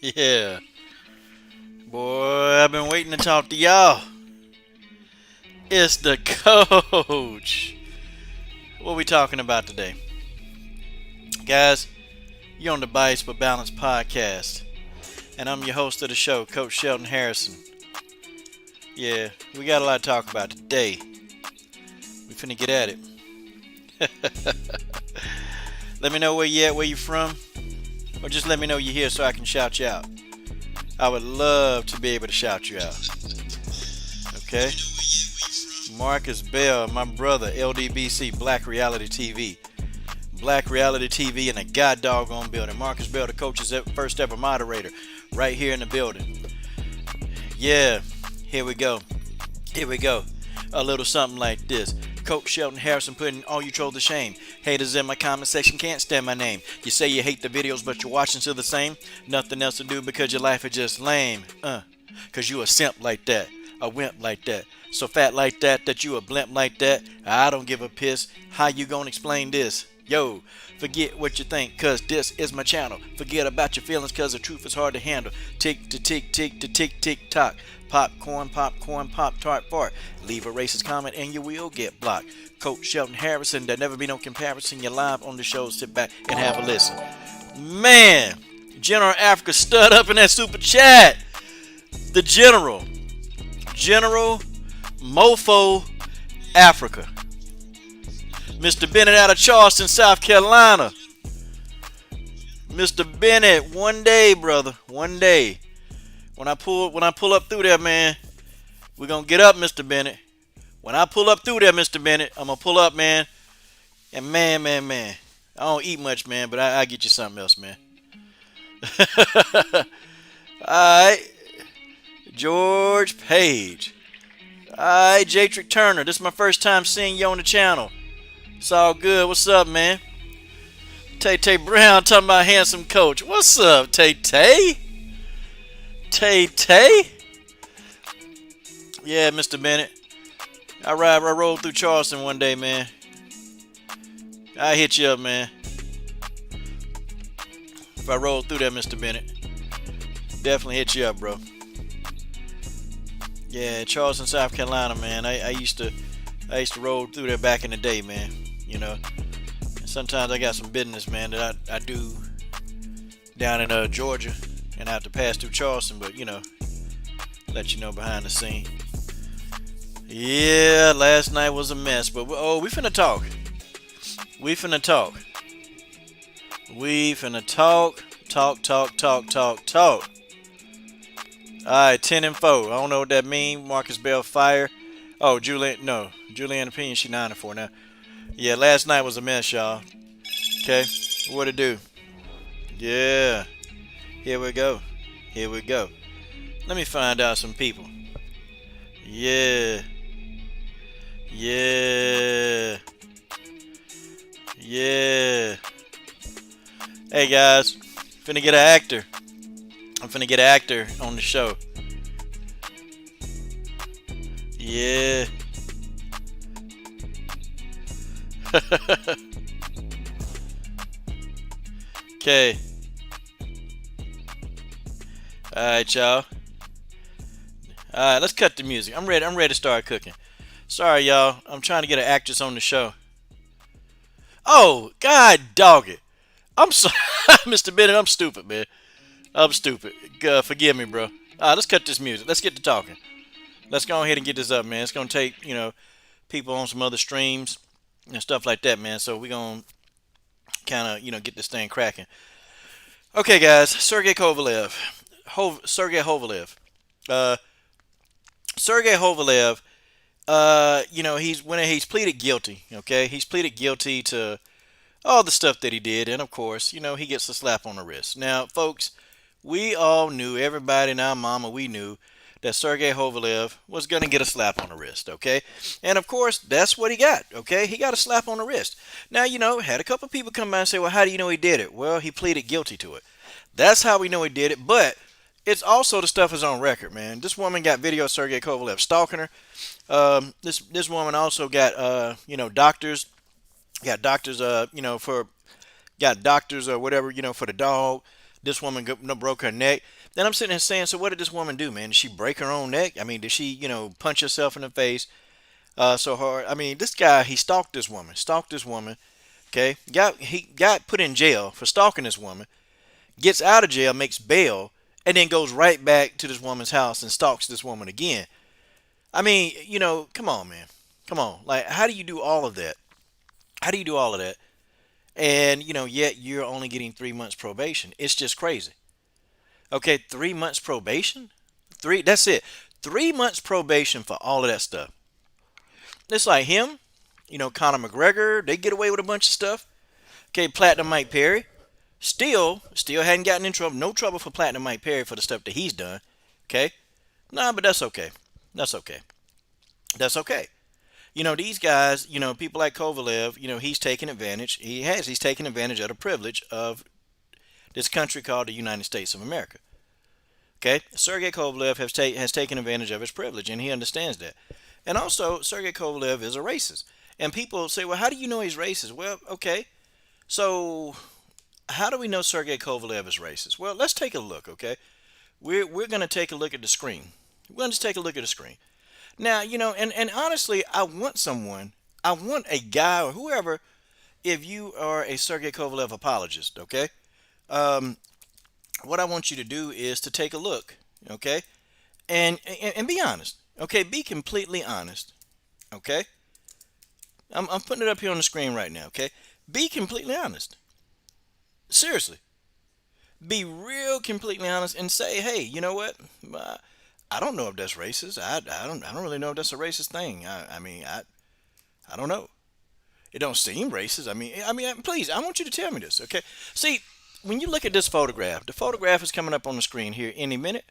Yeah. Boy, I've been waiting to talk to y'all. It's the coach. What we talking about today? Guys, you're on the Bias but Balance podcast. And I'm your host of the show, Coach Shelton Harrison. Yeah, we got a lot to talk about today. We finna get at it. Let me know where you at, where you from. Or just let me know you're here so I can shout you out. I would love to be able to shout you out. Okay? Marcus Bell, my brother, LDBC, Black Reality TV. Black Reality TV in a god doggone building. Marcus Bell, the coach's first ever moderator, right here in the building. Yeah, here we go. Here we go. A little something like this. Coach Shelton Harrison putting all you trolls to shame. Haters in my comment section can't stand my name. You say you hate the videos, but you're watching still the same. Nothing else to do because your life is just lame. Cause you a simp like that. A wimp like that. So fat like that you a blimp like that. I don't give a piss. How you gonna explain this? Yo, forget what you think, cause this is my channel. Forget about your feelings, cause the truth is hard to handle. Tick to tick, tick to tick, tick tock. Popcorn, pop tart fart. Leave a racist comment and you will get blocked. Coach Shelton Harrison, there never be no comparison. You're live on the show, sit back and have a listen. Man, General Africa stud up in that super chat. The General Mofo Africa. Mr. Bennett out of Charleston, South Carolina. Mr. Bennett, one day, brother, one day. When I pull up through there, man, we're gonna get up, Mr. Bennett. When I pull up through there, Mr. Bennett, I'm gonna pull up, man. And man, I don't eat much, man, but I get you something else, man. Alright. George Page. Alright, Jatrick Turner. This is my first time seeing you on the channel. It's all good. What's up, man? Tay Brown talking about handsome coach. What's up, Tay? Tay? Yeah, Mr. Bennett. I rolled through Charleston one day, man. I hit you up, man. If I rolled through there, Mr. Bennett, definitely hit you up, bro. Yeah, Charleston, South Carolina, man. I used to roll through there back in the day, man. You know, sometimes I got some business, man, that I do down in Georgia, and I have to pass through Charleston, but you know, let you know behind the scene. Yeah, last night was a mess, but we finna talk. We finna talk. Talk. Alright, 10 and 4. I don't know what that means. Marcus Bell fire. Oh, Julianne Opinion, she 9 and 4 now. Yeah, last night was a mess, y'all. Okay, what to do? Yeah, here we go. Let me find out some people. Yeah. Hey guys, finna get an actor. I'm finna get an actor on the show. Yeah. Okay. Alright, y'all. Alright, let's cut the music. I'm ready to start cooking. Sorry, y'all. I'm trying to get an actress on the show. Oh, God dog it. I'm sorry, Mr. Bennett. I'm stupid, man. I'm stupid. Forgive me, bro. Alright, let's cut this music. Let's get to talking. Let's go ahead and get this up, man. It's going to take, people on some other streams and stuff like that, man. So we're going to kind of, get this thing cracking. Okay, guys. Sergey Kovalev. Sergey Kovalev. Sergey Kovalev, he's pleaded guilty, okay? He's pleaded guilty to all the stuff that he did, and of course, he gets a slap on the wrist. Now, folks, we all knew, everybody in our mama, we knew that Sergey Kovalev was going to get a slap on the wrist, okay? And of course, that's what he got, okay? He got a slap on the wrist. Now, had a couple people come by and say, well, how do you know he did it? Well, he pleaded guilty to it. That's how we know he did it, but it's also the stuff is on record, man. This woman got video of Sergey Kovalev stalking her. This woman also got, doctors. Got doctors, got doctors or whatever, for the dog. This woman broke her neck. Then I'm sitting there saying, so what did this woman do, man? Did she break her own neck? I mean, did she, punch herself in the face so hard? I mean, this guy, he stalked this woman. Stalked this woman. Okay, he got put in jail for stalking this woman. Gets out of jail, makes bail, and then goes right back to this woman's house and stalks this woman again. I mean, come on, man. Come on. Like, how do you do all of that? How do you do all of that? And, yet you're only getting 3 months probation. It's just crazy. Okay, 3 months probation? That's it. 3 months probation for all of that stuff. It's like him, Conor McGregor, they get away with a bunch of stuff. Okay, Platinum Mike Perry. Still hadn't gotten in trouble. No trouble for Platinum Mike Perry for the stuff that he's done. Okay? Nah, but that's okay. That's okay. That's okay. These guys, people like Kovalev, he's taking advantage. He's taken advantage of the privilege of this country called the United States of America. Okay? Sergey Kovalev has taken advantage of his privilege, and he understands that. And also, Sergey Kovalev is a racist. And people say, well, how do you know he's racist? Well, okay. So, how do we know Sergey Kovalev is racist? Well, let's take a look, okay? We're going to take a look at the screen. We're going to just take a look at the screen. Now, and honestly, I want a guy or whoever, if you are a Sergey Kovalev apologist, okay? What I want you to do is to take a look, okay? And be honest, okay? Be completely honest, okay? I'm putting it up here on the screen right now, okay? Be completely honest. Seriously. Be real completely honest and say, hey, you know what? I don't know if that's racist. I don't really know if that's a racist thing. I don't know. It don't seem racist. Please, I want you to tell me this, okay? See, when you look at this photograph, the photograph is coming up on the screen here any minute.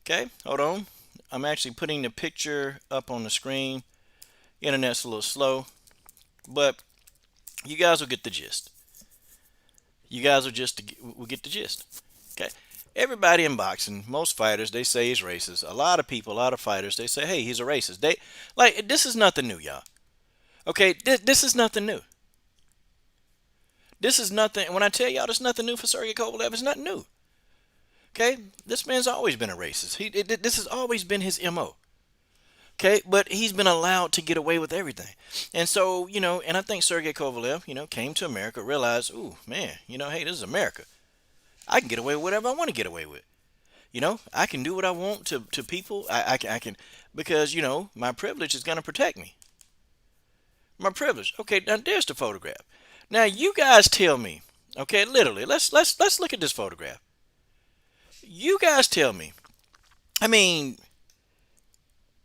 Okay, hold on. I'm actually putting the picture up on the screen. Internet's a little slow, but you guys will get the gist. You guys will get the gist. Okay. Everybody in boxing, most fighters, they say he's racist. A lot of people, a lot of fighters, they say, hey, he's a racist. This is nothing new, y'all. Okay, this is nothing new. This is nothing. When I tell y'all there's nothing new for Sergey Kovalev, it's nothing new. Okay, this man's always been a racist. This has always been his MO. Okay, but he's been allowed to get away with everything. And so, and I think Sergey Kovalev, came to America, realized, ooh, man, hey, this is America. I can get away with whatever I want to get away with. I can do what I want to people. I can, because, my privilege is going to protect me. My privilege. Okay, now there's the photograph. Now you guys tell me, okay, literally, let's look at this photograph. You guys tell me,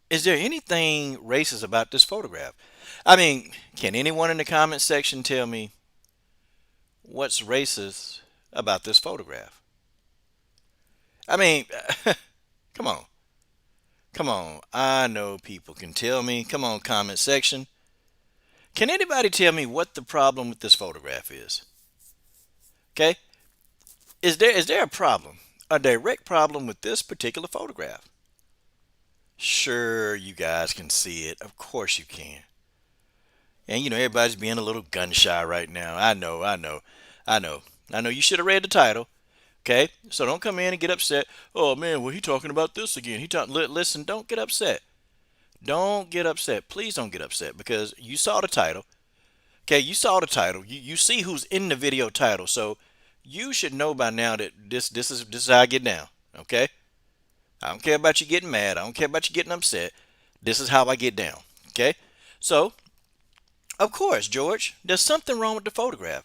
is there anything racist about this photograph? Can anyone in the comment section tell me what's racist about this photograph? Come on. Come on. I know people can tell me. Come on, comment section. Can anybody tell me what the problem with this photograph is? Okay? Is there a problem? A direct problem with this particular photograph? Sure, you guys can see it. Of course you can. And everybody's being a little gun shy right now. I know. You should have read the title. Okay? So don't come in and get upset. Oh man, well he talking about this again. Listen, don't get upset. Don't get upset. Please don't get upset because you saw the title. Okay, you saw the title. You see who's in the video title. So you should know by now that this is how I get down. Okay? I don't care about you getting mad. I don't care about you getting upset. This is how I get down. Okay? So, of course, George, there's something wrong with the photograph.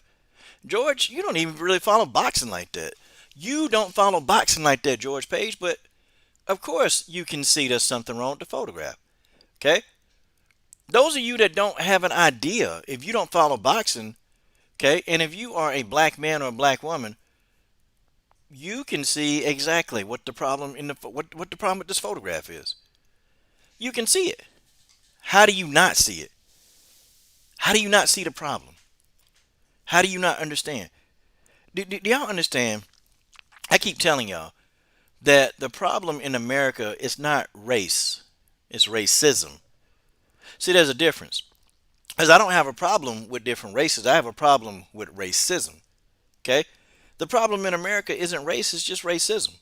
George, you don't even really follow boxing like that. You don't follow boxing like that, George Page, but of course you can see there's something wrong with the photograph. Okay? Those of you that don't have an idea, if you don't follow boxing, okay, and if you are a black man or a black woman, you can see exactly what the problem what the problem with this photograph is. You can see it. How do you not see it? How do you not see the problem? How do you not understand? Do y'all understand? I keep telling y'all that the problem in America is not race. It's racism. See, there's a difference. Because I don't have a problem with different races. I have a problem with racism. Okay? The problem in America isn't race, it's just racism.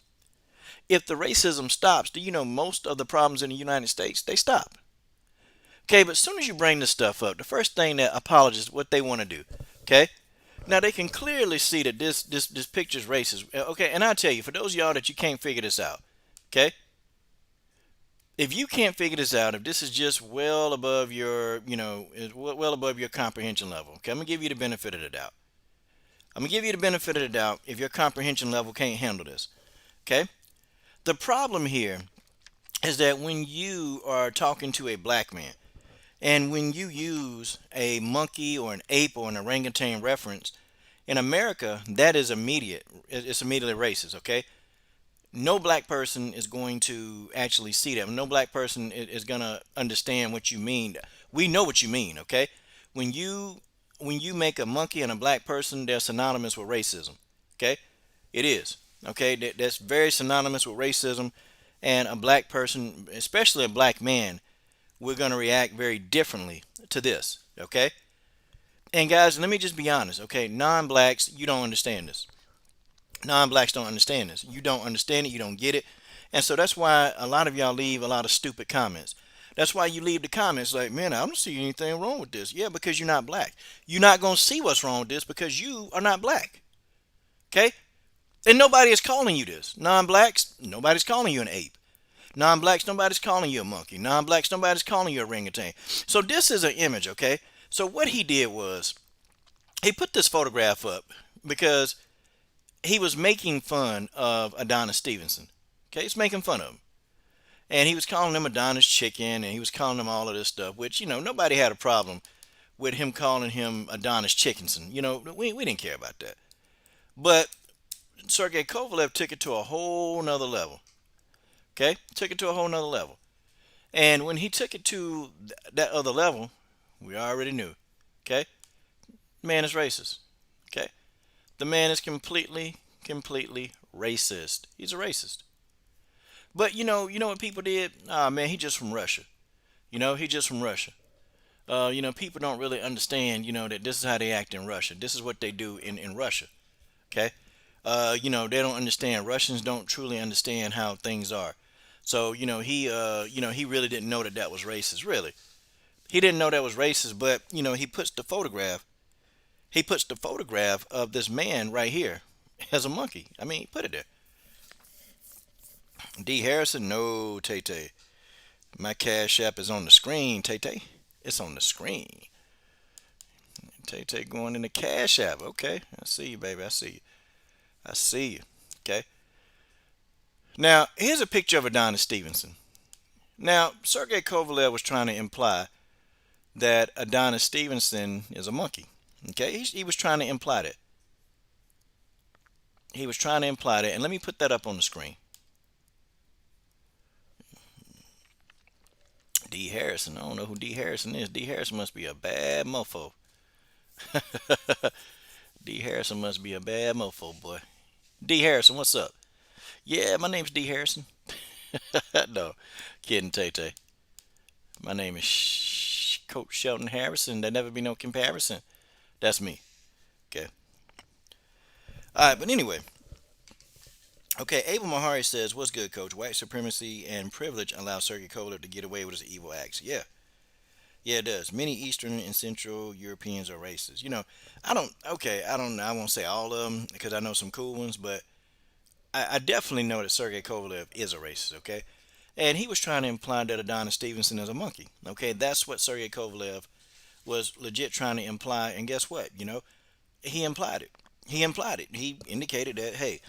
If the racism stops, do you know most of the problems in the United States, they stop? Okay, but as soon as you bring this stuff up, the first thing that apologists, what they want to do, okay? Now they can clearly see that this picture's racist. Okay, and I tell you, for those of y'all that you can't figure this out, okay? If you can't figure this out, if this is just well above your, well above your comprehension level, okay, I'm gonna give you the benefit of the doubt. I'm gonna give you the benefit of the doubt if your comprehension level can't handle this, okay? The problem here is that when you are talking to a black man, and when you use a monkey or an ape or an orangutan reference, in America, that is immediate. It's immediately racist, okay? No black person is going to actually see that. No black person is going to understand what you mean. We know what you mean, okay? When you make a monkey and a black person, they're synonymous with racism, okay? It is, okay? That's very synonymous with racism, and a black person, especially a black man, we're going to react very differently to this, okay? And guys, let me just be honest, okay? Non-blacks, you don't understand this. Non-blacks don't understand this. You don't understand it, you don't get it. And so that's why a lot of y'all leave a lot of stupid comments. That's why you leave the comments like, man, I don't see anything wrong with this. Yeah, because you're not black. You're not going to see what's wrong with this because you are not black, okay? And nobody is calling you this. Non-blacks, nobody's calling you an ape. Non-blacks, nobody's calling you a monkey. Non-blacks, nobody's calling you a orangutan. So this is an image, okay? So what he did was he put this photograph up because he was making fun of Adonis Stevenson. Okay, he's making fun of him. And he was calling him Adonis Chicken, and he was calling him all of this stuff, which, nobody had a problem with him calling him Adonis Chickenson. We didn't care about that. But Sergey Kovalev took it to a whole nother level. Okay? Took it to a whole nother level. And when he took it to that other level, we already knew. Okay? Man is racist. Okay? The man is completely racist. He's a racist. But what people did? Man, he just from Russia. He just from Russia. People don't really understand, that this is how they act in Russia. This is what they do in Russia. Okay? They don't understand. Russians don't truly understand how things are. So, he really didn't know that was racist, really. He didn't know that was racist, but, he puts the photograph of this man right here as a monkey. I mean, put it there. D. Harrison, no, Tay-Tay. My Cash App is on the screen, Tay-Tay. It's on the screen. Tay-Tay going in the Cash App. Okay, I see you, baby. I see you. Okay. Now, here's a picture of Adonis Stevenson. Now, Sergey Kovalev was trying to imply that Adonis Stevenson is a monkey. Okay, he was trying to imply that. He was trying to imply that, and let me put that up on the screen. D. Harrison. I don't know who D. Harrison is. D. Harrison must be a bad mofo. D. Harrison must be a bad mofo, boy. D. Harrison, what's up? Yeah, my name's D. Harrison. No, kidding, Tay-Tay. My name is Coach Shelton Harrison. There never be no comparison. That's me. Okay. All right, but anyway. Okay, Abel Mahari says, what's good, Coach? White supremacy and privilege allow Sergey Kovalev to get away with his evil acts. Yeah. Yeah, it does. Many Eastern and Central Europeans are racist. I don't know. I won't say all of them because I know some cool ones, but I definitely know that Sergey Kovalev is a racist, okay? And he was trying to imply that Adonis Stevenson is a monkey, okay? That's what Sergey Kovalev was legit trying to imply, and guess what? He implied it. He indicated that, hey,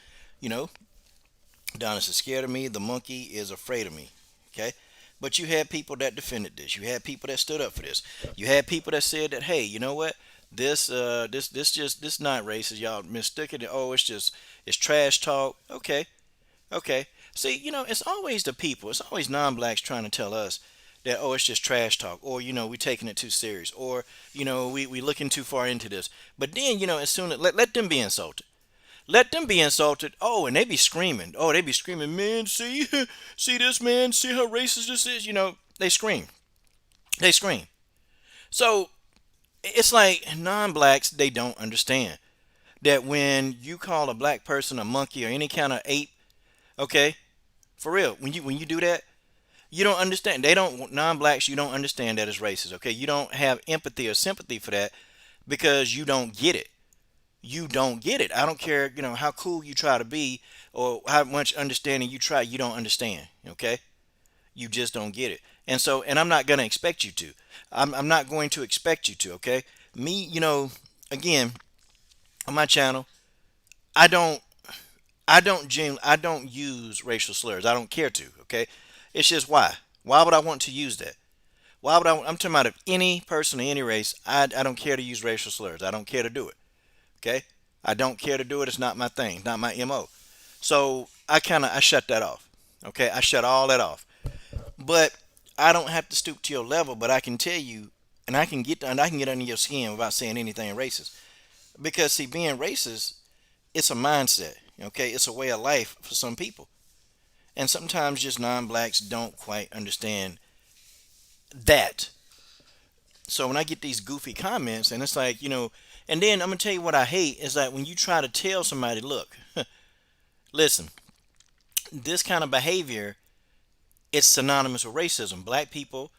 Adonis is scared of me. The monkey is afraid of me. Okay? But you had people that defended this. You had people that stood up for this. You had people that said that, hey, you know what? This not racist. Y'all mistook it. Oh, it's trash talk. Okay. See, it's always the people. It's always non-blacks trying to tell us that, oh, it's just trash talk, or we taking it too serious, or we looking too far into this. But then as soon as let them be insulted. Let them be insulted. Oh, and they be screaming. Oh, they be screaming, man, see this, man, see how racist this is. They scream. So it's like non-blacks, they don't understand. that when you call a black person a monkey or any kind of ape, okay, for real, when you do that, you don't understand. They don't non-blacks. You don't understand that it's racist. Okay, you don't have empathy or sympathy for that because you don't get it. You don't get it. I don't care, how cool you try to be or how much understanding you try. You don't understand. Okay, you just don't get it. And so, and I'm not gonna expect you to. I'm not going to expect you to. Okay, me, again, on my channel, I don't I don't use racial slurs. I don't care to. Okay, it's just why. Why would I want to use that? Why would I'm talking about if any person of any race. I don't care to use racial slurs. I don't care to do it. Okay, I don't care to do it. It's not my thing. Not my mo. So I shut that off. Okay, I shut all that off. But I don't have to stoop to your level. But I can tell you, and I can get under your skin without saying anything racist. Because see, being racist, it's a mindset. Okay, it's a way of life for some people. And sometimes just non-blacks don't quite understand that. So when I get these goofy comments, and it's like, and then I'm gonna tell you what I hate is that when you try to tell somebody, look, listen, this kind of behavior, it's synonymous with racism. Black people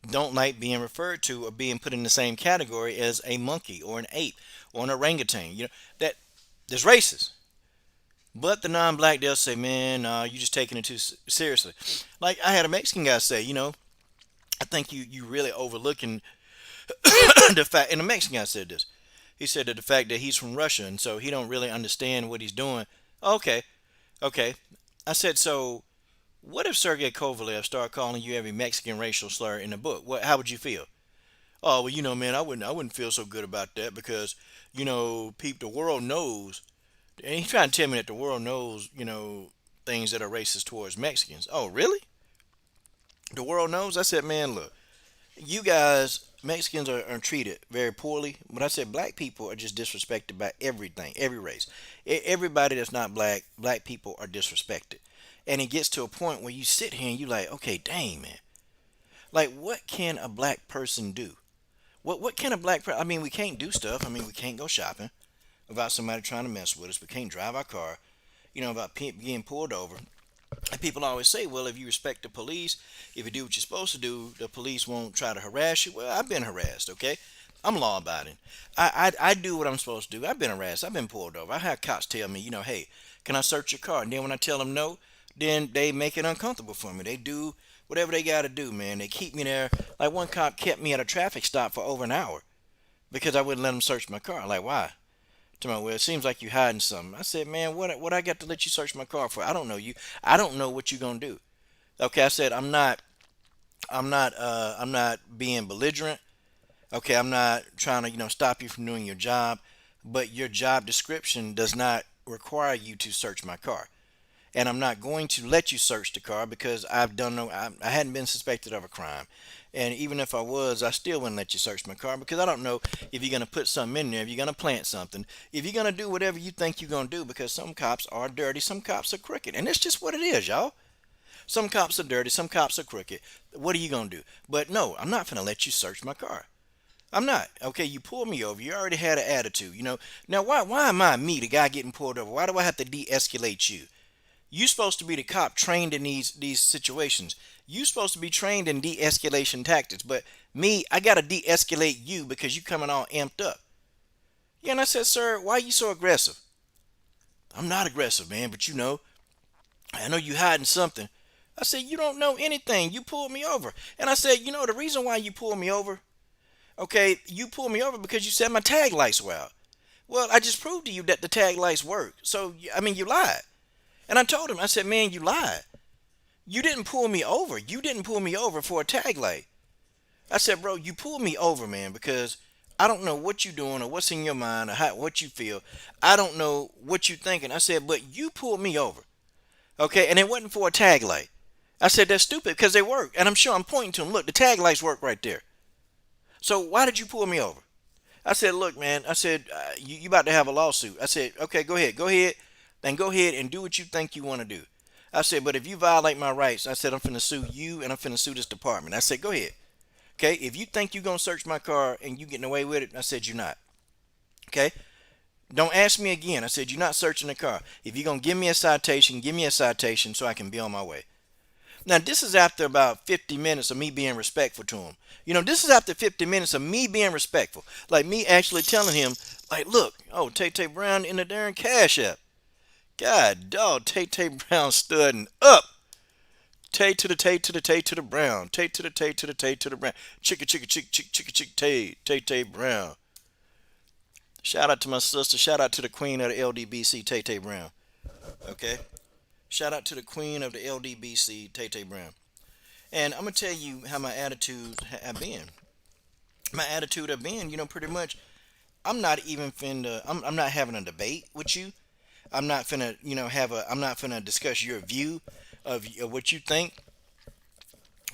don't like being referred to or being put in the same category as a monkey or an ape or an orangutan. That that's racist. But the non-black, they'll say, man, you just taking it too seriously. Like I had a Mexican guy say, I think you really overlooking the fact. And the Mexican guy said this. He said that the fact that he's from Russia and so he don't really understand what he's doing. Okay, okay. I said, so what if Sergey Kovalev started calling you every Mexican racial slur in the book? How would you feel? Oh well, man, I wouldn't feel so good about that because the world knows. And he's trying to tell me that the world knows, things that are racist towards Mexicans. Oh, really? The world knows? I said, man, look, you guys, Mexicans are treated very poorly. But I said, black people are just disrespected by everything, every race. Everybody that's not black people are disrespected. And it gets to a point where you sit here and you like, okay, dang, man. Like, what can a black person do? What can a black person, I mean, we can't do stuff. I mean, we can't go shopping without somebody trying to mess with us. We can't drive our car, without getting pulled over. And people always say, well, if you respect the police, if you do what you're supposed to do, the police won't try to harass you. Well, I've been harassed, okay? I'm law abiding. I do what I'm supposed to do. I've been harassed. I've been pulled over. I had cops tell me, hey, can I search your car? And then when I tell them no, then they make it uncomfortable for me. They do whatever they got to do, man. They keep me there. Like one cop kept me at a traffic stop for over an hour because I wouldn't let him search my car. Like, why? To my well, it seems like you hiding something. I said, man, what I got to let you search my car for? I don't know you. I don't know what you gonna do. Okay, I said I'm not being belligerent. Okay, I'm not trying to stop you from doing your job, but your job description does not require you to search my car, and I'm not going to let you search the car because I've done no. I hadn't been suspected of a crime. And even if I was, I still wouldn't let you search my car because I don't know if you're going to put something in there, if you're going to plant something, if you're going to do whatever you think you're going to do because some cops are dirty, some cops are crooked. And it's just what it is, y'all. Some cops are dirty, some cops are crooked. What are you going to do? But no, I'm not going to let you search my car. I'm not. Okay, you pulled me over. You already had an attitude, Now, why am I, me, the guy getting pulled over? Why do I have to de-escalate you? You supposed to be the cop trained in these situations. You supposed to be trained in de-escalation tactics, but me, I gotta de-escalate you because you coming all amped up. Yeah, and I said, sir, why are you so aggressive? I'm not aggressive, man, but I know you hiding something. I said, you don't know anything. You pulled me over. And I said, the reason why you pulled me over, okay, you pulled me over because you said my tag lights were out. Well, I just proved to you that the tag lights work. So, I mean, you lied. And I told him, I said, man, you lied. You didn't pull me over. You didn't pull me over for a tag light. I said, bro, you pulled me over, man, because I don't know what you're doing or what's in your mind or what you feel. I don't know what you're thinking. I said, but you pulled me over. Okay, and it wasn't for a tag light. I said, that's stupid because they work. And I'm sure I'm pointing to them. Look, the tag lights work right there. So why did you pull me over? I said, look, man, I said, you about to have a lawsuit. I said, okay, go ahead. Then go ahead and do what you think you want to do. I said, but if you violate my rights, I said, I'm finna sue you and I'm finna sue this department. I said, go ahead. Okay, if you think you're going to search my car and you getting away with it, I said, you're not. Okay, Don't ask me again. I said, you're not searching the car. If you're going to give me a citation so I can be on my way. Now, this is after about 50 minutes of me being respectful to him. This is after 50 minutes of me being respectful. Like me actually telling him, like, look, oh, Tay Brown in the darn Cash App. God, dog, Tay Brown studding up. Tay to the Tay to the Brown. Tay to the Tay to the Tay to the Brown. Chicka Tay Brown. Shout out to my sister. Shout out to the queen of the LDBC, Tay Brown. Okay? Shout out to the queen of the LDBC, Tay Brown. And I'm going to tell you how my attitudes have been. My attitude have been, pretty much, I'm not even finna, I'm not having a debate with you. I'm not finna, I'm not finna discuss your view of what you think.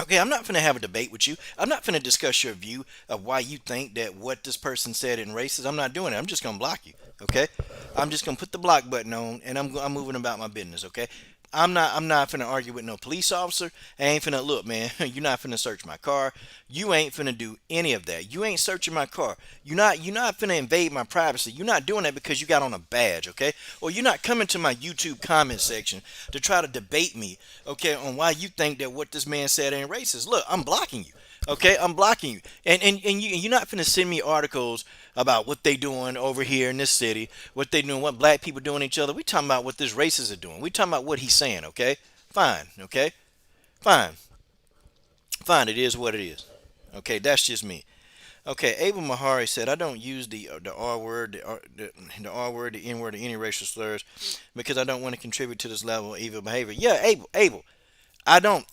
Okay, I'm not finna have a debate with you. I'm not finna discuss your view of why you think that what this person said in racist. I'm not doing it. I'm just gonna block you. Okay, I'm just gonna put the block button on, and I'm moving about my business. Okay, I'm not finna argue with no police officer. I ain't finna look, man. You're not finna search my car. You ain't finna do any of that. You ain't searching my car. You're not finna invade my privacy. You're not doing that because you got on a badge, okay? Or you're not coming to my YouTube comment section to try to debate me, okay, on why you think that what this man said ain't racist. Look, I'm blocking you. Okay, I'm blocking you, and you're not finna send me articles about what they doing over here in this city, what they doing, what black people doing each other. We talking about what this racist are doing. We talking about what he's saying. Okay, fine. Okay, fine, fine. It is what it is. Okay, that's just me. Okay, Abel Mahari said I don't use the R word, the R word, the N word, or any racial slurs because I don't want to contribute to this level of evil behavior. Yeah, Abel. I don't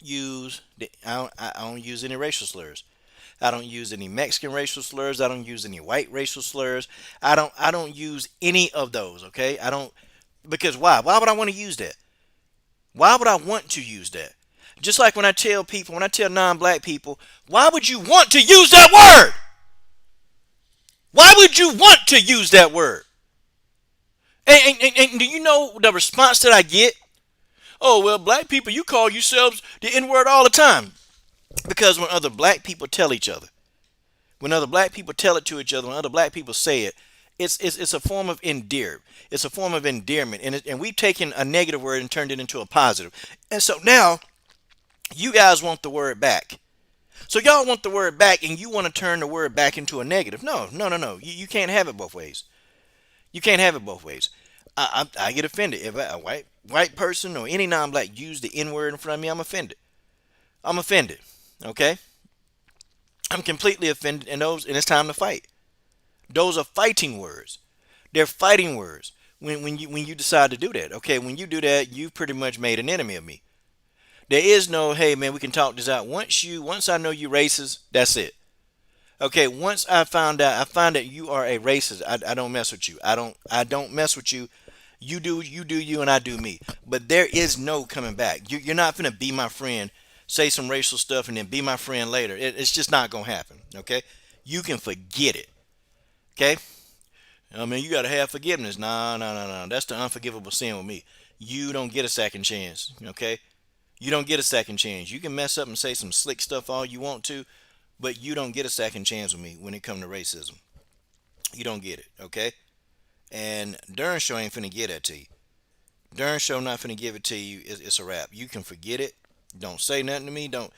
use any racial slurs. I don't use any Mexican racial slurs. I don't use any white racial slurs. I don't use any of those, okay? I don't because why? Why would I want to use that? Why would I want to use that? Just like when I tell people, when I tell non-black people, why would you want to use that word? Why would you want to use that word? And do you know the response that I get? Oh, well, black people, you call yourselves the N-word all the time. Because when other black people tell each other, when other black people tell it to each other, when other black people say it, it's a form of endear. It's a form of endearment. And we've taken a negative word and turned it into a positive. And so now you guys want the word back. So y'all want the word back and you want to turn the word back into a negative. No. You can't have it both ways. You can't have it both ways. I get offended. If a white person or any non-black use the N-word in front of me, I'm offended. I'm offended. Okay? I'm completely offended, and it's time to fight. Those are fighting words. They're fighting words. When you decide to do that, okay, when you do that, you've pretty much made an enemy of me. There is no, hey man, we can talk this out. Once I know you racist, that's it. Okay, once I find that you are a racist, I don't mess with you. I don't mess with you. You do you, and I do me. But there is no coming back. You're not gonna be my friend, say some racial stuff, and then be my friend later. It's just not gonna happen. Okay, you can forget it. Okay, I mean you gotta have forgiveness. No. That's the unforgivable sin with me. You don't get a second chance. Okay, you don't get a second chance. You can mess up and say some slick stuff all you want to, but you don't get a second chance with me when it comes to racism. You don't get it. Okay. And Darn Show ain't finna get that to you. Darn Show not finna give it to you. It's a wrap. You can forget it. Don't say nothing to me. Don't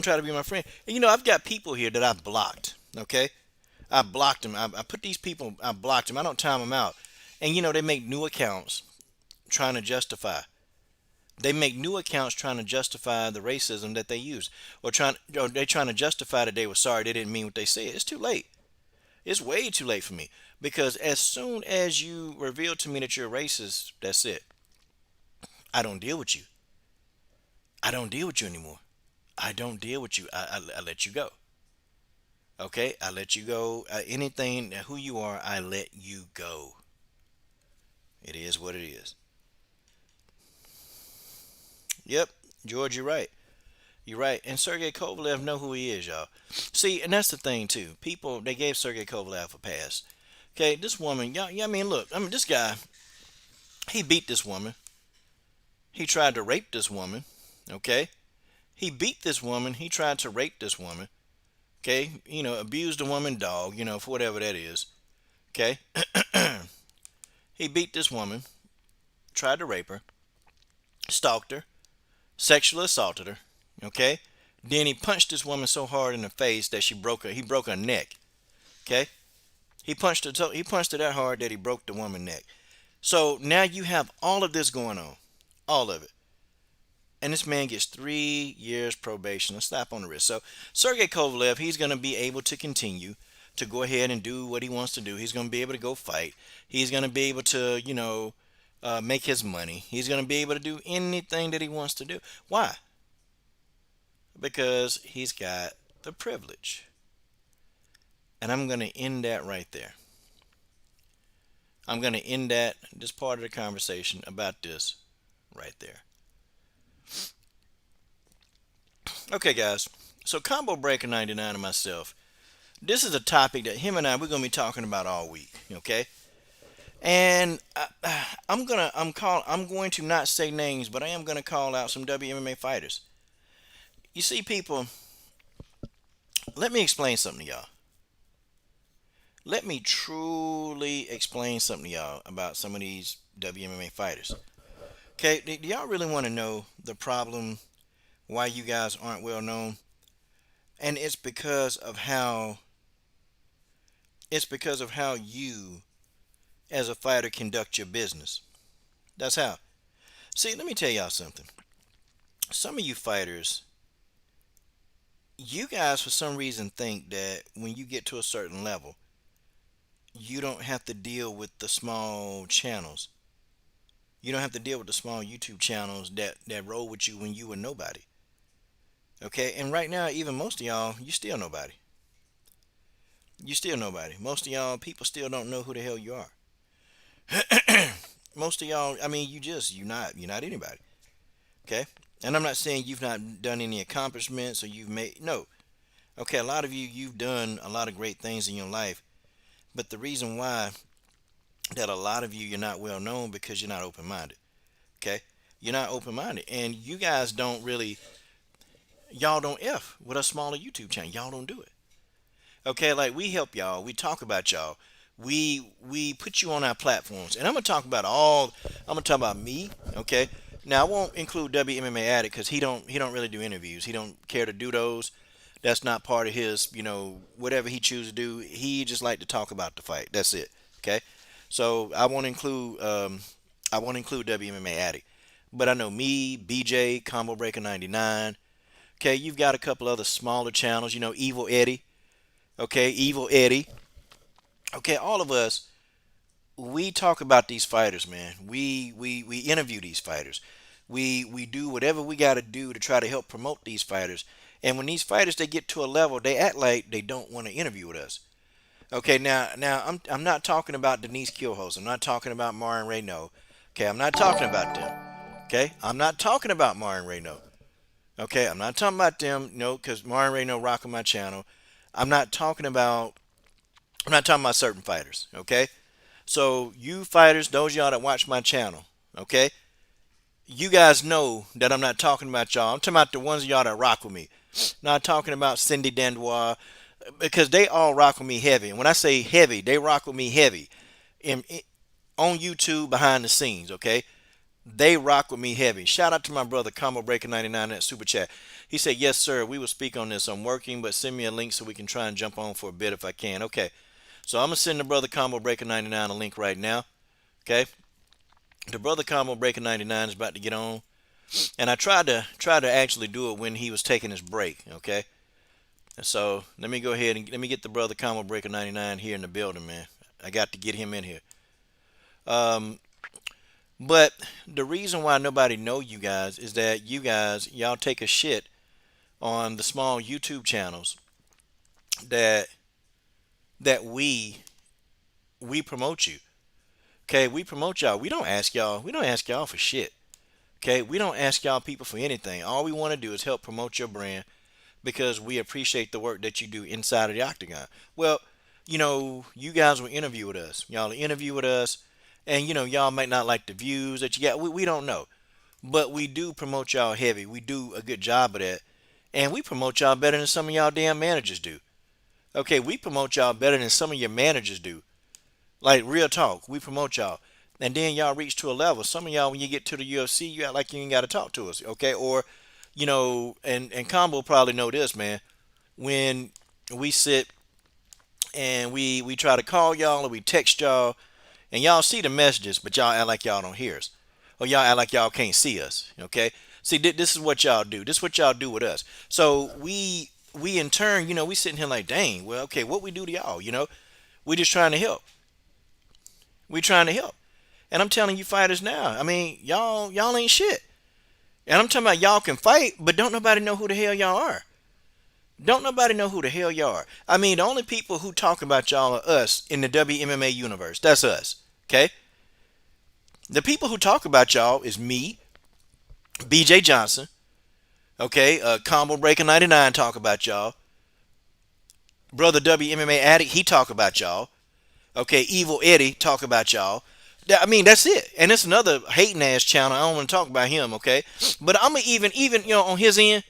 try to be my friend. And I've got people here that I've blocked. Okay, I blocked them. I put these people. I blocked them. I don't time them out. And they make new accounts trying to justify. They make new accounts trying to justify the racism that they use, or they're trying to justify that they were sorry they didn't mean what they said. It's too late. It's way too late for me. Because as soon as you reveal to me that you're a racist, that's it. I don't deal with you. I don't deal with you anymore. I don't deal with you. I let you go. Okay? I let you go. Anything, who you are, I let you go. It is what it is. Yep, George, you're right. You're right. And Sergey Kovalev know who he is, y'all. See, and that's the thing, too. People, they gave Sergey Kovalev a pass. Okay, this woman, y'all, yeah, I mean, look, this guy, he beat this woman. He tried to rape this woman. Okay? He beat this woman. He tried to rape this woman. Okay? Abused the woman dog, for whatever that is. Okay, he beat this woman, tried to rape her, stalked her, sexually assaulted her. Okay, then he punched this woman so hard in the face that he broke her neck. Okay, he punched her that hard that he broke the woman's neck. So now you have all of this going on, all of it. And this man gets 3 years probation, a slap on the wrist. So Sergey Kovalev, he's going to be able to continue to go ahead and do what he wants to do. He's going to be able to go fight. He's going to be able to, make his money. He's going to be able to do anything that he wants to do. Why? Because he's got the privilege. And I'm going to end that right there. I'm going to end this part of the conversation about this right there. Okay, guys. So Combo Breaker 99 and myself, this is a topic that him and we're going to be talking about all week. Okay, and I'm going to not say names, but I am going to call out some WMMA fighters. You see, people, let me explain something to y'all. Let me truly explain something to y'all about some of these WMMA fighters. Okay, do y'all really want to know the problem why you guys aren't well known? And it's because of how you as a fighter conduct your business. That's how. See, let me tell y'all something. Some of you fighters, you guys for some reason think that when you get to a certain level, you don't have to deal with the small channels. You don't have to deal with the small YouTube channels that roll with you when you were nobody. Okay, and right now, even most of y'all, you still nobody. You still nobody. Most of y'all people still don't know who the hell you are. Most of y'all, I mean, you're not anybody. Okay, and I'm not saying you've not done any accomplishments or you've made no. Okay, a lot of you've done a lot of great things in your life, but the reason why that a lot of you're not well known because you're not open minded. Okay, you're not open minded, and you guys don't really. Y'all don't F with a smaller YouTube channel. Y'all don't do it. Okay, like we help y'all. We talk about y'all. We put you on our platforms. And I'm gonna talk about me, okay? Now I won't include WMMA Addict because he don't really do interviews. He don't care to do those. That's not part of his, whatever he chooses to do. He just like to talk about the fight. That's it. Okay? So I won't include WMMA Addict. But I know me, BJ, Combo Breaker 99. Okay, you've got a couple other smaller channels, Evil Eddie. Okay, Evil Eddie. Okay, all of us, we talk about these fighters, man. We interview these fighters. We do whatever we got to do to try to help promote these fighters. And when these fighters they get to a level, they act like they don't want to interview with us. Okay, now I'm not talking about Denise Killhouse. I'm not talking about Marin Reynaud. Okay, I'm not talking about them. Okay, I'm not talking about Marin Reynaud. Okay, I'm not talking about them, because Marin Reynaud rocking my channel. I'm not talking about certain fighters, okay? So you fighters, those y'all that watch my channel, okay? You guys know that I'm not talking about y'all. I'm talking about the ones of y'all that rock with me. Not talking about Cindy Dandois, because they all rock with me heavy. And when I say heavy, they rock with me heavy. On YouTube, behind the scenes, okay? They rock with me heavy. Shout out to my brother Combo Breaker 99 at Super Chat. He said, yes, sir, we will speak on this. I'm working, but send me a link so we can try and jump on for a bit if I can. Okay. So I'm going to send the brother Combo Breaker 99 a link right now. Okay. The brother Combo Breaker 99 is about to get on. And I tried to actually do it when he was taking his break. Okay. So let me go ahead and let me get the brother Combo Breaker 99 here in the building, man. I got to get him in here. But the reason why nobody know you guys is that y'all take a shit on the small YouTube channels that we promote you. Okay, we promote y'all. We don't ask y'all for shit. Okay, we don't ask y'all people for anything. All we want to do is help promote your brand because we appreciate the work that you do inside of the octagon. Well, you guys will interview with us. Y'all interview with us. And y'all might not like the views that you got. We don't know. But we do promote y'all heavy. We do a good job of that. And we promote y'all better than some of y'all damn managers do. Okay, we promote y'all better than some of your managers do. Like real talk, we promote y'all, and then y'all reach to a level. Some of y'all, when you get to the UFC, you act like you ain't got to talk to us, okay? Or, and Combo probably know this, man. When we sit and we try to call y'all or we text y'all, and y'all see the messages, but y'all act like y'all don't hear us, or y'all act like y'all can't see us, okay? See, this is what y'all do. This is what y'all do with us. So we in turn, we sitting here like, dang, well, okay, what we do to y'all, we just trying to help. We trying to help. And I'm telling you fighters now, I mean, y'all ain't shit. And I'm talking about y'all can fight, but don't nobody know who the hell y'all are. Don't nobody know who the hell y'all are. I mean, the only people who talk about y'all are us in the WMMA universe. That's us. Okay? The people who talk about y'all is me, BJ Johnson, okay? Combo Breaker 99 talk about y'all. Brother WMMA Addict, he talk about y'all. Okay, Evil Eddie talk about y'all. I mean, that's it. And it's another hating ass channel. I don't want to talk about him, okay? But I'm going to even on his end,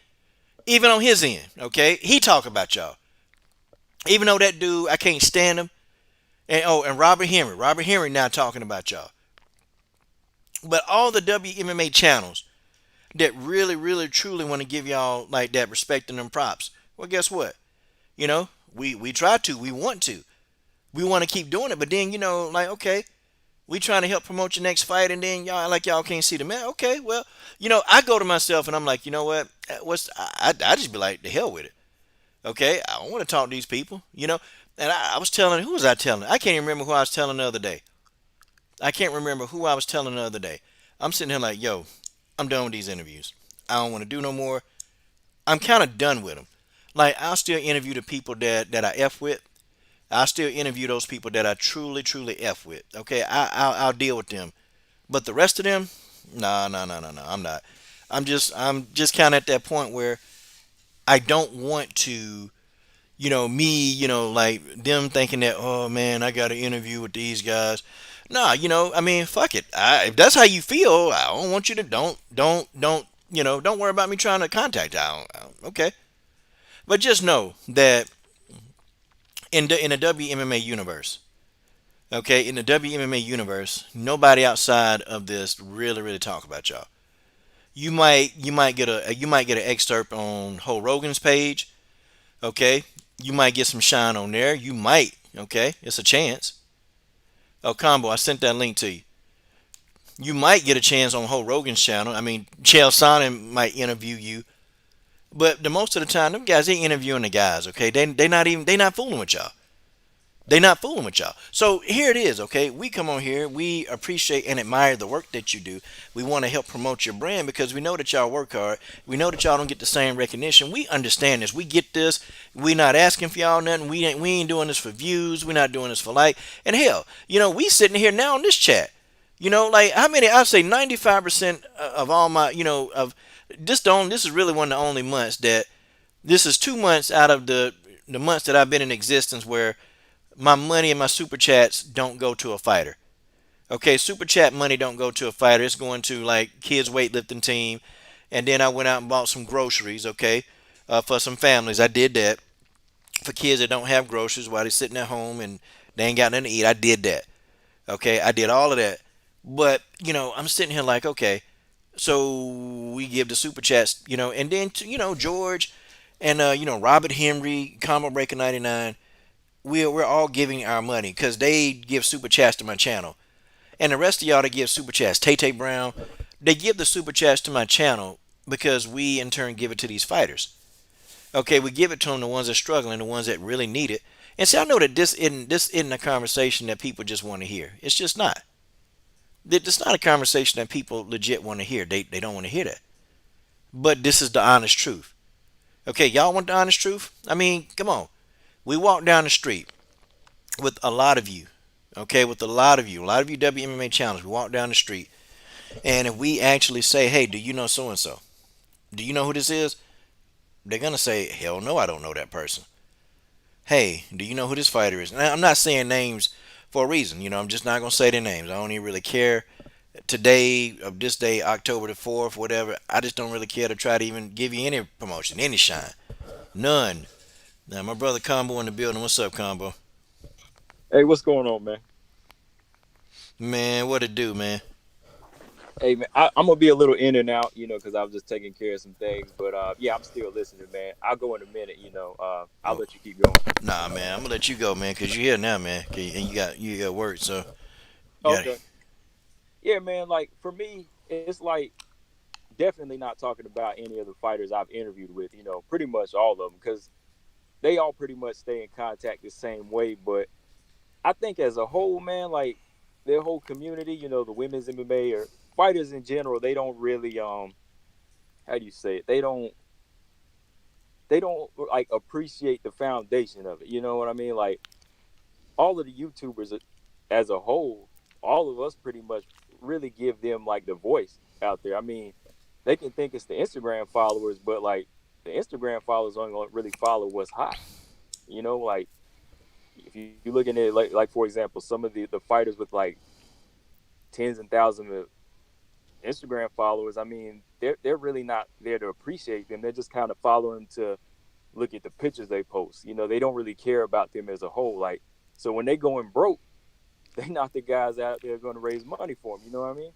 even on his end, okay? He talk about y'all. Even though that dude, I can't stand him. And Robert Henry. Robert Henry now talking about y'all. But all the WMMA channels that really, really, truly want to give y'all like that respect and them props. Well, guess what? We try to, we want to. We want to keep doing it, but then, like, okay, we trying to help promote your next fight, and then y'all like y'all can't see the man. Okay, well, I go to myself and I'm like, you know what? I just be like, the hell with it. Okay, I don't want to talk to these people, And I was telling, who was I telling? I can't even remember who I was telling the other day. I can't remember who I was telling the other day. I'm sitting here like, yo, I'm done with these interviews. I don't want to do no more. I'm kind of done with them. Like, I'll still interview the people that I F with. I'll still interview those people that I truly, truly F with. Okay, I'll deal with them. But the rest of them, no, no, no, no, no. I'm not. I'm just kind of at that point where I don't want to, like them thinking that, oh man, I got an interview with these guys. Nah, I mean, fuck it. If that's how you feel, I don't want you to don't worry about me trying to contact you. Okay, but just know that in the WMMA universe, okay, in the WMMA universe, nobody outside of this really really talk about y'all. You might get an excerpt on Ho Rogan's page, okay. You might get some shine on there. You might, okay. It's a chance. Oh, Combo, I sent that link to you. You might get a chance on Ho Rogan's channel. I mean, Chael Sonnen might interview you, but the most of the time, them guys they interviewing the guys. Okay, they not fooling with y'all. They not fooling with y'all. So here it is. Okay, we come on here. We appreciate and admire the work that you do. We want to help promote your brand because we know that y'all work hard. We know that y'all don't get the same recognition. We understand this. We get this. We not asking for y'all nothing. We ain't doing this for views. We not doing this for like. And hell, we sitting here now in this chat. Like how many? I say 95% of all my, of this. This is really one of the only months that this is 2 months out of the months that I've been in existence where my money and my super chats don't go to a fighter. Okay, super chat money don't go to a fighter. It's going to like kids weightlifting team, and then I went out and bought some groceries. Okay, for some families. I did that for kids that don't have groceries while they're sitting at home and they ain't got nothing to eat. I did that. Okay, I did all of that. But I'm sitting here like, okay, so we give the super chats, and then George and Robert Henry, Combo Breaker 99. We're all giving our money because they give super chats to my channel, and the rest of y'all that give super chats, Tay Tay Brown, they give the super chats to my channel because we in turn give it to these fighters. Okay, we give it to them, the ones that are struggling, the ones that really need it. And see, I know that this isn't a conversation that people just want to hear. It's just not. It's not a conversation that people legit want to hear. They don't want to hear that. But this is the honest truth. Okay, y'all want the honest truth? I mean, come on. We walk down the street with a lot of you. Okay, with a lot of you WMMA channels. We walk down the street, and if we actually say, "Hey, do you know so and so? Do you know who this is?" They're gonna say, "Hell no, I don't know that person." Hey, do you know who this fighter is? Now, I'm not saying names for a reason. I'm just not gonna say their names. I don't even really care. Today of this day, October the 4th, whatever. I just don't really care to try to even give you any promotion, any shine, none. Now, my brother Combo in the building. What's up, Combo? Hey, what's going on, man? Man, what it do, man? Hey man, I'm gonna be a little in and out, because I was just taking care of some things. But yeah, I'm still listening, man. I'll go in a minute. I'll Oh, let you keep going. nah, man. I'm gonna let you go, man, cause you here now, man. And you got work, so you got. Okay. Yeah, man. Like for me, it's like definitely not talking about any of the fighters I've interviewed with. Pretty much all of them, because they all pretty much stay in contact the same way. But I think as a whole, man, like their whole community, the women's MMA or fighters in general, they don't really how do you say it? They don't like appreciate the foundation of it. You know what I mean? Like all of the YouTubers as a whole, all of us pretty much really give them like the voice out there. I mean, they can think it's the Instagram followers, but like the Instagram followers only gonna really follow what's hot. Like if you looking at it like for example, some of the fighters with like tens and thousands of Instagram followers, I mean, they're really not there to appreciate them. They're just kind of following to look at the pictures they post. They don't really care about them as a whole. Like, so when they going broke, they not the guys out there going to raise money for them. You know what I mean?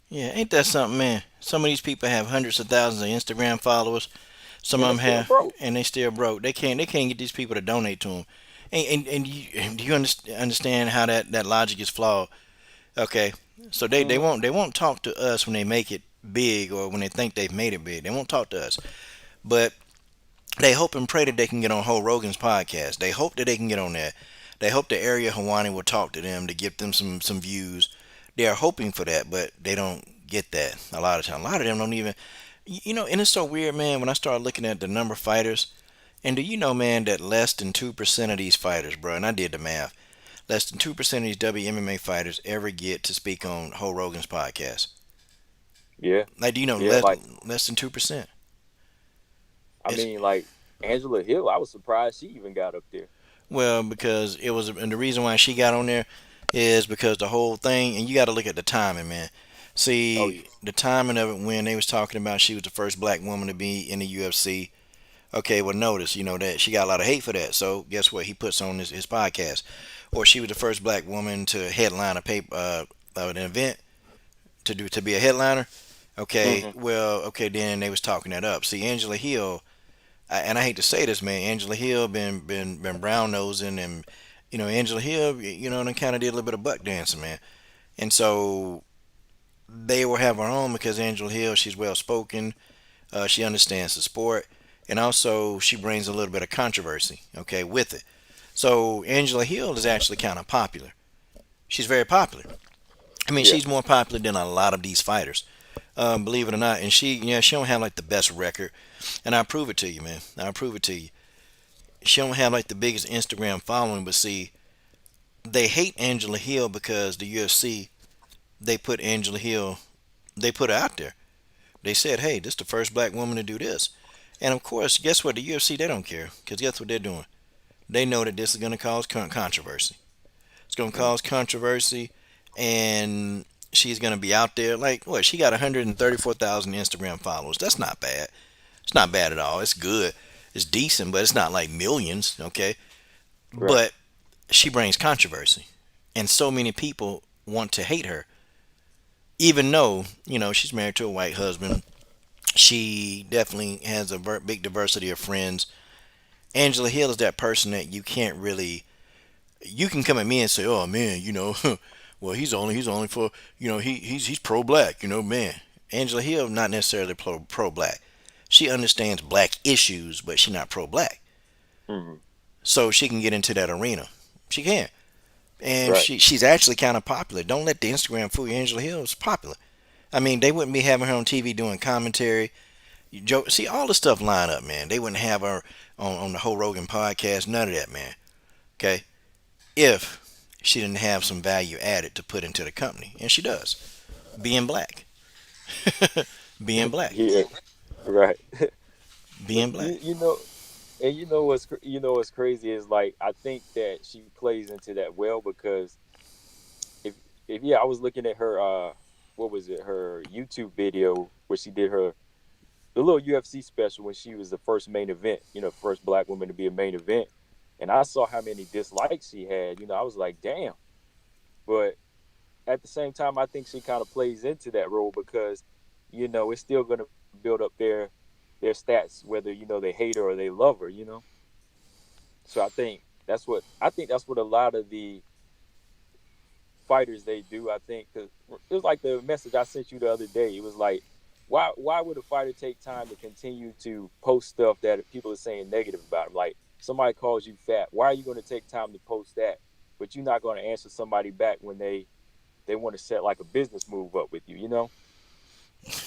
Yeah, ain't that something, man? Some of these people have hundreds of thousands of Instagram followers. Some And of they them still have, broke. and they still broke. They can't get these people to donate to them. And do you understand how that logic is flawed? Okay, so they Mm-hmm. won't talk to us when they make it big or when they think they've made it big. They won't talk to us, but they hope and pray that they can get on Ho Rogan's podcast. They hope that they can get on there. They hope the area Hawani will talk to them to give them some views. They are hoping for that, but they don't get that a lot of time. A lot of them don't even, and it's so weird, man. When I start looking at the number of fighters, and do you know, man, that less than 2% of these fighters, bro, and I did the math, less than 2% of these WMMA fighters ever get to speak on Ho Rogan's podcast. Yeah, Like, do you know yeah. less than 2%? I It's mean, like Angela Hill, I was surprised she even got up there. Well, because it was, and the reason why she got on there is because the whole thing, and you got to look at the timing, man. Oh See yeah, the timing of it when they was talking about she was the first black woman to be in the UFC. Okay, well, notice, that she got a lot of hate for that. So guess what? He puts on his podcast, or she was the first black woman to headline a paper, an event to be a headliner. Okay, hmm well, okay, then they was talking that up. See, Angela Hill, and I hate to say this, man, Angela Hill been brown nosing, and Angela Hill, and kind of did a little bit of buck dancing, man. And so they will have her on because Angela Hill, she's well spoken, she understands the sport, and also she brings a little bit of controversy, okay, with it. So Angela Hill is actually kind of popular. She's very popular. I mean, yeah. she's more popular than a lot of these fighters, believe it or not. And she don't have like the best record, and I'll prove it to you, man. I'll prove it to you. She don't have like the biggest Instagram following, but see, they hate Angela Hill because the UFC, they put Angela Hill, they put her out there. They said, hey, this is the first black woman to do this. And of course, guess what? The UFC, they don't care because guess what they're doing? They know that this is going to cause controversy. It's going to Mm. cause controversy, and she's going to be out there. Like, what? She got 134,000 Instagram followers. That's not bad. It's not bad at all. It's good. It's decent, but it's not like millions, okay? Right. But she brings controversy, and so many people want to hate her, even though she's married to a white husband. She definitely has a big diversity of friends. Angela Hill is that person that you can't really. You can come at me and say, "Oh man, well he's only for he's pro black, man." Angela Hill not necessarily pro black. She understands black issues, but she's not pro black. hmm So she can get into that arena. She can. And Right. she's actually kind of popular. Don't let the Instagram fool you. Angela Hill is popular. I mean, they wouldn't be having her on TV doing commentary. See, all the stuff line up, man. They wouldn't have her on the whole Rogan podcast. None of that, man. Okay, if she didn't have some value added to put into the company, and she does, being black, being black, Yeah. Right. being black. You know, and you know what's crazy is like I think that she plays into that well because if if yeah, I was looking at her what was it, her YouTube video where she did her the little UFC special when she was the first main event, first black woman to be a main event. And I saw how many dislikes she had, I was like, damn. But at the same time, I think she kind of plays into that role because, it's still going to build up their stats, whether they hate her or they love her. So I think that's what a lot of the fighters they do. I think because it was like the message I sent you the other day. It was like, why would a fighter take time to continue to post stuff that people are saying negative about him? Like somebody calls you fat, why are you going to take time to post that? But you're not going to answer somebody back when they want to set like a business move up with you.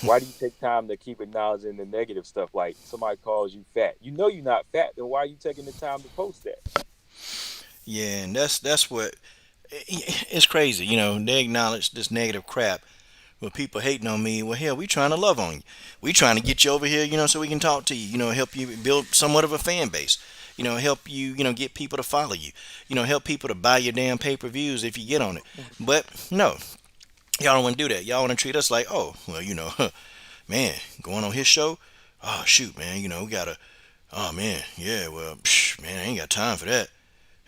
Why do you take time to keep acknowledging the negative stuff? Like somebody calls you fat, you're not fat. Then why are you taking the time to post that? Yeah, and that's what it's crazy. They acknowledge this negative crap. Well, people hating on me. Well, hell, we trying to love on you. We trying to get you over here, so we can talk to you. Help you build somewhat of a fan base. Help you, get people to follow you. Help people to buy your damn pay-per-views if you get on it. But no, y'all don't want to do that. Y'all want to treat us like, oh, well, man, going on his show. Oh shoot, man, we gotta. Oh man, yeah, well, man, I ain't got time for that.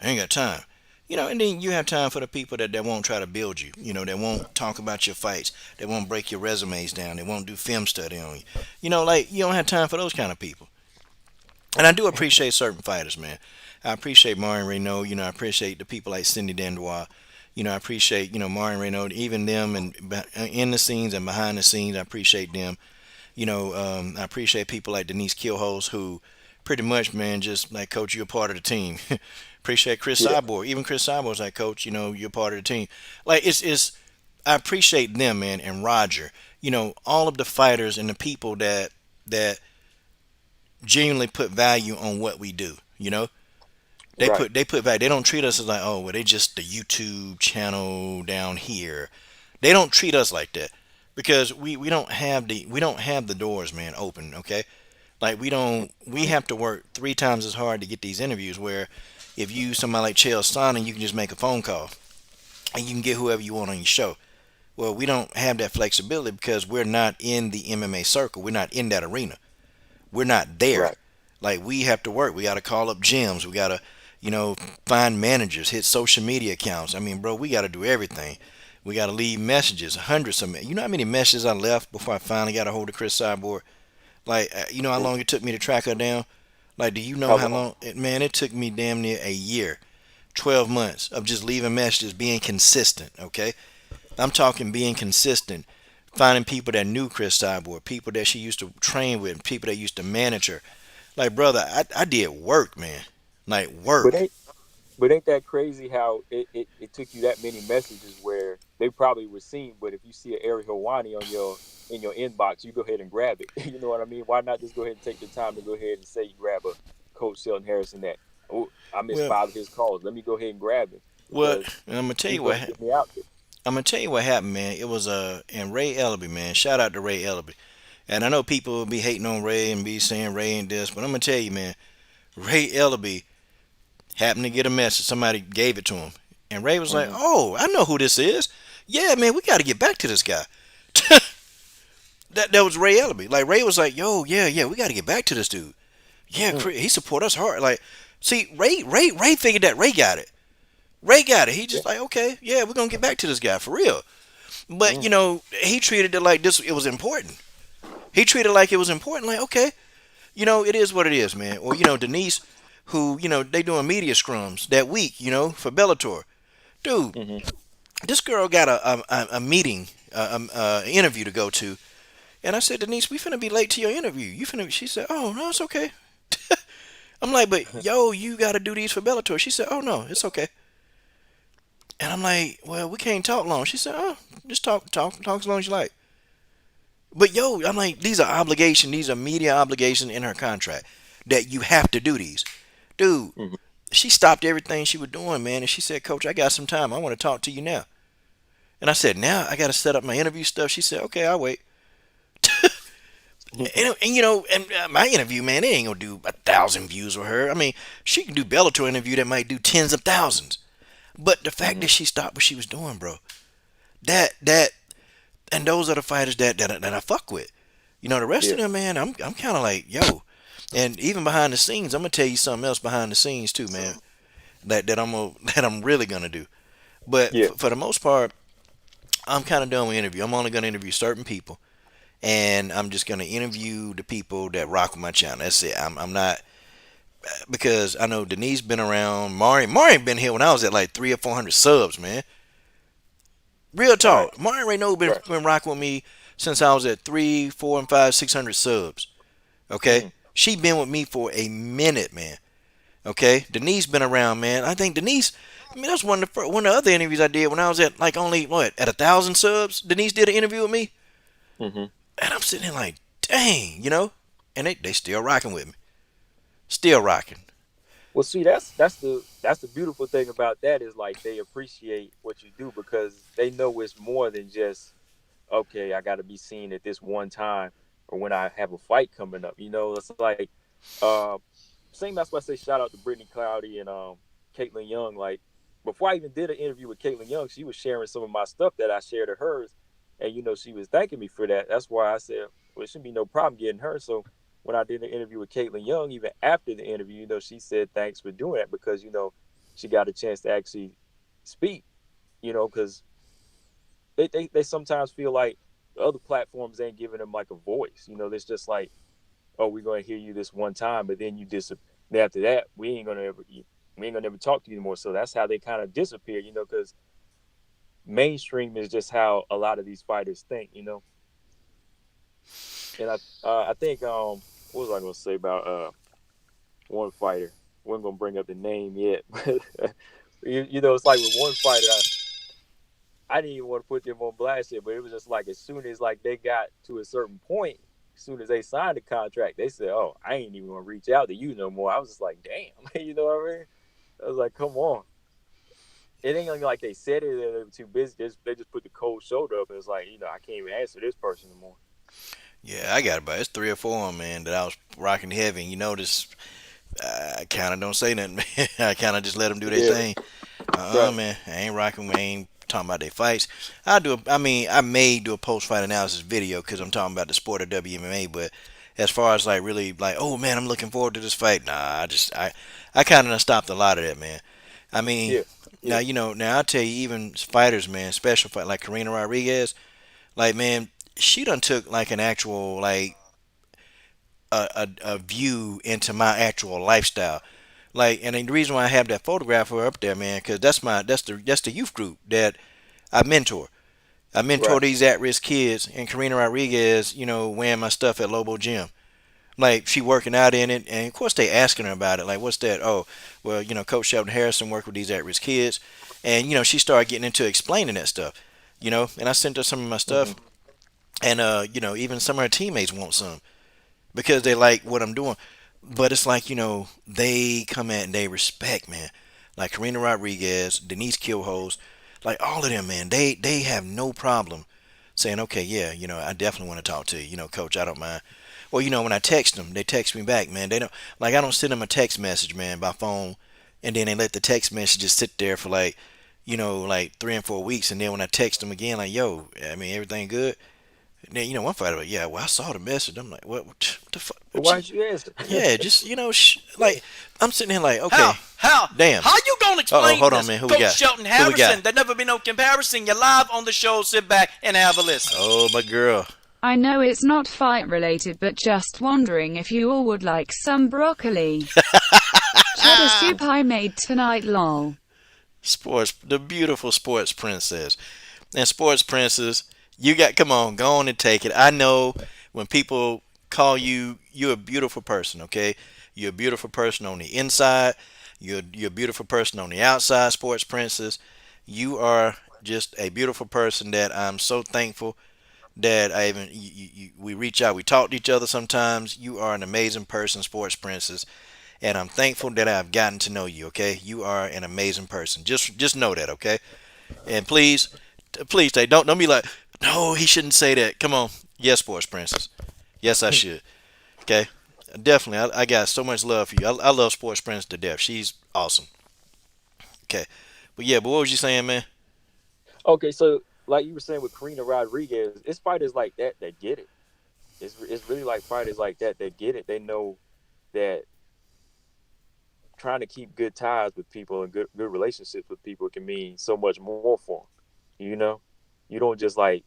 I ain't got time. And then you have time for the people that won't try to build you. That won't talk about your fights. They won't break your resumes down. They won't do film study on you. Like you don't have time for those kind of people. And I do appreciate certain fighters, man. I appreciate Marin Renault. I appreciate the people like Cindy Dandois. I appreciate, Marin Renault, even them and in the scenes and behind the scenes. I appreciate them. I appreciate people like Denise Kilholz who pretty much, man, just like, coach, you're a part of the team. Appreciate Chris Yeah, Cyborg. Even Chris Cyborg's like, coach, you're part of the team. Like, it's I appreciate them, man, and Roger. All of the fighters and the people that genuinely put value on what we do. They right. put value. They don't treat us as like, oh, well, they just the YouTube channel down here. They don't treat us like that because we don't have the doors, man, open. Okay, like we have to work 3 times as hard to get these interviews. Where if you somebody like Chael Sonnen, you can just make a phone call and you can get whoever you want on your show. Well, we don't have that flexibility because we're not in the MMA circle. We're not in that arena. We're not there. Right. Like we have to work. We got to call up gyms. We got to, you know, find managers, hit social media accounts. I mean, bro, we got to do everything. We got to leave messages, hundreds of. You know how many messages I left before I finally got a hold of Chris Cyborg? Like, you know how long it took me to track her down? Like, do you know How how long? long? Man, it took me damn near a year, 12 months of just leaving messages, being consistent. Okay, I'm talking being consistent, finding people that knew Chris Cyborg, people that she used to train with, people that used to manage her. Like, brother, I did work, man. Like, But work. ain't that crazy how it took you that many messages where they probably were seen, but if you see an Ariel Helwani on your in your inbox, you go ahead and grab it. You know what I mean? Why not just go ahead and take the time to go ahead and say you grab a Coach Sheldon Harrison that, oh, I missed Well, 5 of his calls. Let me go ahead and grab him well, because I'm gonna tell he's you going what. to get me out there. I'm gonna tell you what happened, man. It was and Ray Ellaby, man. Shout out to Ray Ellaby. And I know people will be hating on Ray and be saying Ray and this, but I'm gonna tell you, man. Ray Ellaby happened to get a message. Somebody gave it to him, and Ray was like, Hmm. "Oh, I know who this is. Yeah, man, we got to get back to this guy." That was Ray Ellaby. Like Ray was like, "Yo, yeah, yeah, we got to get back to this dude. Yeah, he support us hard." Like, see, Ray figured that Ray got it. Ray got it. He Yeah. just like, okay, yeah, we're gonna get back to this guy for real. But Mm. he treated it like this. It was important. He treated it like it was important. Like, okay, it is what it is, man. Or Denise, who they doing media scrums that week, for Bellator. Dude, Hmm. this girl got a meeting, interview to go to, and I said, Denise, we finna be late to your interview. You finna? She said, oh no, it's okay. I'm like, but yo, you got to do these for Bellator. She said, oh no, it's okay. And I'm like, well, we can't talk long. She said, oh, just talk as long as you like. But yo, I'm like, these are obligations. These are media obligations in her contract that you have to do these. Dude, Hmm. she stopped everything she was doing, man, and she said, Coach, I got some time. I want to talk to you now. And I said, now I got to set up my interview stuff. She said, okay, I'll wait. And my interview, man, it ain't gonna do 1,000 views with her. I mean, she can do Bellator interview that might do tens of thousands. But the fact Hmm. that she stopped what she was doing, bro, that and those are the fighters that I fuck with. The rest Yeah. of them, man, I'm kind of like, yo. And even behind the scenes, I'm gonna tell you something else behind the scenes too, man. That I'm that I'm really gonna do. But Yeah. for the most part, I'm kind of done with interview. I'm only going to interview certain people, and I'm just going to interview the people that rock with my channel. That's it. I'm not, because I know Denise been around. Mari been here when I was at like 300 or 400 subs, man. Real Right, talk. Mari Rayno been right. been rocking with me since I was at 3, 4, and 5, 600 subs. Okay, Mm, she been with me for a minute, man. Okay, Denise been around, man. I think Denise. I mean, that's one of the other interviews I did when I was at like only what at 1,000 subs. Denise did an interview with me, hmm and I'm sitting there like, dang, and they still rocking with me, still rocking. Well, see, that's the beautiful thing about that is like they appreciate what you do because they know it's more than just okay. I got to be seen at this one time or when I have a fight coming up. It's like uh, same. That's why I say shout out to Brittany Cloudy and Caitlin Young. Like before I even did an interview with Caitlin Young, she was sharing some of my stuff that I shared of hers, and she was thanking me for that. That's why I said, well, it shouldn't be no problem getting her. So when I did an interview with Caitlin Young, even after the interview, she said thanks for doing that because she got a chance to actually speak. Because they sometimes feel like the other platforms ain't giving them like a voice. It's just like, oh, we're gonna hear you this one time, but then you disappear. After that, we ain't gonna ever talk to you anymore. So that's how they kind of disappear. Because mainstream is just how a lot of these fighters think. And I think what was I gonna say about one fighter? We ain't gonna bring up the name yet, but it's like with one fighter, I didn't even want to put them on blast yet, but it was just like as soon as like they got to a certain point, as soon as they signed the contract, they said, "Oh, I ain't even gonna reach out to you no more." I was just like, "Damn," you know what I mean? I was like, "Come on." It ain't like they said it; they were too busy. They just put the cold shoulder up, and it's like, I can't even answer this person anymore. Yeah, I got about it's 3 or 4 of 'em, man, that I was rocking heavy. And you notice I kind of don't say nothing, man. I kind of just let them do their Yeah, thing. right. Man, I ain't rocking. I ain't talking about their fights. I do. I mean, I may do a post fight analysis video because I'm talking about the sport of WMMA. But as far as like really like, oh man, I'm looking forward to this fight. Nah, I kind of stopped a lot of that, man. I mean, Yeah, now yeah. now I tell you, even fighters, man, special fight like Karina Rodriguez, like man, she done took like an actual like a view into my actual lifestyle. Like, and the reason why I have that photograph of her up there, man, because that's the youth group that I mentor. I mentor Right. these at-risk kids, and Karina Rodriguez, wearing my stuff at Lobo Gym. Like, she working out in it, and of course they asking her about it. Like, what's that? Oh, well, Coach Sheldon Harrison worked with these at-risk kids, and she started getting into explaining that stuff. And I sent her some of my hmm stuff, and even some of her teammates want some because they like what I'm doing. But it's like, they come at and they respect, man. Like Karina Rodriguez, Denise Kilhose, like all of them, man, they have no problem saying, okay, yeah, I definitely want to talk to you, coach, I don't mind. Or, when I text them, they text me back, man. They don't, like, I don't send them a text message, man, by phone, and then they let the text message just sit there for like, like 3 and 4 weeks. And then when I text them again, like, yo, I mean, everything good? And then, one fighter, like, yeah, well, I saw the message. I'm like, what the fuck? But What why you, did you answer? yeah, just like I'm sitting here like, How? okay, How? damn. How you gonna Uh oh, explain hold on, this? man. Who we Coach got? Shelton Who we got? Harrison, there never be no comparison. You're live on the show. Sit back and have a listen. Oh, my girl. I know it's not fight related, but just wondering if you all would like some broccoli. Cheddar soup I made tonight, lol. The beautiful sports princess. And sports princess, you got, come on, go on and take it. I know when people call you, you're a beautiful person, okay? You're a beautiful person on the inside. You're a beautiful person on the outside, sports princess. You are just a beautiful person that I'm so thankful that I even we reach out, we talk to each other sometimes. You are an amazing person, sports princess, and I'm thankful that I've gotten to know you. Okay, you are an amazing person. Just know that, okay? And please, stay. Don't be like, no, he shouldn't say that. Come on, yes, sports princess. Yes, I should. Okay, definitely. I got so much love for you. I love sports princess to death. She's awesome. Okay, but what was you saying, man? Okay, so like you were saying with Karina Rodriguez, it's fighters like that get it. It's really like fighters like that get it. They know that trying to keep good ties with people and good relationships with people can mean so much more for them. You know. You don't just like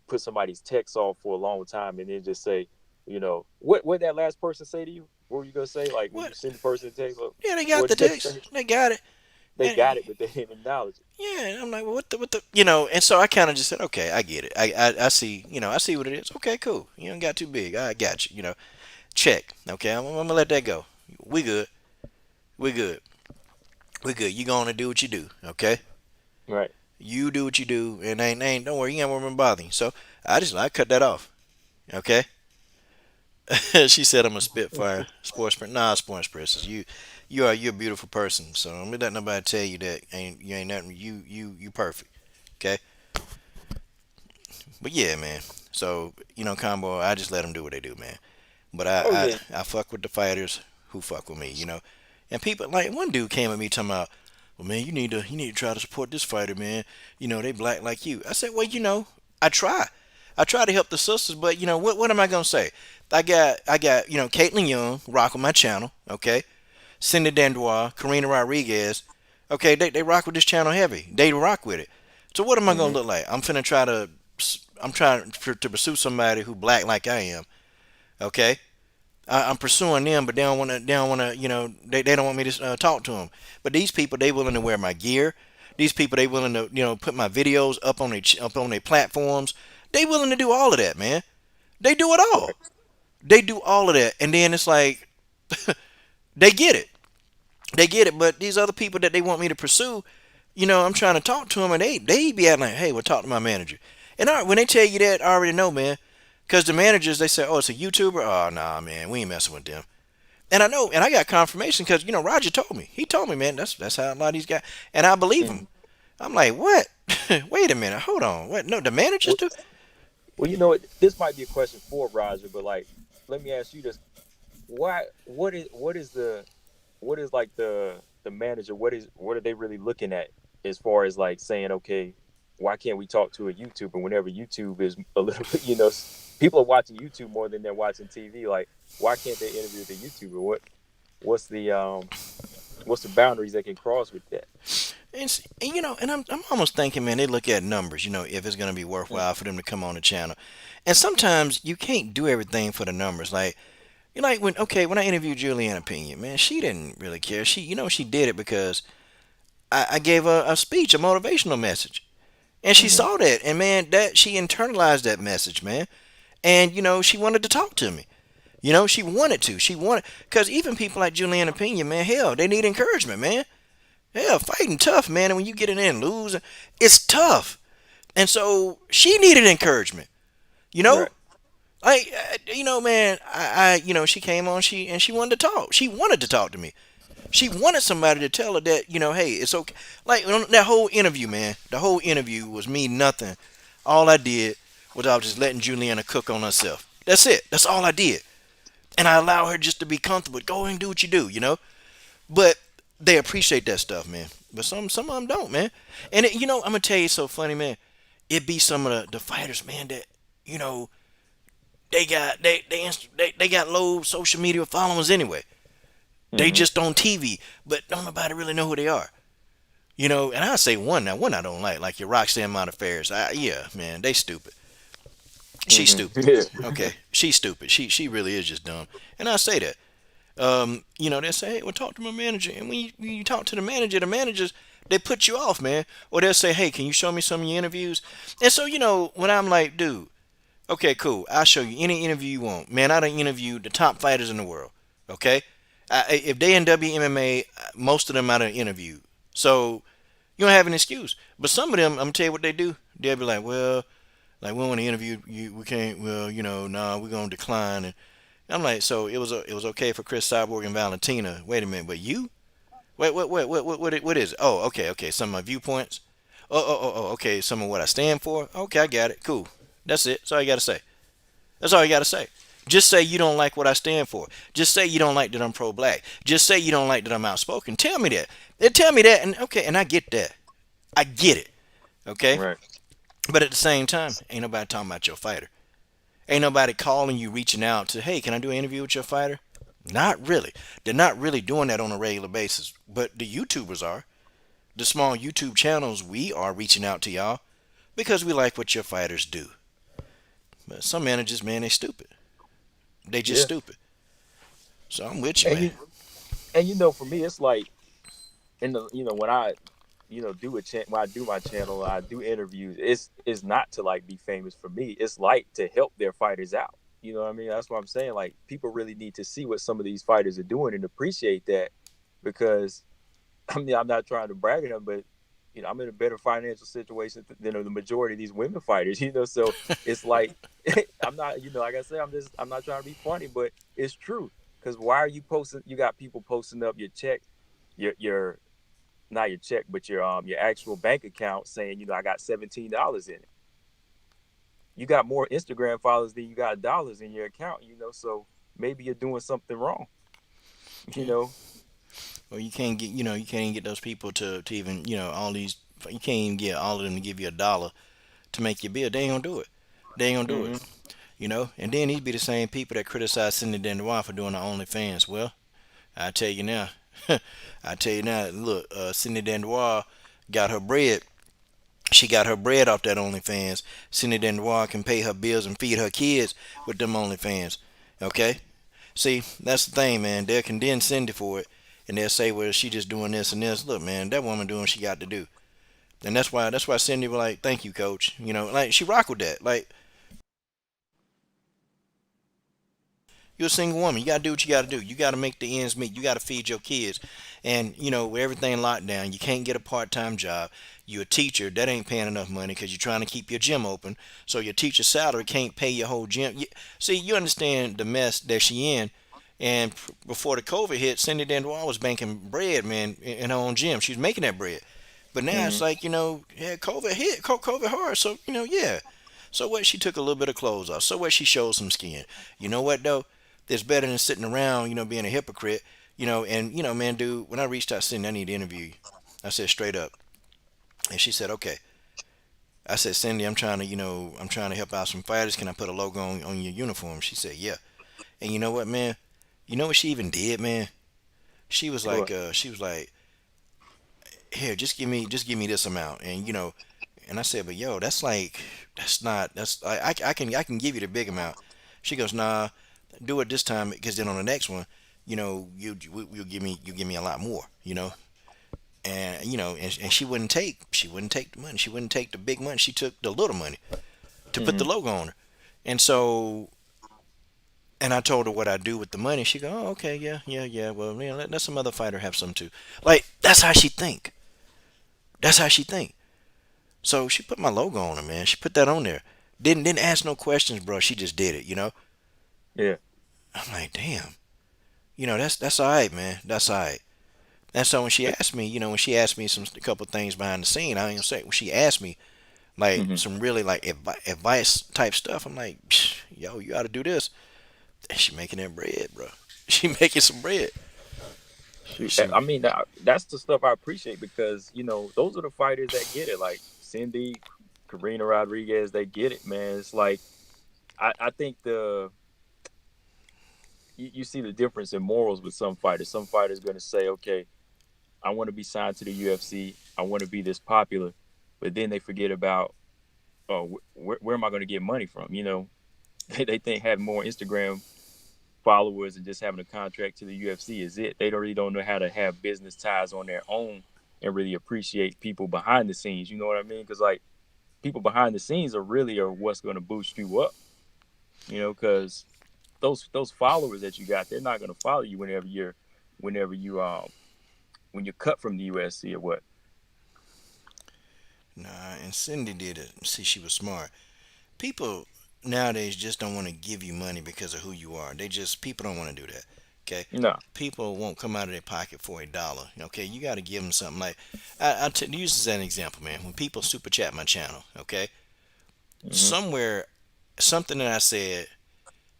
put somebody's text off for a long time and then just say, what that last person say to you? What were you gonna say? Like when you What? send the person a text, Yeah, they got what the did they text. say? They got it. They And got it, but they didn't acknowledge it. yeah, and I'm like, well, what the, and so I kind of just said, okay, I get it. I see, I see what it is. Okay, cool. You don't got too big. I got you. Check. Okay, I'm gonna let that go. We good. We good. We good. You gonna do what you do. Okay. Right. You do what you do, and ain't don't worry, you ain't gonna bother you. So I cut that off. Okay. She said I'm a spitfire sports person. Nah, sports person. You're a beautiful person. So don't let nobody tell you that you ain't nothing. You perfect. Okay. But yeah, man. So combo. I just let them do what they do, man. But Oh yeah. I fuck with the fighters who fuck with me. And people like one dude came at me talking about, well, man, you need to try to support this fighter, man. They black like you. I said, well, I try. I try to help the sisters, but what am I gonna say? I got Caitlin Young rock on my channel, okay? Cindy Dandois, Karina Rodriguez, okay? They rock with this channel heavy. They rock with it. So what am I gonna look like? I'm trying to pursue somebody who black like I am, okay? I'm pursuing them, but they don't want to. They don't want to. They don't want me to talk to them. But these people, they willing to wear my gear. These people, they willing to put my videos up on their platforms. They willing to do all of that, man. They do it all. They do all of that, and then it's like they get it. They get it. But these other people that they want me to pursue, I'm trying to talk to them, and they be acting like, hey, well, talk to my manager. And when they tell you that, I already know, man. Because the managers, they say, oh, it's a YouTuber. Oh, nah, man, we ain't messing with them. And I know, and I got confirmation because, Roger told me. He told me, man, that's how a lot of these guys, and I believe him. I'm like, what? Wait a minute, hold on. What? No, the managers do? Well, this might be a question for Roger, but like, let me ask you this: what is like the manager? What are they really looking at as far as like saying, okay, why can't we talk to a YouTuber whenever YouTube is a little bit, people are watching YouTube more than they're watching TV. Like, why can't they interview the YouTuber? What's the boundaries they can cross with that? And I'm almost thinking, man, they look at numbers, if it's going to be worthwhile for them to come on the channel. And sometimes you can't do everything for the numbers. Like, when I interviewed Juliana Pena, man, she didn't really care. She did it because I gave her a speech, a motivational message. And she saw that, and man, that she internalized that message, man. And she wanted to talk to me. She wanted to. Because even people like Juliana Pena, man, hell, they need encouragement, man. Hell, fighting tough, man. And when you get in there and lose, it's tough. And so she needed encouragement. Right. Like, man, she came on, she wanted to talk. She wanted to talk to me. She wanted somebody to tell her that, hey, it's okay. Like, that whole interview, man, the whole interview was me nothing. All I did was I was just letting Juliana cook on herself. That's it. That's all I did. And I allow her just to be comfortable. Go ahead and do what you do, But they appreciate that stuff, man. But some of them don't, man. And, I'm going to tell you, it's so funny, man. It be some of the fighters, man, that, they got low social media followers anyway. They just on TV, but don't nobody really know who they are. And I say one I don't like your Roxanne Modafferi. Yeah, man, they stupid. She's stupid. Yeah. Okay, she's stupid. She really is just dumb. And I say that. They say, hey, well, talk to my manager. And when you talk to the managers, they put you off, man. Or they'll say, hey, can you show me some of your interviews? And so, when I'm like, dude, okay, cool, I'll show you any interview you want. Man, I done interviewed the top fighters in the world, okay? If they in WMMA, most of them I done interviewed. So, you don't have an excuse. But some of them, I'm going to tell you what they do. They'll be like, well, like, we want to interview you. We can't, well, nah, we're going to decline. And I'm like, so it was okay for Chris Cyborg and Valentina. Wait a minute, but you? Wait, what is it? Oh, okay, some of my viewpoints. Oh, okay, some of what I stand for. Okay, I got it. Cool. That's it. That's all you got to say. That's all you got to say. Just say you don't like what I stand for. Just say you don't like that I'm pro-black. Just say you don't like that I'm outspoken. Tell me that. They tell me that, and okay, and I get that. I get it. Okay? Right. But at the same time, ain't nobody talking about your fighter. Ain't nobody calling you, reaching out to, hey, can I do an interview with your fighter? Not really. They're not really doing that on a regular basis. But the YouTubers are. The small YouTube channels, we are reaching out to y'all. because we like what your fighters do. But some managers, man, they stupid. They just Yeah. stupid. So I'm with you, And man. for me, it's like in the when I do when I do my channel, I do interviews. It's not to like be famous for me. It's like to help their fighters out. You know what I mean? That's what I'm saying. Like people really need to see what some of these fighters are doing and appreciate that, because I mean I'm not trying to brag at them, but I'm in a better financial situation than the majority of these women fighters. So it's like I'm not like I said, I'm not trying to be funny, but it's true. Because why are you posting? You got people posting up your check, your not your check, but your actual bank account saying, I got $17 in it. You got more Instagram followers than you got dollars in your account, so maybe you're doing something wrong. Or you can't get, you can't even get those people to even, all these, you can't even get all of them to give you $1 to make your bill. They ain't gonna do it. They ain't gonna do Mm-hmm. it. And then these be the same people that criticize Cindy Dandois for doing the OnlyFans. Well, I tell you now, look, Cindy Dandois got her bread. She got her bread off that OnlyFans. Cindy Dandois can pay her bills and feed her kids with them OnlyFans. Okay? See, that's the thing, man. They'll condemn Cindy for it, and they'll say, well, she just doing this and this. Look, man, that woman doing what she got to do. And that's why Cindy was like, thank you, coach. Like, she rock with that. Like, you're a single woman. You got to do what you got to do. You got to make the ends meet. You got to feed your kids. And, with everything locked down, you can't get a part-time job. You're a teacher. That ain't paying enough money because you're trying to keep your gym open. So your teacher's salary can't pay your whole gym. See, you understand the mess that she in. And before the COVID hit, Cindy Dandois was banking bread, man, in her own gym. She was making that bread. But now it's like, yeah, COVID hit. COVID hard. So, yeah. So what? She took a little bit of clothes off. So what? She showed some skin. You know what, though? It's better than sitting around, being a hypocrite, and, man, dude, when I reached out, Cindy, I need to interview you. I said straight up. And she said, okay. I said, Cindy, I'm trying to help out some fighters. Can I put a logo on your uniform? She said, yeah. And you know what, man? You know what she even did, man? She was like, here, just give me this amount. And, and I said, but yo, that's I can give you the big amount. She goes, nah, do it this time, because then on the next one, you'll give me a lot more, and and she wouldn't take the money. She wouldn't take the big money. She took the little money to put the logo on her. And so, and I told her what I do with the money. She go, oh, okay, yeah. Well, let some other fighter have some too. Like, that's how she think. That's how she think. So she put my logo on her, man. She put that on there. Didn't ask no questions, bro. She just did it, Yeah. I'm like, damn. That's all right, man. That's all right. And so when she asked me, a couple things behind the scene, I ain't gonna say, when she asked me like some really like advice type stuff, I'm like, yo, you ought to do this. And she making that bread, bro. She making some bread. I mean, that's the stuff I appreciate, because those are the fighters that get it. Like Cindy, Karina Rodriguez, they get it, man. It's like I think you see the difference in morals with some fighters. Some fighters going to say, okay, I want to be signed to the UFC. I want to be this popular. But then they forget about, where am I going to get money from? They think having more Instagram followers and just having a contract to the UFC is it. They really don't know how to have business ties on their own and really appreciate people behind the scenes. You know what I mean? Because like people behind the scenes are what's going to boost you up. Because those followers that you got, they're not going to follow you when you're cut from the USC or what. Nah, and Cindy did it. See, she was smart. People nowadays just don't want to give you money because of who you are. People don't want to do that. Okay? No. People won't come out of their pocket for $1. Okay? You got to give them something. Like, use this as an example, man. When people super chat my channel, okay? Somewhere, something that I said,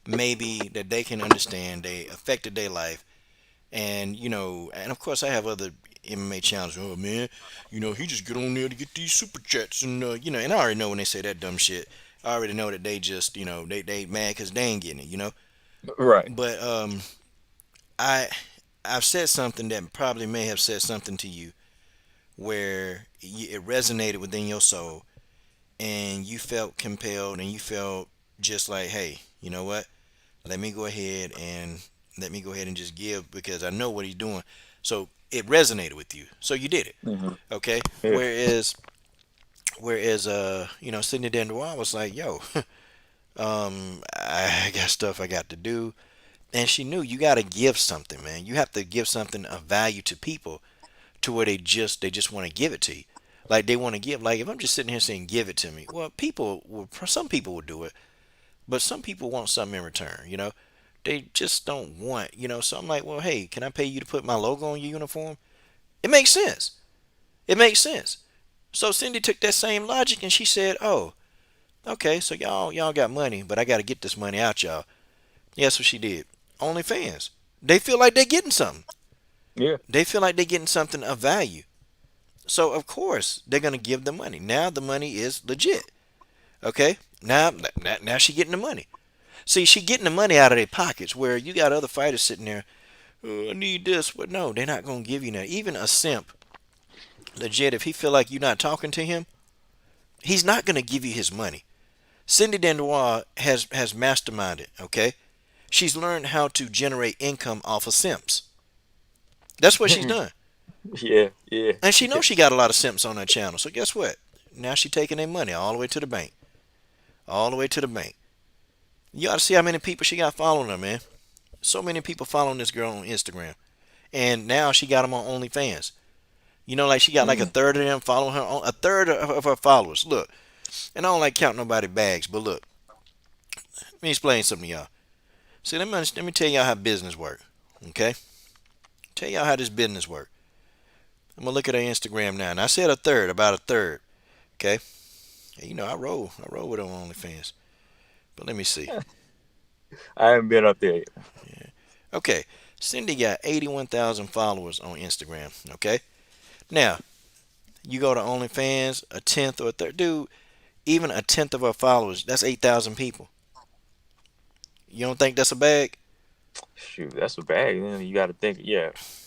maybe that they can understand, they affected their life. And, and of course I have other MMA channels. Oh, man, he just get on there to get these super chats. And, and I already know when they say that dumb shit, I already know that they just, they mad because they ain't getting it, Right. But I've said something that probably may have said something to you where it resonated within your soul. and you felt compelled and you felt just like, hey, you know what? Let me go ahead and just give because I know what he's doing. So it resonated with you. So you did it. Hmm. Okay. Yeah. Whereas Sidney Dandois was like, yo, I got stuff I got to do. And she knew you got to give something, man. You have to give something of value to people to where they just want to give it to you. Like they want to give. Like if I'm just sitting here saying, give it to me. Well, some people will do it, but some people want something in return. They just don't want. So I'm like, well, hey, can I pay you to put my logo on your uniform? It makes sense. It makes sense. So Cindy took that same logic and she said, oh, okay, so y'all got money, but I got to get this money out y'all. Yeah, that's what she did. OnlyFans. They feel like they're getting something. Yeah. They feel like they're getting something of value. So of course they're gonna give the money. Now the money is legit. Okay. Now she getting the money. See, she getting the money out of their pockets. Where you got other fighters sitting there. Oh, I need this, but no, they're not gonna give you that. Even a simp, legit. If he feel like you're not talking to him, he's not gonna give you his money. Cindy Dandois has masterminded. Okay. She's learned how to generate income off of simps. That's what she's done. Yeah. Yeah. And she knows she got a lot of simps on her channel. So guess what? Now she taking their money all the way to the bank. All the way to the bank. You ought to see how many people she got following her, man. So many people following this girl on Instagram. And now she got them on OnlyFans. Like she got like a third of them following her. A third of her followers. Look. And I don't like counting nobody bags, but look. Let me explain something to y'all. See, let me tell y'all how business work. Okay? Tell y'all how this business work. I'm gonna look at her Instagram now, and I said about a third. Okay, I roll with her on OnlyFans, but let me see. I haven't been up there yet. Yeah. Okay, Cindy got 81,000 followers on Instagram. Okay, now you go to OnlyFans, a tenth or a third, dude. Even a tenth of her followers, that's 8,000 people. You don't think that's a bag? Shoot, that's a bag. Then you got to think,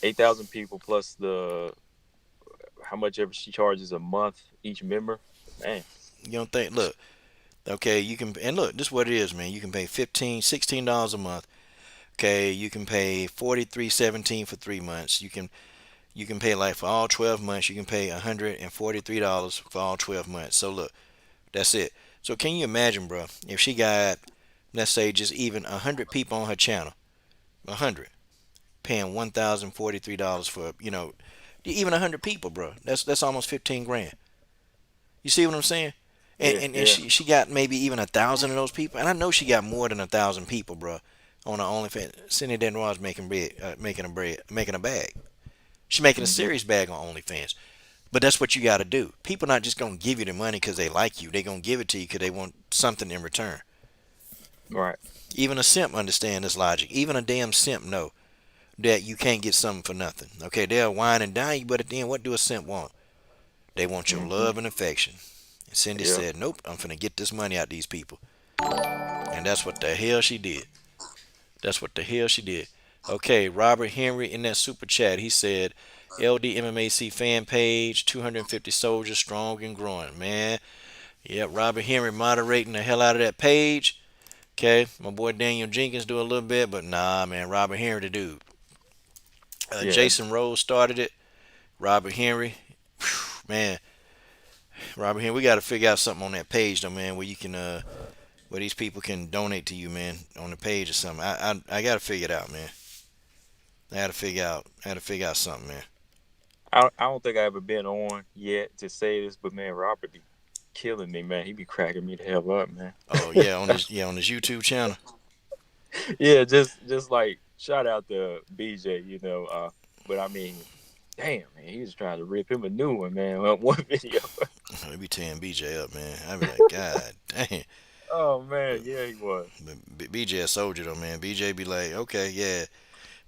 8,000 people plus how much ever she charges a month each member. Man, You don't think? Look, okay, you can, and look, this is what it is, man. You can pay $16 a month. Okay, you can pay $43.17 for 3 months. You can pay like for all 12 months. You can pay $143 for all 12 months. So look, that's it. So can you imagine, bro, if she got, let's say, just even 100 people on her channel, 100 paying $1,043 for even 100 people, bro. That's almost 15 grand. You see what I'm saying? And she got maybe even 1,000 of those people, and I know she got more than 1,000 people, bro, on her OnlyFans. Cindy Denroy's making a bag. She's making a serious bag on OnlyFans. But that's what you got to do. People not just gonna give you the money because they like you. They gonna give it to you because they want something in return. right. Even a simp understand this logic. Even a damn simp know that you can't get something for nothing. Okay, they'll wine and dine you, but at the end, what do a simp want? They want your love and affection. And Cindy said, nope, I'm finna get this money out of these people. And that's what the hell she did. That's what the hell she did. Okay, Robert Henry in that super chat, he said, LDMMAC fan page, 250 soldiers, strong and growing. Man, yeah, Robert Henry moderating the hell out of that page. Okay, my boy Daniel Jenkins do a little bit, but nah, man, Robert Henry the dude. Jason Rose started it. Robert Henry, man, Robert Henry, we got to figure out something on that page though, man, where you can, where these people can donate to you, man, on the page or something. I got to figure it out, man. I had to figure out something, man. I don't think I ever been on yet to say this, but man, Robert be killing me, man. He be cracking me the hell up, man. Oh yeah, on his YouTube channel. Yeah, just like shout out to BJ, but I mean, damn, man, he was trying to rip him a new one, man. On one video. He be tearing BJ up, man. I be like, God dang. Oh man, yeah, he was. But BJ a soldier though, man. BJ be like, okay, yeah.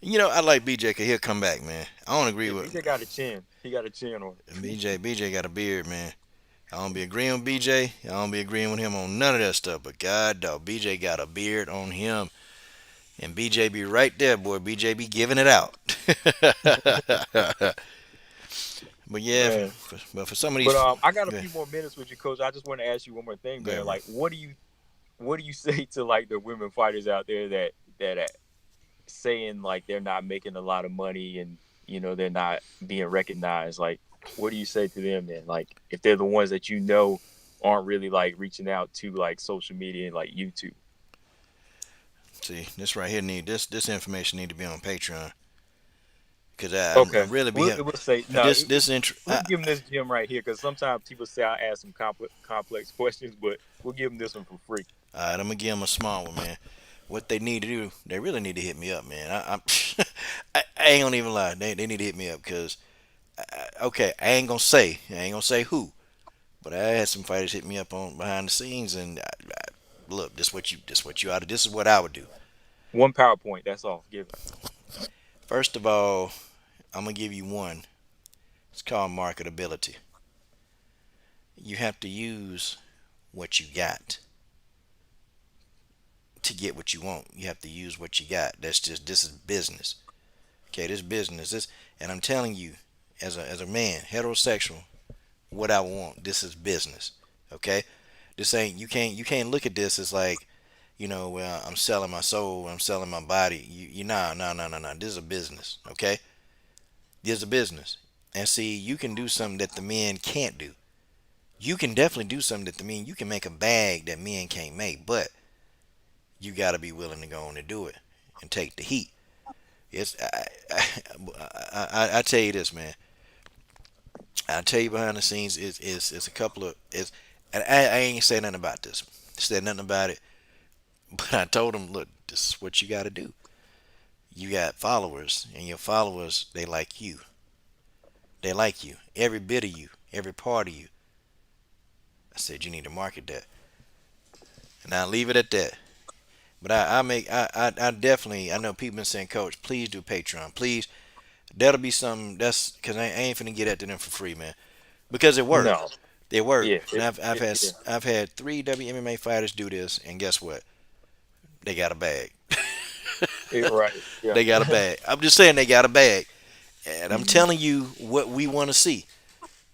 I like BJ because he'll come back, man. I don't agree with BJ got a chin. He got a chin on it. BJ got a beard, man. I don't be agreeing with BJ. I don't be agreeing with him on none of that stuff. But God, dog, BJ got a beard on him. And BJ be right there, boy. BJ be giving it out. But yeah, Man. but for some of these, But I got a yeah, few more minutes with you, Coach. I just want to ask you one more thing, yeah, man. bro. Like, what do you say to like the women fighters out there that saying like they're not making a lot of money and they're not being recognized? Like, what do you say to them then? Like, if they're the ones that aren't really like reaching out to like social media and like YouTube. See, this right here this information need to be on Patreon because I Okay, really be we'll say no. this intro. We'll give them this gem right here because sometimes people say I ask some complex questions, but we'll give them this one for free. All right, I'm gonna give them a small one, man. What they need to do, they really need to hit me up, man. I ain't gonna even lie. They need to hit me up because, okay, I ain't gonna say who, but I had some fighters hit me up on behind the scenes, and look, this what you ought to. This is what I would do. One PowerPoint, that's all. Give it. First of all, I'm gonna give you one. It's called marketability. You have to use what you got to get what you want. You have to use what you got. This is business. Okay, this business. And I'm telling you, as a man, heterosexual, what I want. This is business. Okay, this ain't you can't look at this as like, well, I'm selling my soul, I'm selling my body. No. This is a business. Okay, this is a business. And see, you can do something that the men can't do. You can definitely do something that you can make a bag that men can't make, but you got to be willing to go on and do it and take the heat. It's I tell you this, man. I tell you behind the scenes it's a couple of and I ain't say nothing about this. Said nothing about it, but I told them, look, this is what you got to do. You got followers, and your followers, they like you. They like you, every bit of you, every part of you. I said you need to market that, and I leave it at that. But I definitely, I know people been saying, Coach, please do Patreon, please. That'll be something. That's because I ain't finna get that to them for free, man. Because it worked. No. It worked. Yeah. And I've had 3 WMMA fighters do this, and guess what? They got a bag. Right. Yeah. They got a bag. I'm just saying they got a bag, and I'm telling you what we want to see,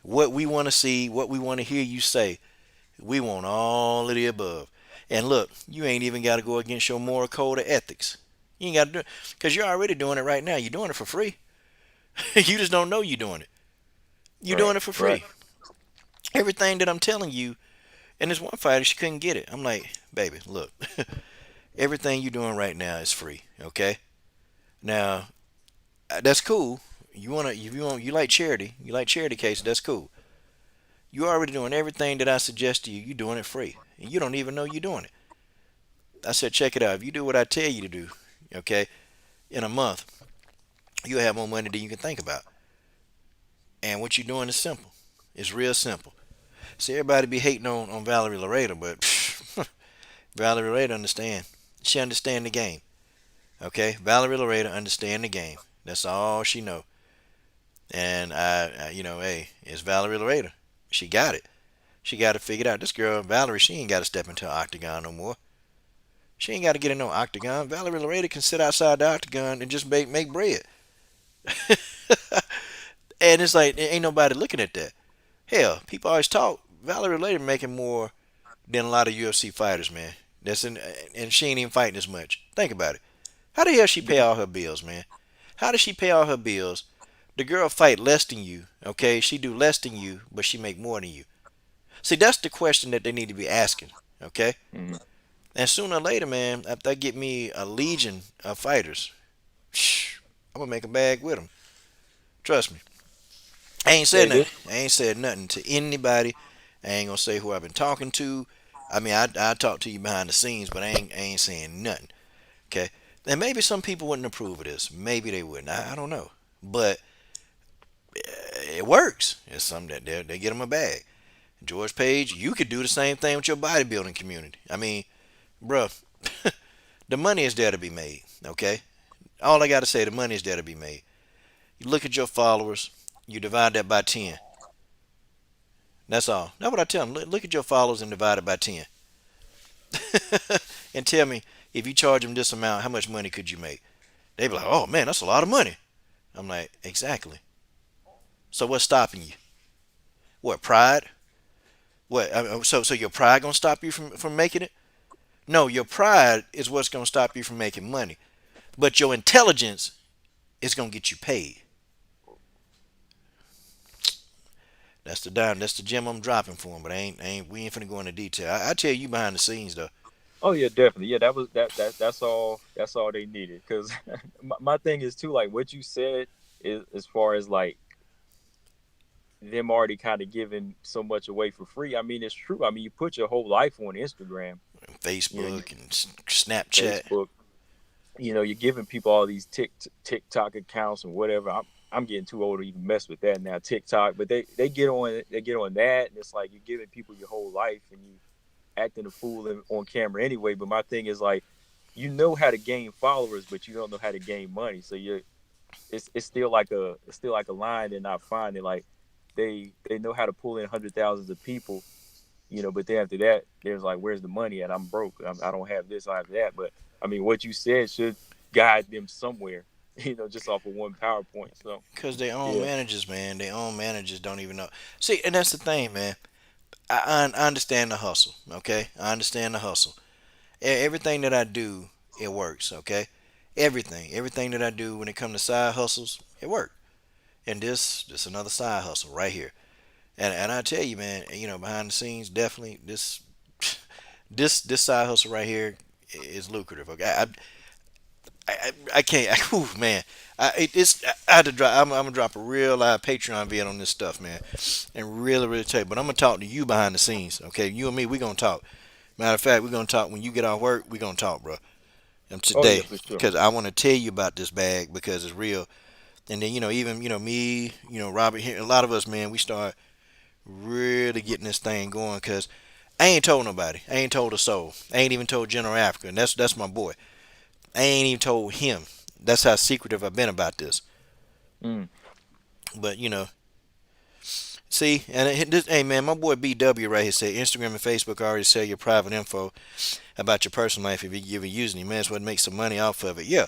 what we want to see, what we want to hear you say. We want all of the above. And look, you ain't even got to go against your moral code of ethics. You ain't got to do it because you're already doing it right now. You're doing it for free. You just don't know you're doing it. You're doing it for free. Right. Everything that I'm telling you, and this one fighter, she couldn't get it. I'm like, baby, look, everything you're doing right now is free. Okay. Now, that's cool. You like charity. You like charity cases. That's cool. You're already doing everything that I suggest to you. You're doing it free. And you don't even know you're doing it. I said, check it out. If you do what I tell you to do, okay, in a month, you'll have more money than you can think about. And what you're doing is simple. It's real simple. See, everybody be hating on Valerie Laredo, but Valerie Laredo understand. She understand the game. Okay? Valerie Laredo understand the game. That's all she know. And hey, it's Valerie Laredo. She got it. She got it figured out. This girl, Valerie, she ain't got to step into an octagon no more. She ain't got to get in no octagon. Valerie Laredo can sit outside the octagon and just make bread. And it's like, ain't nobody looking at that. Hell, people always talk. Valerie Laredo making more than a lot of UFC fighters, man. And she ain't even fighting as much. Think about it. How the hell she pay all her bills, man? How does she pay all her bills? The girl fight less than you, okay? She do less than you, but she make more than you. See, that's the question that they need to be asking, okay? Mm-hmm. And sooner or later, man, after I get me a legion of fighters, I'm going to make a bag with them. Trust me. I ain't said nothing. I ain't said nothing to anybody. I ain't going to say who I've been talking to. I mean, I talk to you behind the scenes, but I ain't saying nothing, okay? And maybe some people wouldn't approve of this. Maybe they wouldn't. I don't know. But it works. It's something that they get them a bag. George Page, you could do the same thing with your bodybuilding community. I mean, bruh, the money is there to be made, okay? All I got to say, the money is there to be made. You look at your followers, you divide that by 10. That's all. That's what I tell them. Look at your followers and divide it by 10. And tell me, if you charge them this amount, how much money could you make? They be like, oh man, that's a lot of money. I'm like, exactly. So what's stopping you? What, pride? What? So your pride gonna stop you from making it? No, your pride is what's gonna stop you from making money. But your intelligence is gonna get you paid. That's the gem I'm dropping for him. But we ain't finna go into detail. I tell you behind the scenes though. Oh yeah, definitely. Yeah, that was that's all they needed. Because my thing is too, like what you said is as far as like them already kind of giving so much away for free. I mean, it's true. I mean, you put your whole life on Instagram, you know, Facebook and Snapchat. Facebook. You know, you're giving people all these TikTok accounts and whatever. I'm getting too old to even mess with that now, TikTok. But they get on that, and it's like you're giving people your whole life, and you acting a fool on camera anyway. But my thing is like, you know how to gain followers, but you don't know how to gain money. So it's still like a line they're not finding. Like they know how to pull in hundred thousands of people, you know. But then after that, there's like, where's the money at? I'm broke. I don't have this. I have that. But I mean, what you said should guide them somewhere, you know, just off of one PowerPoint. So Because they own managers, man. They own managers don't even know. See, and that's the thing, man. I understand the hustle, okay? I understand the hustle. Everything that I do, it works, okay? Everything that I do when it comes to side hustles, it works. And this another side hustle right here. And I tell you, man, you know, behind the scenes, definitely this side hustle right here is lucrative. Okay, I can't. Whew, man, I had to drop. I'm gonna drop a real live Patreon vid on this stuff, man, and really tell you. But I'm gonna talk to you behind the scenes. Okay, you and me, we gonna talk. Matter of fact, we're gonna talk when you get off work. We gonna talk, bro. Today, for sure. because I want to tell you about this bag because it's real. And then even me, Robert here, a lot of us, man, we start really getting this thing going because I ain't told nobody. I ain't told a soul. I ain't even told General Africa, and that's my boy. I ain't even told him. That's how secretive I've been about this. Mm. But see, and hey man, my boy BW right here said Instagram and Facebook already sell your private info about your personal life if you're using it. You may as well make some money off of it. Yeah,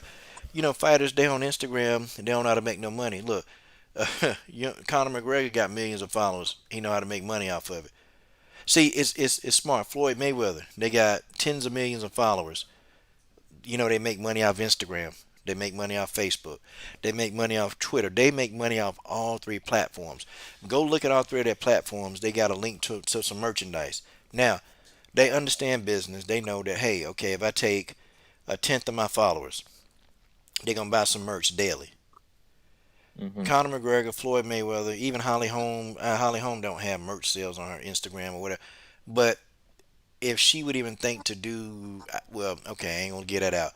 fighters, they on Instagram and they don't know how to make no money. Look, Conor McGregor got millions of followers. He know how to make money off of it. See, it's smart. Floyd Mayweather, they got tens of millions of followers. They make money off Instagram. They make money off Facebook. They make money off Twitter. They make money off all three platforms. Go look at all three of their platforms. They got a link to some merchandise. Now, they understand business. They know that, hey, okay, if I take a tenth of my followers, they're going to buy some merch daily. Mm-hmm. Conor McGregor, Floyd Mayweather, even Holly Holm. Holly Holm don't have merch sales on her Instagram or whatever. But if she would even think to do, well, okay, I ain't going to get that out.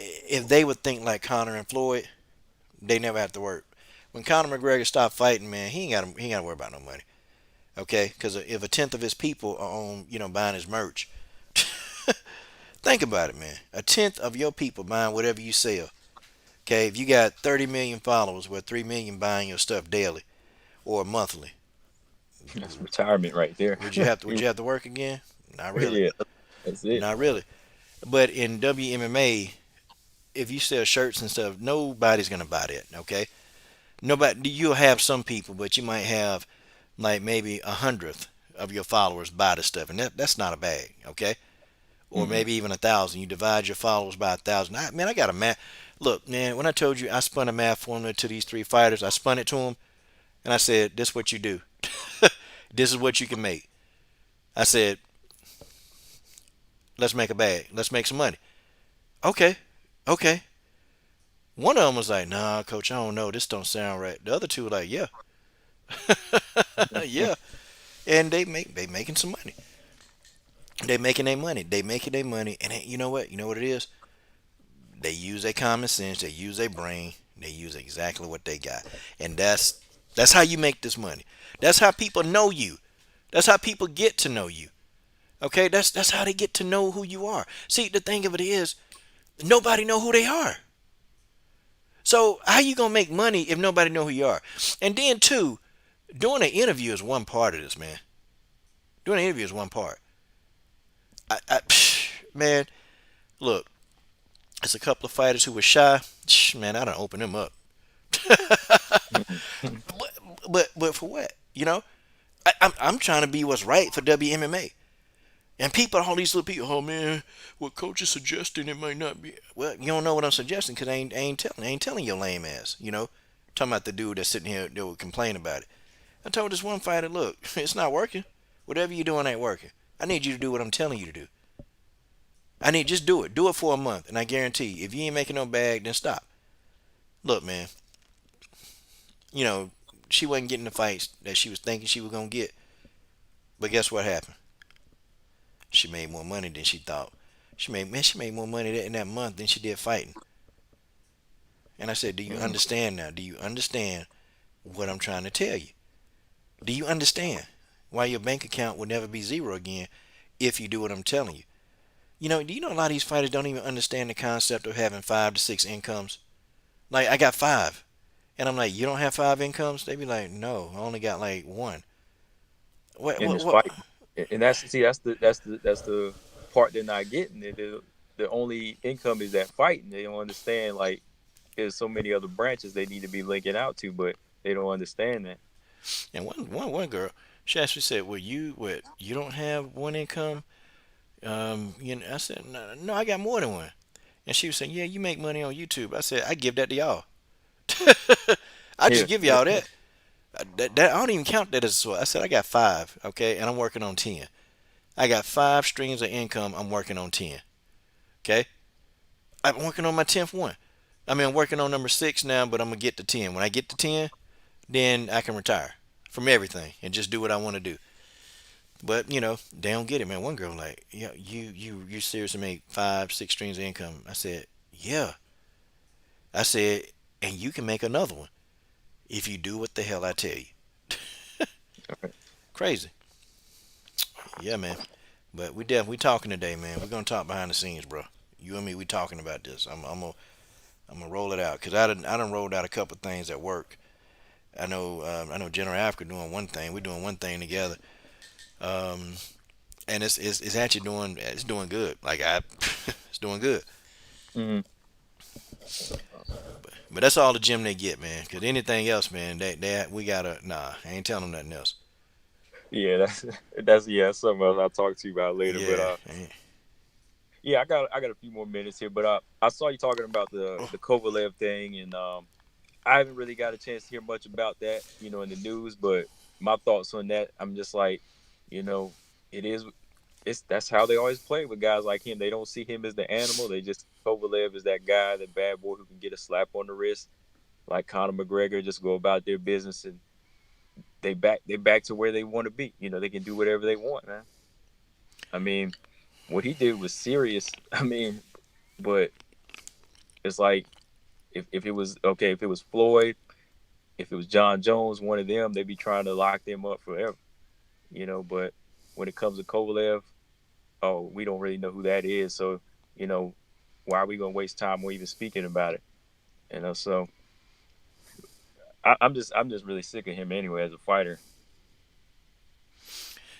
If they would think like Conor and Floyd, they never have to work. When Conor McGregor stopped fighting, man, he ain't got to worry about no money. Okay, because if a tenth of his people are on, buying his merch, think about it, man. A tenth of your people buying whatever you sell. Okay, if you got 30 million followers, where 3 million buying your stuff daily or monthly, That's retirement right there. would you have to work again? Not really. Yeah, that's it. Not really. But in WMMA, if you sell shirts and stuff, nobody's gonna buy that. Okay, nobody. You'll have some people, but you might have like maybe 100th of your followers buy the stuff, and that's not a bag. Okay, or maybe even 1,000. You divide your followers by 1,000. I got a math. Look, man, when I told you I spun a math formula to these three fighters, I spun it to them, and I said, "This is what you do. This is what you can make." I said, "Let's make a bag. Let's make some money." Okay. One of them was like, "Nah, coach, I don't know. This don't sound right." The other two were like, "Yeah." Yeah. And they making some money. They making their money. And you know what? You know what it is? They use their common sense. They use their brain. They use exactly what they got. And that's how you make this money. That's how people know you. That's how people get to know you. Okay? That's how they get to know who you are. See, the thing of it is, nobody know who they are. So how you gonna make money if nobody know who you are? And then too, doing an interview is one part of this, man. Doing an interview is one part. Man, look, it's a couple of fighters who were shy. Man, I done opened them up. But for what? You know, I'm trying to be what's right for WMMA. And people, all these little people, oh man, what coach is suggesting it might not be. Well, you don't know what I'm suggesting because I ain't telling your lame ass. You know, talking about the dude that's sitting here that would complain about it. I told this one fighter, look, it's not working. Whatever you're doing ain't working. I need you to do what I'm telling you to do. I need just do it. Do it for a month, and I guarantee, if you ain't making no bag, then stop. Look, man, you know, she wasn't getting the fights that she was thinking she was gonna get. But guess what happened? She made more money than she thought. She made more money in that month than she did fighting. And I said, do you understand now? Do you understand what I'm trying to tell you? Do you understand why your bank account will never be zero again if you do what I'm telling you? Do you know a lot of these fighters don't even understand the concept of having 5 to 6 incomes? Like, I got 5. And I'm like, you don't have 5 incomes? They be like, no, I only got like 1. In this What? fight. And that's the part they're not getting. The only income is that fighting. They don't understand, like, there's so many other branches they need to be linking out to, but they don't understand that. And one girl, she actually said, well, you don't have 1 income? I said, no, I got more than 1. And she was saying, yeah, you make money on YouTube. I said, I give that to y'all. I Yeah. just give y'all that. That I don't even count that as a source. I said I got 5, okay, and I'm working on 10. I got 5 streams of income. I'm working on 10, okay. I'm working on my 10th one. I mean, I'm working on number 6 now, but I'm gonna get to 10. When I get to 10, then I can retire from everything and just do what I want to do. But they don't get it, man. One girl like, yeah, you seriously make 5, 6 streams of income? I said, yeah. I said, and you can make another one if you do what the hell I tell you. Crazy. Yeah, man. But we talking today, man. We're gonna talk behind the scenes, bro. You and me, we talking about this. I'm gonna roll it out because I done rolled out a couple things at work. I know General Africa doing one thing. We're doing one thing together. Um, and it's actually doing good. Like it's doing good. Mm-hmm. But that's all the gym they get, man. Cause anything else, man, we gotta I ain't telling them nothing else. Yeah, that's something else I'll talk to you about later. Yeah. But yeah, I got a few more minutes here. But I saw you talking about the Kovalev thing, and I haven't really got a chance to hear much about that, in the news. But my thoughts on that, I'm just like, it is. That's how they always play with guys like him. They don't see him as the animal. They just Kovalev is that guy, the bad boy who can get a slap on the wrist, like Conor McGregor, just go about their business, and they back to where they want to be. They can do whatever they want, man. I mean, what he did was serious. I mean, but it's like if it was okay, if it was Floyd, if it was John Jones, one of them, they'd be trying to lock them up forever. But when it comes to Kovalev, oh, we don't really know who that is. So, why are we gonna waste time or even speaking about it? So I'm just really sick of him anyway as a fighter.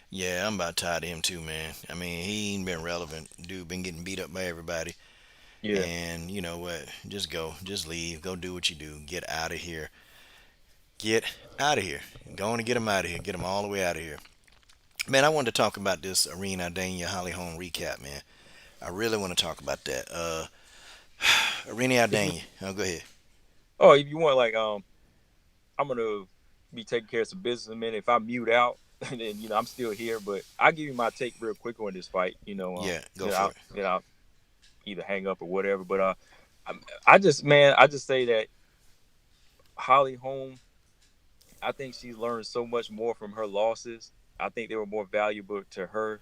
Yeah, I'm about tired of him too, man. I mean, he ain't been relevant. Dude been getting beat up by everybody. Yeah. And you know what? Just go. Just leave. Go do what you do. Get out of here. Get out of here. Go on and get him out of here. Get him all the way out of here. Man, I wanted to talk about this Arena Holly Holm recap, man. I really want to talk about that. Arena Aldana. Oh, go ahead. Oh, if you want, like, I'm gonna be taking care of some business in a minute. If I mute out, then I'm still here. But I'll give you my take real quick on this fight. Yeah, go then for I'll, it. then I'll either hang up or whatever. But I just say that Holly Holm, I think she's learned so much more from her losses. I think they were more valuable to her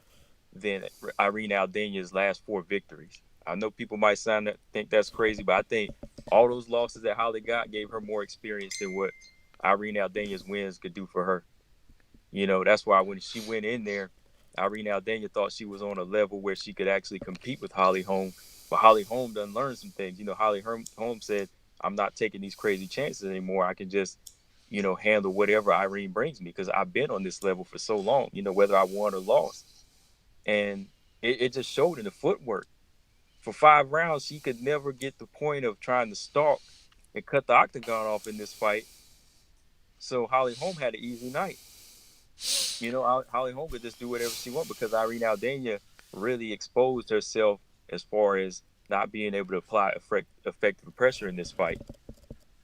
than Irene Aldana's last 4 victories. I know people might think that's crazy, but I think all those losses that Holly got gave her more experience than what Irene Aldana's wins could do for her. That's why when she went in there, Irene Aldana thought she was on a level where she could actually compete with Holly Holm. But Holly Holm done learned some things. Holly Holm said, I'm not taking these crazy chances anymore. I can just, handle whatever Irene brings me because I've been on this level for so long, whether I won or lost. And it just showed in the footwork. For 5 rounds, she could never get the point of trying to stalk and cut the octagon off in this fight. So Holly Holm had an easy night. You know, Holly Holm could just do whatever she wants because Irene Aldana really exposed herself as far as not being able to apply effective pressure in this fight.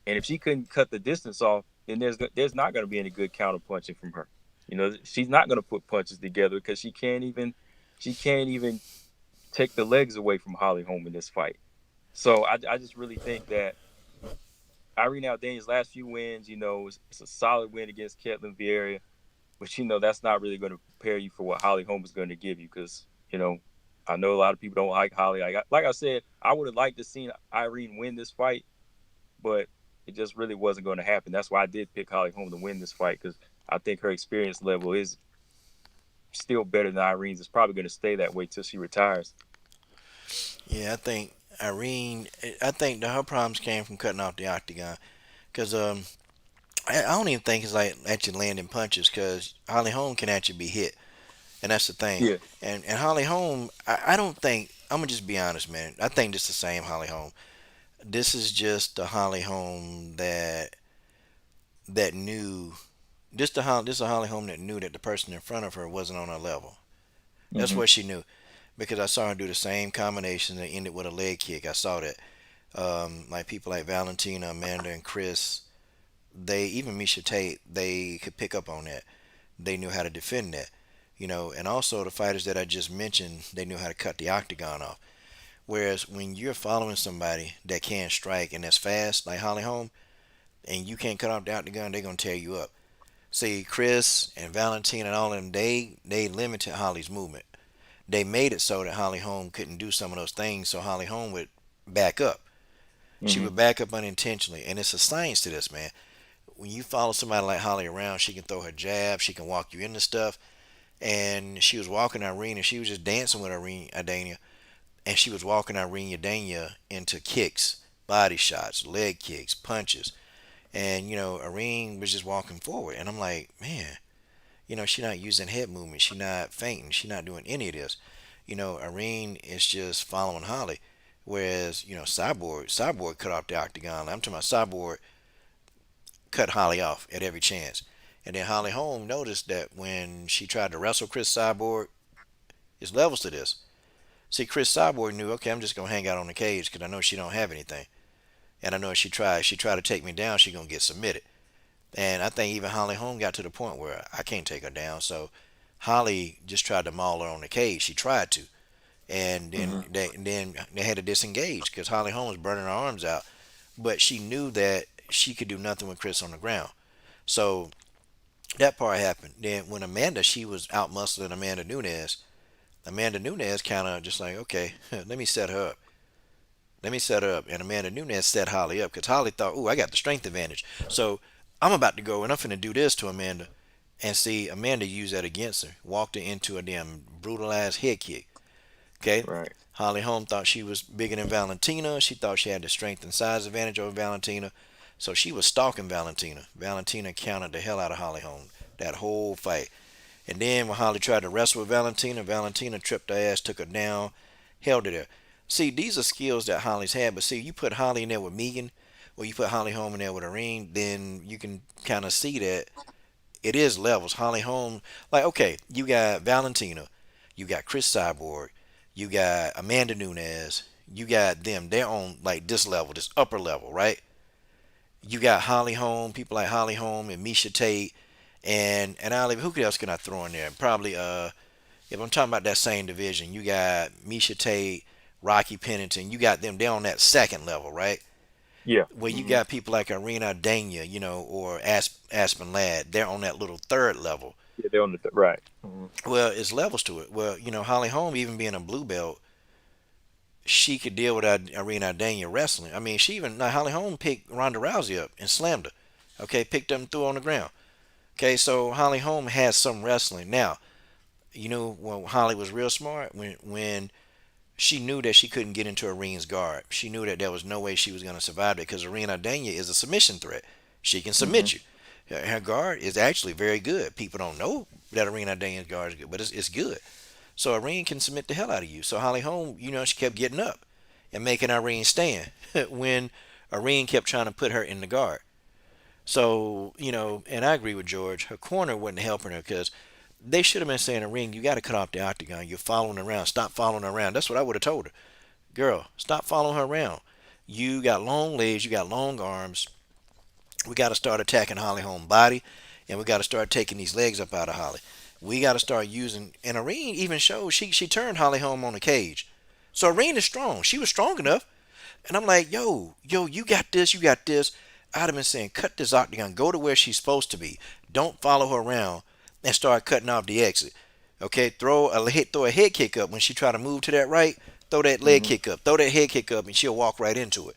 And if she couldn't cut the distance off, then there's not going to be any good counter punching from her. You know, she's not going to put punches together because she can't even take the legs away from Holly Holm in this fight. So I just really think that Irene Aldana's last few wins, you know, it's a solid win against Ketlin Vieira, but you know that's not really going to prepare you for what Holly Holm is going to give you because you know I know a lot of people don't like Holly. Like I said, I would have liked to see Irene win this fight, but it just really wasn't going to happen. That's why I did pick Holly Holm to win this fight because I think her experience level is still better than Irene's. It's probably going to stay that way till she retires. Yeah, I think Irene. I think that her problems came from cutting off the octagon, because I don't even think it's like actually landing punches, because Holly Holm can actually be hit, and that's the thing. Yeah. And Holly Holm, I don't think, I'm gonna just be honest, man. I think this is the same Holly Holm. This is just the Holly Holm that knew. This is a Holly Holm that knew that the person in front of her wasn't on her level. That's what she knew, because I saw her do the same combination that ended with a leg kick. I saw that. Like people like Valentina, Amanda, and Chris, they, even Misha Tate, they could pick up on that. They knew how to defend that, you know. And also the fighters that I just mentioned, they knew how to cut the octagon off. Whereas when you're following somebody that can strike and that's fast, like Holly Holm, and you can't cut off the octagon, they're gonna tear you up. See, Chris and Valentina and all of them, they limited Holly's movement. They made it so that Holly Holm couldn't do some of those things, so Holly Holm would back up. She would back up unintentionally, and it's a science to this, man. When you follow somebody like Holly around, she can throw her jab, she can walk you into stuff, and she was walking Irene, and she was just dancing with Irene Aldana, and she was walking Irene Aldana into kicks, body shots, leg kicks, punches, and you know Irene was just walking forward, and I'm like, man, you know, she's not using head movement, she's not fainting, she's not doing any of this. You know, Irene is just following Holly. Whereas, you know, Cyborg cut off the octagon. I'm talking about Cyborg cut Holly off at every chance. And then Holly Holm noticed that when she tried to wrestle Chris Cyborg, there's levels to this. See, Chris Cyborg knew, okay, I'm just going to hang out on the cage because I know she don't have anything. And I know if she try to take me down, she's going to get submitted. And I think even Holly Holm got to the point where I can't take her down. So Holly just tried to maul her on the cage. She tried to. And then they had to disengage because Holly Holm was burning her arms out. But she knew that she could do nothing with Chris on the ground. So that part happened. Then when Amanda, she was out muscling Amanda Nunes kind of just like, okay, let me set her up. And Amanda Nunes set Holly up because Holly thought, ooh, I got the strength advantage. So I'm about to go and I'm finna do this to Amanda. And see, Amanda used that against her. Walked her into a damn brutalized head kick. Okay? Right. Holly Holm thought she was bigger than Valentina. She thought she had the strength and size advantage over Valentina. So she was stalking Valentina. Valentina countered the hell out of Holly Holm that whole fight. And then when Holly tried to wrestle with Valentina, Valentina tripped her ass, took her down, held her there. See, these are skills that Holly's had. But see, you put Holly in there with Megan, or you put Holly Holm in there with Irene, then you can kind of see that it is levels. Holly Holm, like, okay, you got Valentina, you got Chris Cyborg, you got Amanda Nunes, you got them. They're on like this level, this upper level, right? You got Holly Holm, people like Holly Holm and Misha Tate, and Olive. Who else can I throw in there? Probably if I'm talking about that same division, you got Misha Tate, Rocky Pennington. You got them. They're on that second level, right? Yeah. Where you got people like Irina Dania, you know, or Aspen Ladd. They're on that little third level. Yeah, they're on the right. Well, it's levels to it. Well, you know, Holly Holm, even being a blue belt, she could deal with Irina Dania wrestling. I mean, Holly Holm picked Ronda Rousey up and slammed her. Okay, picked up and threw her on the ground. Okay, so Holly Holm has some wrestling. Now, you know, when Holly was real smart, when she knew that she couldn't get into Irina's guard. She knew that there was no way she was going to survive it because Irina Dania is a submission threat. She can submit you. Her guard is actually very good. People don't know that Irina Dania's guard is good, but it's good. So Irene can submit the hell out of you. So Holly Holm, you know, she kept getting up and making Irene stand when Irene kept trying to put her in the guard. So, and I agree with George. Her corner wasn't helping her because they should have been saying in the ring, you got to cut off the octagon. You're following her around. Stop following her around. That's what I would have told her. Girl, stop following her around. You got long legs. You got long arms. We got to start attacking Holly Holm body, and we got to start taking these legs up out of Holly. We got to start using, and Irene even showed she turned Holly Holm on the cage. So Irene is strong. She was strong enough. And I'm like, yo, you got this, you got this. I'd have been saying, cut this octagon, go to where she's supposed to be. Don't follow her around and start cutting off the exit. Okay, throw a head kick up when she try to move to that right. Throw that leg kick up, throw that head kick up, and she'll walk right into it.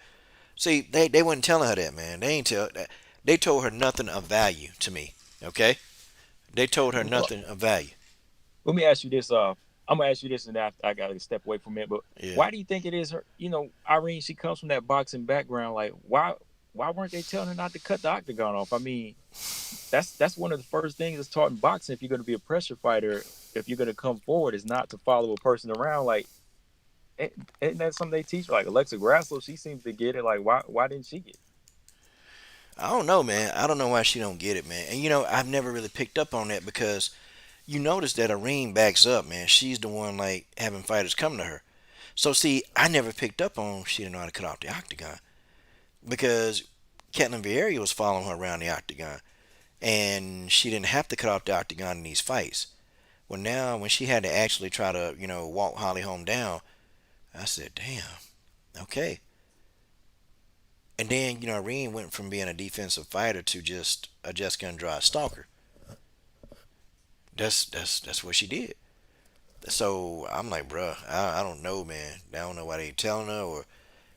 See, they wasn't telling her that, man. They ain't tell that. They told her nothing of value to me. Okay, they told her nothing of value. Let me ask you this. I'm gonna ask you this, and I gotta step away from it. But why do you think it is her? Irene, she comes from that boxing background. Like, why weren't they telling her not to cut the octagon off? I mean, that's one of the first things that's taught in boxing. If you're gonna be a pressure fighter, if you're gonna come forward, is not to follow a person around. Like, isn't that something they teach? Like Alexa Grasso, she seems to get it. Like, why didn't she get it? I don't know, man. I don't know why she don't get it, man. And I've never really picked up on that because you notice that Irene backs up, man. She's the one like having fighters come to her. So see, I never picked up on she didn't know how to cut off the octagon because Ketlin Vieira was following her around the octagon, and she didn't have to cut off the octagon in these fights. Well, now when she had to actually try to walk Holly Holm down, I said, damn, okay. And then Irene went from being a defensive fighter to just a Jessica Andrade stalker. That's what she did. So I'm like, bruh, I don't know, man. I don't know why they telling her,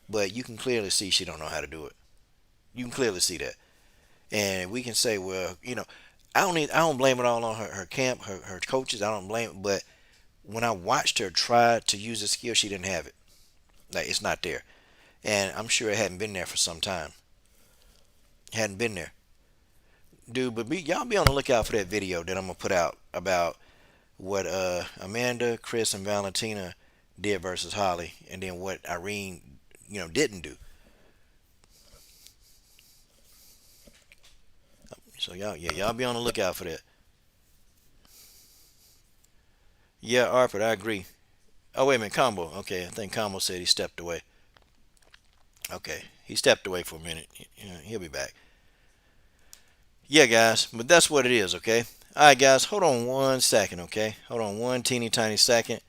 but you can clearly see she don't know how to do it. You can clearly see that, and we can say, well, I don't blame it all on her camp, her coaches. I don't blame it, but when I watched her try to use the skill, she didn't have it. Like, it's not there, and I'm sure it hadn't been there for some time. It hadn't been there. Dude, but y'all be on the lookout for that video that I'm gonna put out about what Amanda, Chris, and Valentina did versus Holly, and then what Irene, didn't do. So y'all be on the lookout for that. Yeah, Arford, I agree. Oh wait a minute, Combo. Okay, I think Combo said he stepped away. Okay, he stepped away for a minute. He'll be back. Yeah, guys, but that's what it is, okay? All right, guys, hold on 1 second, okay? Hold on one teeny tiny second.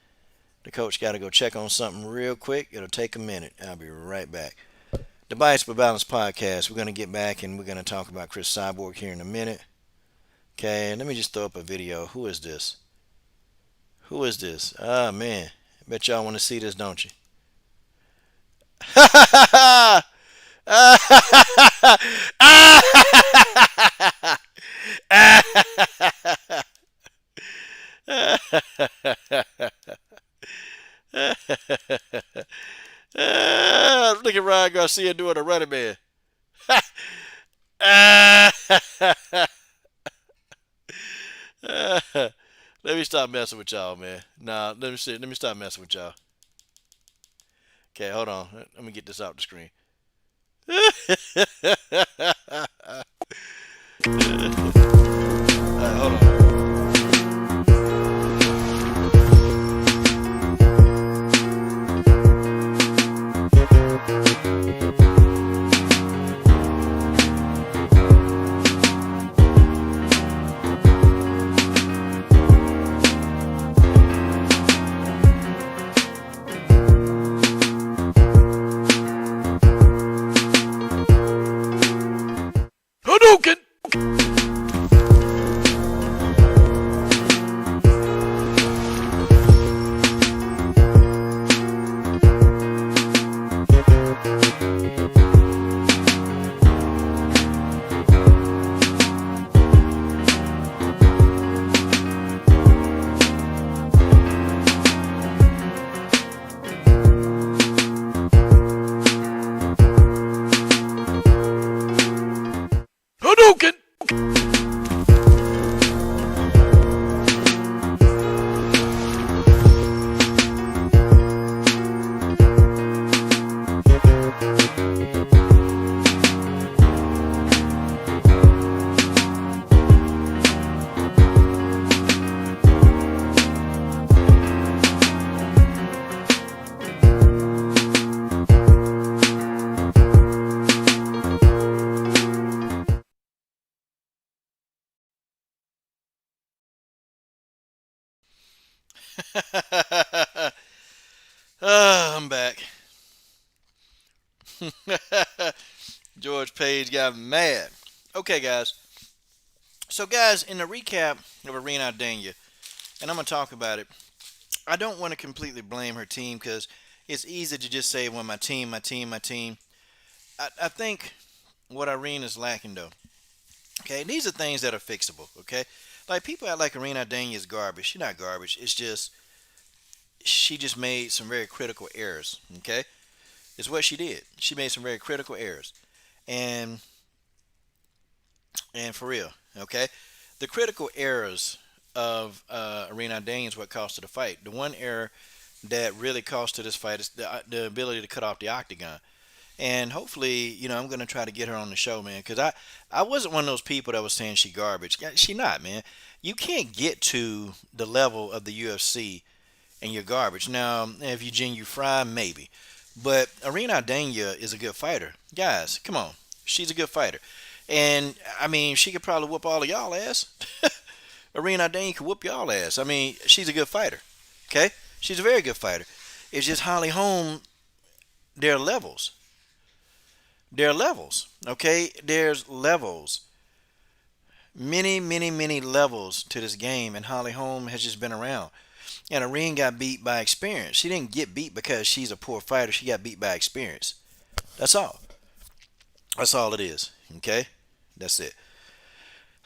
The coach got to go check on something real quick. It'll take a minute. I'll be right back. The Bites for Balance podcast. We're going to get back and we're going to talk about Chris Cyborg here in a minute. Okay, let me just throw up a video. Who is this? Who is this? Ah, man. I bet y'all want to see this, don't you? Ha ha ha Look at Ryan Garcia doing a running man. Let me stop messing with y'all, man. Nah, let me stop messing with y'all. Okay, hold on. Let me get this out the screen. Alright, hold on. I'm back. George Page got mad. Okay, guys. So, guys, in the recap of Ortega, and I'm going to talk about it, I don't want to completely blame her team because it's easy to just say, well, my team, my team, my team. I think what Irene is lacking, though, okay, these are things that are fixable, okay? Like, people act like Ortega is garbage. She's not garbage. It's just, she just made some very critical errors, okay? It's what she did. She made some very critical errors. And for real, okay? The critical errors of Irene is what cost her the fight. The one error that really cost her this fight is the ability to cut off the octagon. And hopefully, I'm going to try to get her on the show, man, because I wasn't one of those people that was saying she garbage. She not, man. You can't get to the level of the UFC and you're garbage. Now, if you Genu Fry, maybe. But Irene is a good fighter. Guys, come on. She's a good fighter. And, I mean, she could probably whoop all of y'all ass. Irene could whoop y'all ass. I mean, she's a good fighter. Okay? She's a very good fighter. It's just Holly Holm, there are levels. There are levels. Okay? There's levels. Many, many, many levels to this game, and Holly Holm has just been around. And Irene got beat by experience. She didn't get beat because she's a poor fighter. She got beat by experience. That's all. That's all it is. Okay? That's it.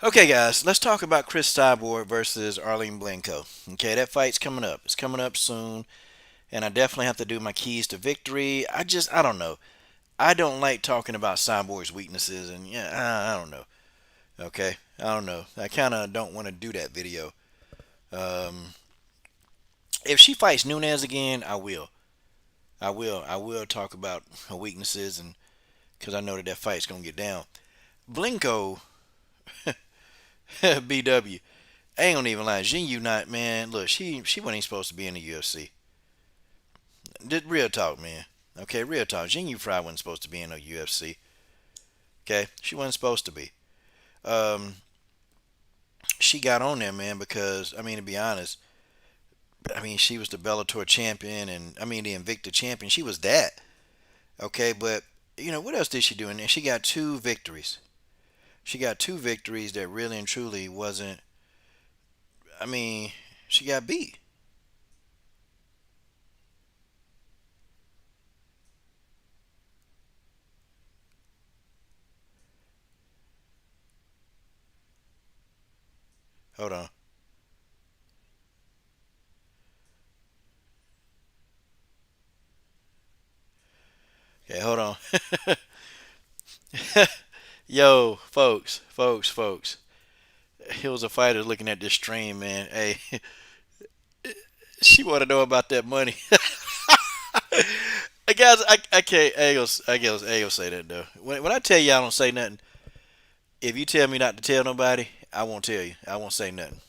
Okay, guys, let's talk about Chris Cyborg versus Arlene Blencowe. Okay, that fight's coming up. It's coming up soon. And I definitely have to do my keys to victory. I don't know. I don't like talking about Cyborg's weaknesses. And, yeah, I don't know. Okay? I don't know. I kind of don't want to do that video. If she fights Nunes again, I will. I will talk about her weaknesses, and because I know that fight's going to get down. Blencowe, BW, I ain't gonna even lie. Genu not, man. Look, she wasn't even supposed to be in the UFC. Real talk, man. Okay, real talk. Genu Fry wasn't supposed to be in the UFC. Okay, she wasn't supposed to be. She got on there, man, because I mean, to be honest, I mean, she was the Bellator champion, and I mean the Invicta champion. She was that. Okay, but what else did she do in there? She got 2 victories. She got 2 victories that really and truly wasn't. I mean, she got beat. Hold on. Okay, hold on. Yo, folks. Here was a fighter looking at this stream, man. Hey, she want to know about that money. Guys, I can't. I ain't gonna say that though. When I tell you I don't say nothing, if you tell me not to tell nobody, I won't tell you. I won't say nothing.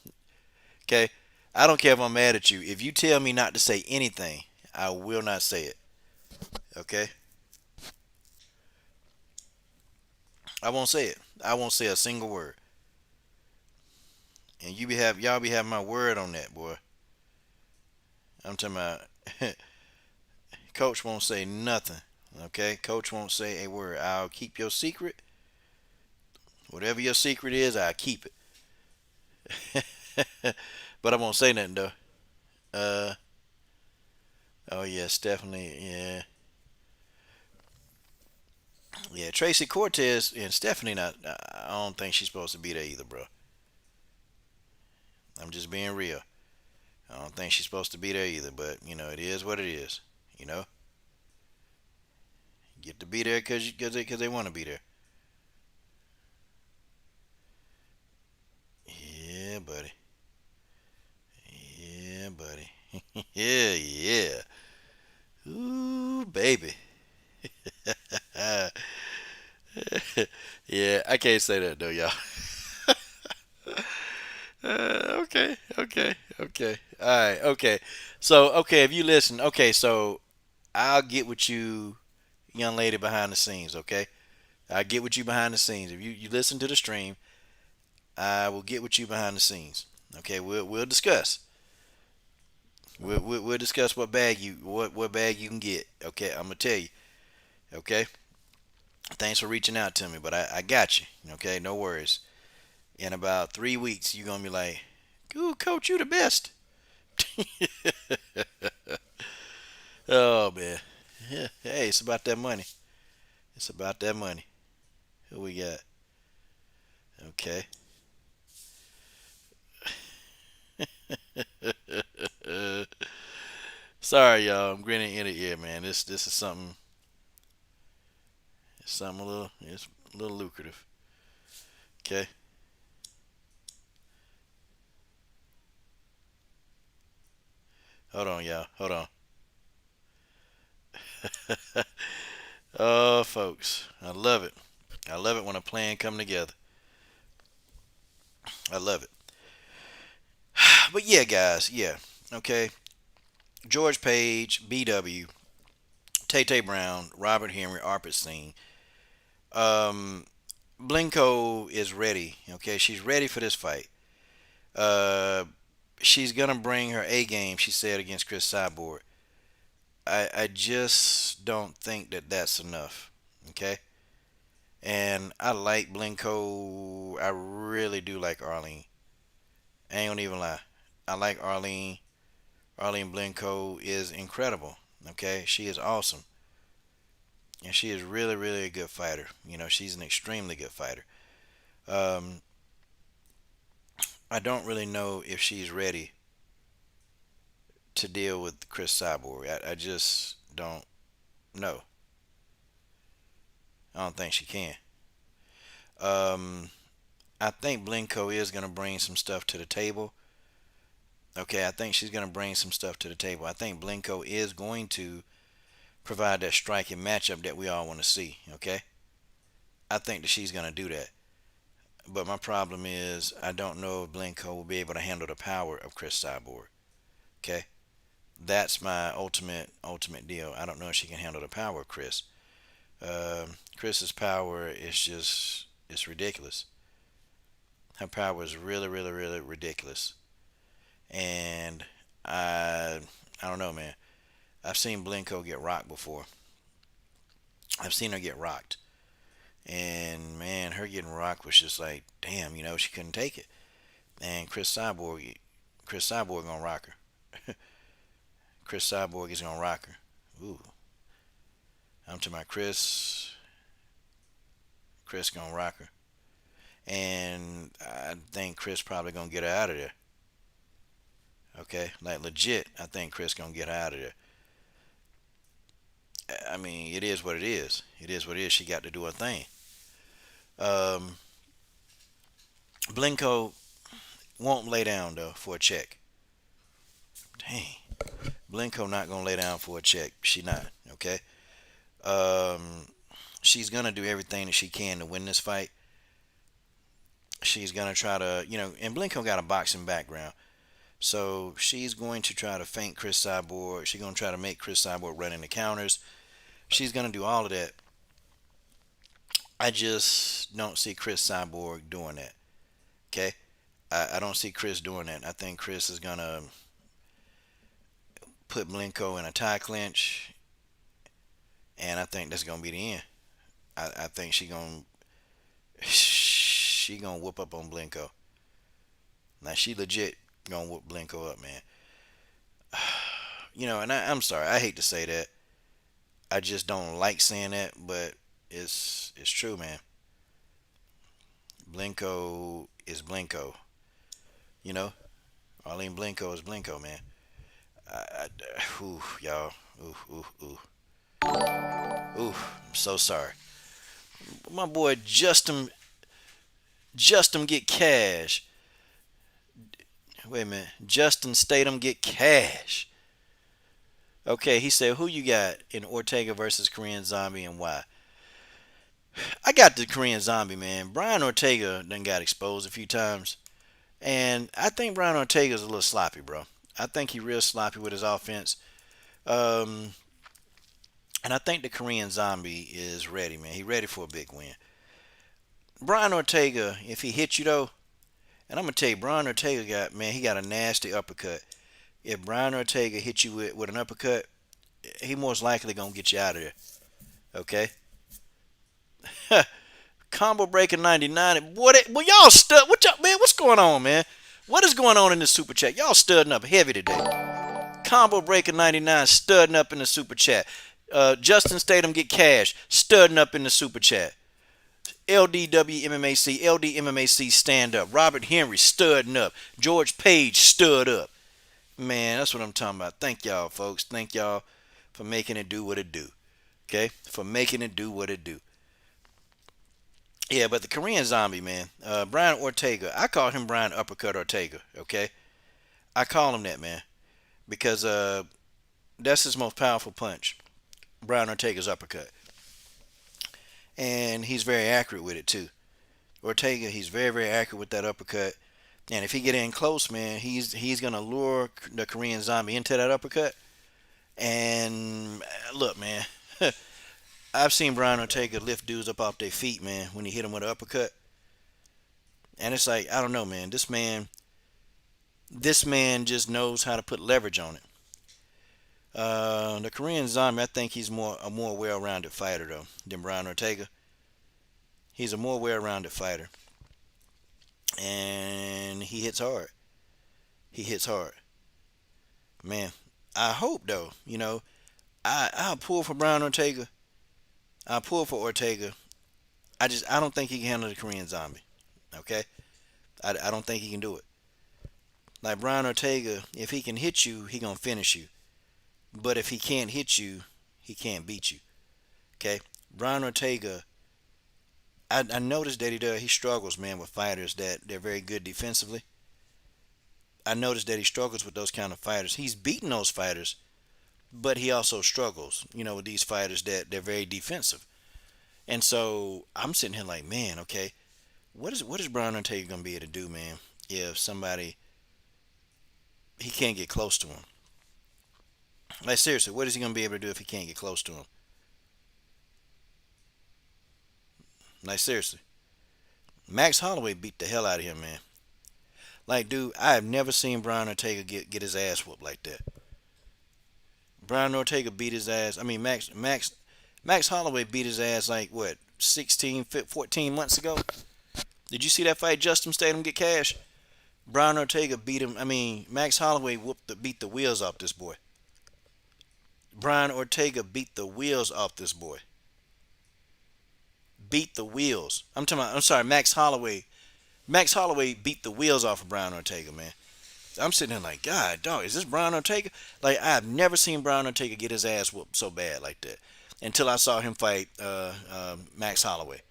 Okay? I don't care if I'm mad at you. If you tell me not to say anything, I will not say it. Okay? I won't say it. I won't say a single word. And y'all be having my word on that, boy. I'm talking about Coach won't say nothing. Okay? Coach won't say a word. I'll keep your secret. Whatever your secret is, I'll keep it. But I won't say nothing though. Oh yes, definitely, yeah. Yeah, Tracy Cortez and Stephanie not. I don't think she's supposed to be there either, bro. I'm just being real. I don't think she's supposed to be there either, but it is what it is. Get to be there because they want to be there. Yeah, buddy. Yeah, buddy. yeah. Ooh, baby. Yeah, I can't say that though, y'all. Okay. All right, okay. So, okay, if you listen, okay, so I'll get with you, young lady behind the scenes, okay? I'll get with you behind the scenes. If you listen to the stream, I will get with you behind the scenes. Okay, we'll discuss. We'll discuss what bag you can get. Okay, I'm gonna tell you. Okay, thanks for reaching out to me, but I got you. Okay, no worries. In about 3 weeks, you're gonna be like, "Ooh, coach, you the best." Oh man, yeah. Hey, it's about that money. It's about that money. Who we got? Okay. Sorry, y'all. I'm grinning in the ear, man. This is something. It's something a little. It's a little lucrative. Okay. Hold on, y'all. Hold on. Oh, folks, I love it. I love it when a plan come together. I love it. But yeah, guys. Yeah. Okay. George Page, BW, Tay Tay Brown, Robert Henry, Arpit Um, Blencowe is ready. Okay, she's ready for this fight. Uh, she's gonna bring her A game. She said against Chris Cyborg. I just don't think that that's enough. Okay, and I like Blencowe. I really do like Arlene. I ain't gonna even lie. I like Arlene. Arlene Blencowe is incredible. Okay, she is awesome, and she is really, really a good fighter. You know, she's an extremely good fighter. Um, I don't really know if she's ready to deal with Chris Cyborg. I just don't know. I don't think she can. Um, I think Blencowe is going to bring some stuff to the table. Okay, I think she's going to bring some stuff to the table. I think Blencowe is going to provide that striking matchup that we all want to see. Okay, I think that she's going to do that. But my problem is I don't know if Blencowe will be able to handle the power of Chris Cyborg. Okay, that's my ultimate deal. I don't know if she can handle the power of Chris. Chris's power is just it's ridiculous. Her power is really, really, really ridiculous. And I don't know, man. I've seen Blencowe get rocked before. I've seen her get rocked. And man, her getting rocked was just like, damn, she couldn't take it. And Chris Cyborg gonna rock her. Chris Cyborg is gonna rock her. Ooh, I'm to my Chris. Chris gonna rock her, and I think Chris probably gonna get her out of there. Okay, like legit, I think Chris gonna get her out of there. I mean, it is what it is. It is what it is. She got to do her thing. Um, Blencowe won't lay down though for a check. Dang, Blencowe not gonna lay down for a check. She not. Okay. Um, she's gonna do everything that she can to win this fight. She's gonna try to, and Blencowe got a boxing background, so she's going to try to feint Chris Cyborg. She's gonna try to make Chris Cyborg run into counters. She's gonna do all of that. I just don't see Chris Cyborg doing that. Okay, I don't see Chris doing that. I think Chris is gonna put Blencowe in a tie clinch, and I think that's gonna be the end. I think she gonna whoop up on Blencowe. Now she legit gonna whoop Blencowe up, man. And I'm sorry, I hate to say that. I just don't like saying that, but it's true, man. Blencowe is Blencowe. Arlene Blencowe is Blencowe, man. Y'all. Ooh. I'm so sorry. My boy Justin get cash. Wait a minute. Justin Statham get cash. Okay, he said, who you got in Ortega versus Korean Zombie and why? I got the Korean Zombie, man. Brian Ortega done got exposed a few times. And I think Brian Ortega's a little sloppy, bro. I think he real sloppy with his offense. And I think the Korean Zombie is ready, man. He ready for a big win. Brian Ortega, if he hit you though, and I'm gonna tell you, Brian Ortega he got a nasty uppercut. if Brian Ortega hit you with an uppercut, he most likely gonna get you out of there. Okay. Combo breaker 99. Well, y'all stud. What y'all, man? What's going on, man? What is going on in the super chat? Y'all studding up heavy today. Combo breaker 99 studding up in the super chat. Justin Statham get cash studding up in the super chat. LDWMMAC, LDMMAC stand up. Robert Henry studding up. George Page stood up. Man, that's what I'm talking about. Thank y'all, folks. Thank y'all for making it do what it do. Okay? For making it do what it do. Yeah, but the Korean Zombie, man. Brian Ortega. I call him Brian Uppercut Ortega. Okay? I call him that, man. Because that's his most powerful punch. Brian Ortega's uppercut. And he's very accurate with it, too. Ortega, he's very, very accurate with that uppercut. And if he get in close, man, he's going to lure the Korean Zombie into that uppercut. And look, man, I've seen Brian Ortega lift dudes up off their feet, man, when he hit them with an uppercut. And it's like, I don't know, man. This man just knows how to put leverage on it. The Korean Zombie, I think he's a more well-rounded fighter, though, than Brian Ortega. He's a more well-rounded fighter. And he hits hard. He hits hard. Man, I hope, though, I'll pull for Brian Ortega. I'll pull for Ortega. I don't think he can handle the Korean Zombie. Okay? I don't think he can do it. Like Brian Ortega, if he can hit you, he gonna finish you. But if he can't hit you, he can't beat you. Okay? Brian Ortega, I noticed that he struggles, man, with fighters that they're very good defensively. I noticed that he struggles with those kind of fighters. He's beaten those fighters, but he also struggles, with these fighters that they're very defensive. And so I'm sitting here like, man, okay, what is Brian Ortega gonna be able to do, man, if he can't get close to him? Like, seriously, what is he gonna be able to do if he can't get close to him? Like, seriously. Max Holloway beat the hell out of him, man. Like, dude, I have never seen Brian Ortega get his ass whooped like that. Brian Ortega beat his ass. I mean, Max Holloway beat his ass like, what, 14 months ago? Did you see that fight Justin Statham get cash? Brian Ortega beat him. I mean, Max Holloway beat the wheels off this boy. Brian Ortega beat the wheels off this boy. Beat the wheels. I'm sorry, Max Holloway. Max Holloway beat the wheels off of Brian Ortega, man. I'm sitting there like, God, dog, is this Brian Ortega? Like, I've never seen Brian Ortega get his ass whooped so bad like that until I saw him fight Max Holloway.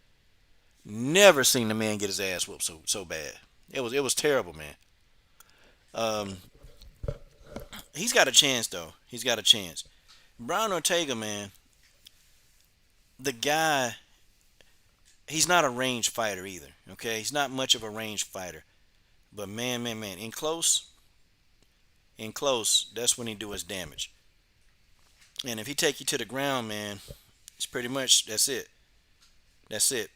Never seen the man get his ass whooped so bad. It was terrible, man. He's got a chance, though. He's got a chance. Brian Ortega, man, the guy, he's not a ranged fighter either, okay? He's not much of a ranged fighter. But man, in close, that's when he do his damage. And if he take you to the ground, man, it's pretty much, that's it. That's it.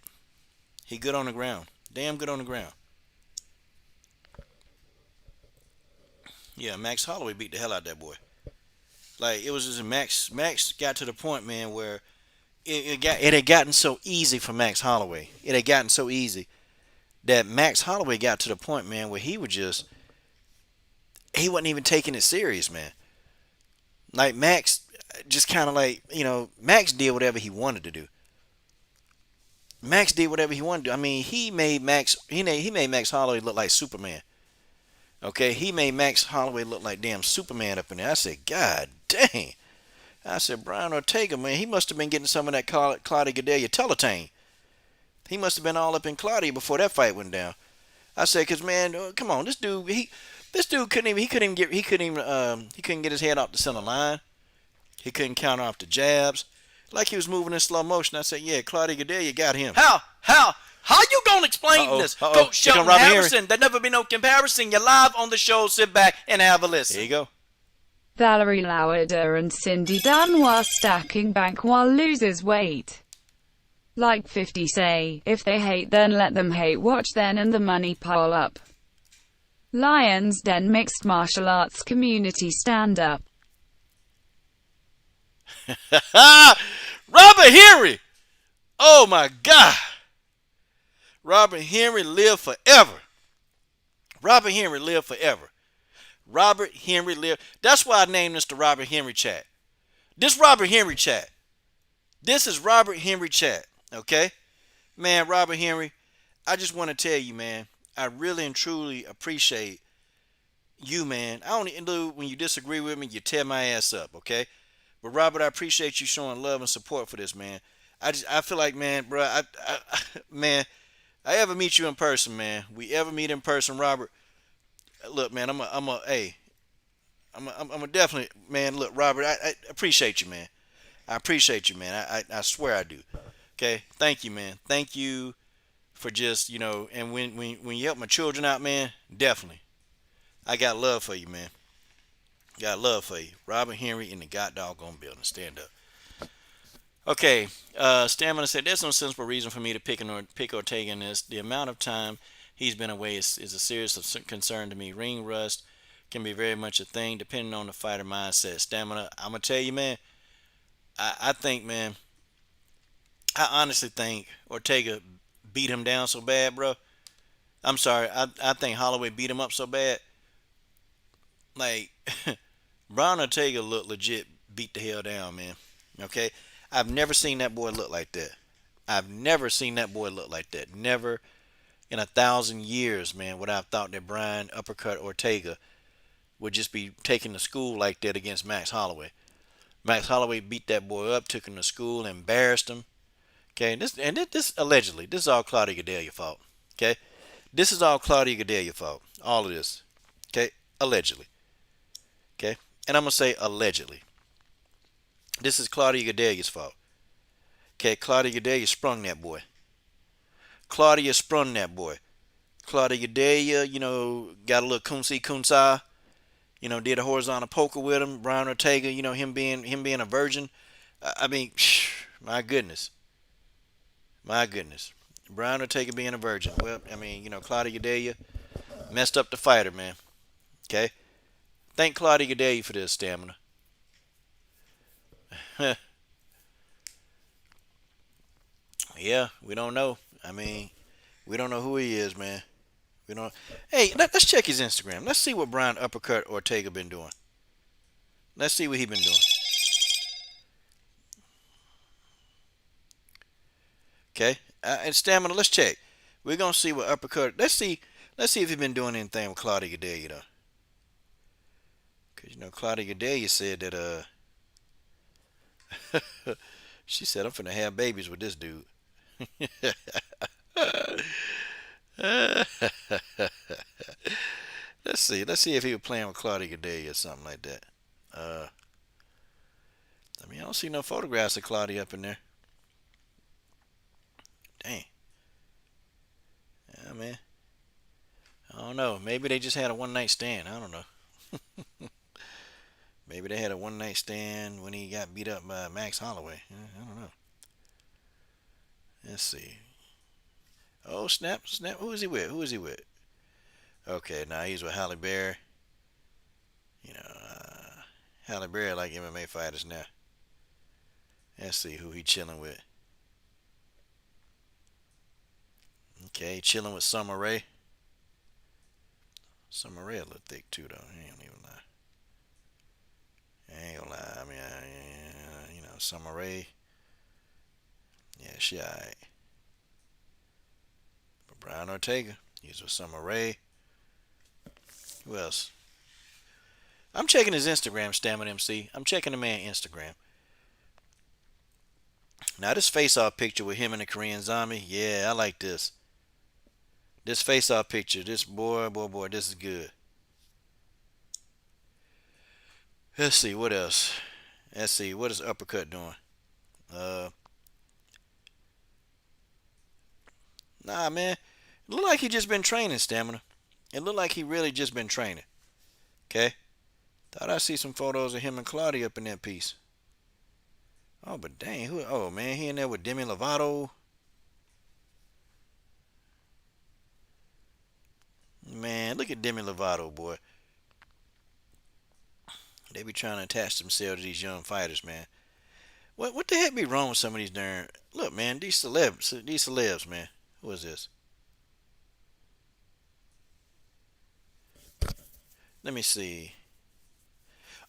He good on the ground. Damn good on the ground. Yeah, Max Holloway beat the hell out of that boy. Like, it was just Max got to the point, man, where it had gotten so easy for Max Holloway. It had gotten so easy that Max Holloway got to the point, man, where he wasn't even taking it serious, man. Like, Max just kind of like, Max did whatever he wanted to do. Max did whatever he wanted to do. I mean, he made Max Holloway look like Superman. Okay, he made Max Holloway look like damn Superman up in there. I said, God dang. I said, Brian Ortega, man, he must have been getting some of that Claudia Gadelha Teletane. He must have been all up in Claudia before that fight went down. I said, cause man, come on, this dude couldn't get his head off the center line. He couldn't counter off the jabs. Like he was moving in slow motion. I said, yeah, Claudia Gadelha got him. How you gonna explain this? Coach Shelton Harrison, there never be no comparison. You're live on the show. Sit back and have a listen. There you go. Valerie Lauder and Cindy Danois stacking bank while losers wait. Like 50 say, if they hate then let them hate, watch then and the money pile up. Lions Den Mixed Martial Arts Community Stand-Up. Robert Henry! Oh my God! Robert Henry live forever. Robert Henry live forever. Robert Henry live. That's why I named this the Robert Henry chat. This Robert Henry chat. This is Robert Henry chat. Okay? Man, Robert Henry, I just want to tell you, man, I really and truly appreciate you, man. I only do when you disagree with me, you tear my ass up, okay? But Robert, I appreciate you showing love and support for this, man. I feel like, man, bro, man, I ever meet you in person, man. We ever meet in person, Robert? Look, man, I'm a definitely, man. Look, Robert, I appreciate you, man. I appreciate you, man. I swear I do. Okay, thank you, man. Thank you for just, and when you help my children out, man, definitely. I got love for you, man. Got love for you. Robert Henry in the god doggone building. Stand up. Okay, Stamina said, there's no sensible reason for me to pick Ortega in this. The amount of time he's been away is a serious concern to me. Ring rust can be very much a thing depending on the fighter mindset. Stamina, I'm going to tell you, man, I think, man, I honestly think Ortega beat him down so bad, bro. I'm sorry. I think Holloway beat him up so bad. Like, Brian Ortega looked legit beat the hell down, man. Okay? I've never seen that boy look like that. I've never seen that boy look like that. Never in 1,000 years, man, would I have thought that Brian Uppercut Ortega would just be taking to school like that against Max Holloway. Max Holloway beat that boy up, took him to school, embarrassed him. Okay, this allegedly, this is all Claudia Gadelha fault. Okay, this is all Claudia Gadelha fault. All of this. Okay, allegedly. Okay, and I'm gonna say allegedly. This is Claudia Gadelha's fault. Okay, Claudia Gadelha sprung that boy. Claudia sprung that boy. Claudia Gadelha, got a little kunsa, did a horizontal poker with him. Brian Ortega, him being a virgin. I mean, my goodness. My goodness. Brian Ortega being a virgin. Well, I mean, Claudia Gadelha messed up the fighter, man. Okay? Thank Claudia Gadelha for this, Stamina. Yeah, we don't know. I mean, we don't know who he is, man. We don't. Hey, let's check his Instagram. Let's see what Brian Uppercut Ortega been doing. Let's see what he been doing. Okay, and Stamina. Let's check. We're gonna see what Uppercut. Let's see if he's been doing anything with Claudia Gadelha, though. Cause Claudia Gadelha said that she said, I'm finna have babies with this dude. Let's see if he was playing with Claudia Gadelha or something like that. I don't see no photographs of Claudia up in there. Dang. Yeah, man. I don't know. Maybe they just had a one-night stand. I don't know. Maybe they had a one-night stand when he got beat up by Max Holloway. I don't know. Let's see. Oh, snap. Who is he with? Okay, now he's with Halle Berry. Halle Berry like MMA fighters now. Let's see who he chilling with. Okay, chilling with Summer Rae. Summer Rae a little thick too, though. I ain't even lie. I ain't gonna lie. I mean, Summer Rae. Yeah, she alright. But Brian Ortega, he's with Summer Rae. Who else? I'm checking his Instagram, Stamina MC. I'm checking the man Instagram. Now this face-off picture with him and the Korean Zombie, yeah, I like this. This face-off picture, this boy, this is good. Let's see, what else? Let's see, what is Uppercut doing? Nah, man. It look like he just been training, Stamina. It look like he really just been training. Okay? Thought I see some photos of him and Claudia up in that piece. Oh, but dang, oh, man, he in there with Demi Lovato. Man, look Look at Demi Lovato, boy. They be trying to attach themselves to these young fighters, man. What the heck be wrong with some of these darn... Look, man, these celebs, man. Who is this? Let me see.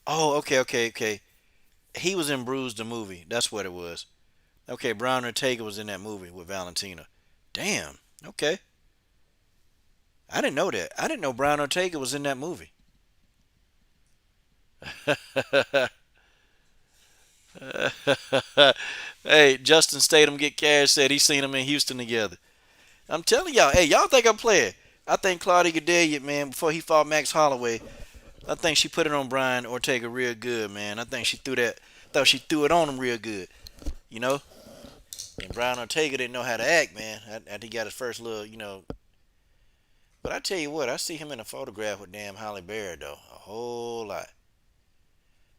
Oh, okay. He was in Bruise the movie. That's what it was. Okay, Brian Ortega was in that movie with Valentina. Damn. Okay. I didn't know that. I didn't know Brian Ortega was in that movie. Hey, Justin Statham get cash said he seen them in Houston together. I'm telling y'all, hey, y'all think I'm playing. I think Claudia Gadelha, man, before he fought Max Holloway, I think she put it on Brian Ortega real good, man. I think she threw it on him real good. You know? And Brian Ortega didn't know how to act, man. After he got his first little, But I tell you what, I see him in a photograph with damn Holly Berry, though. A whole lot.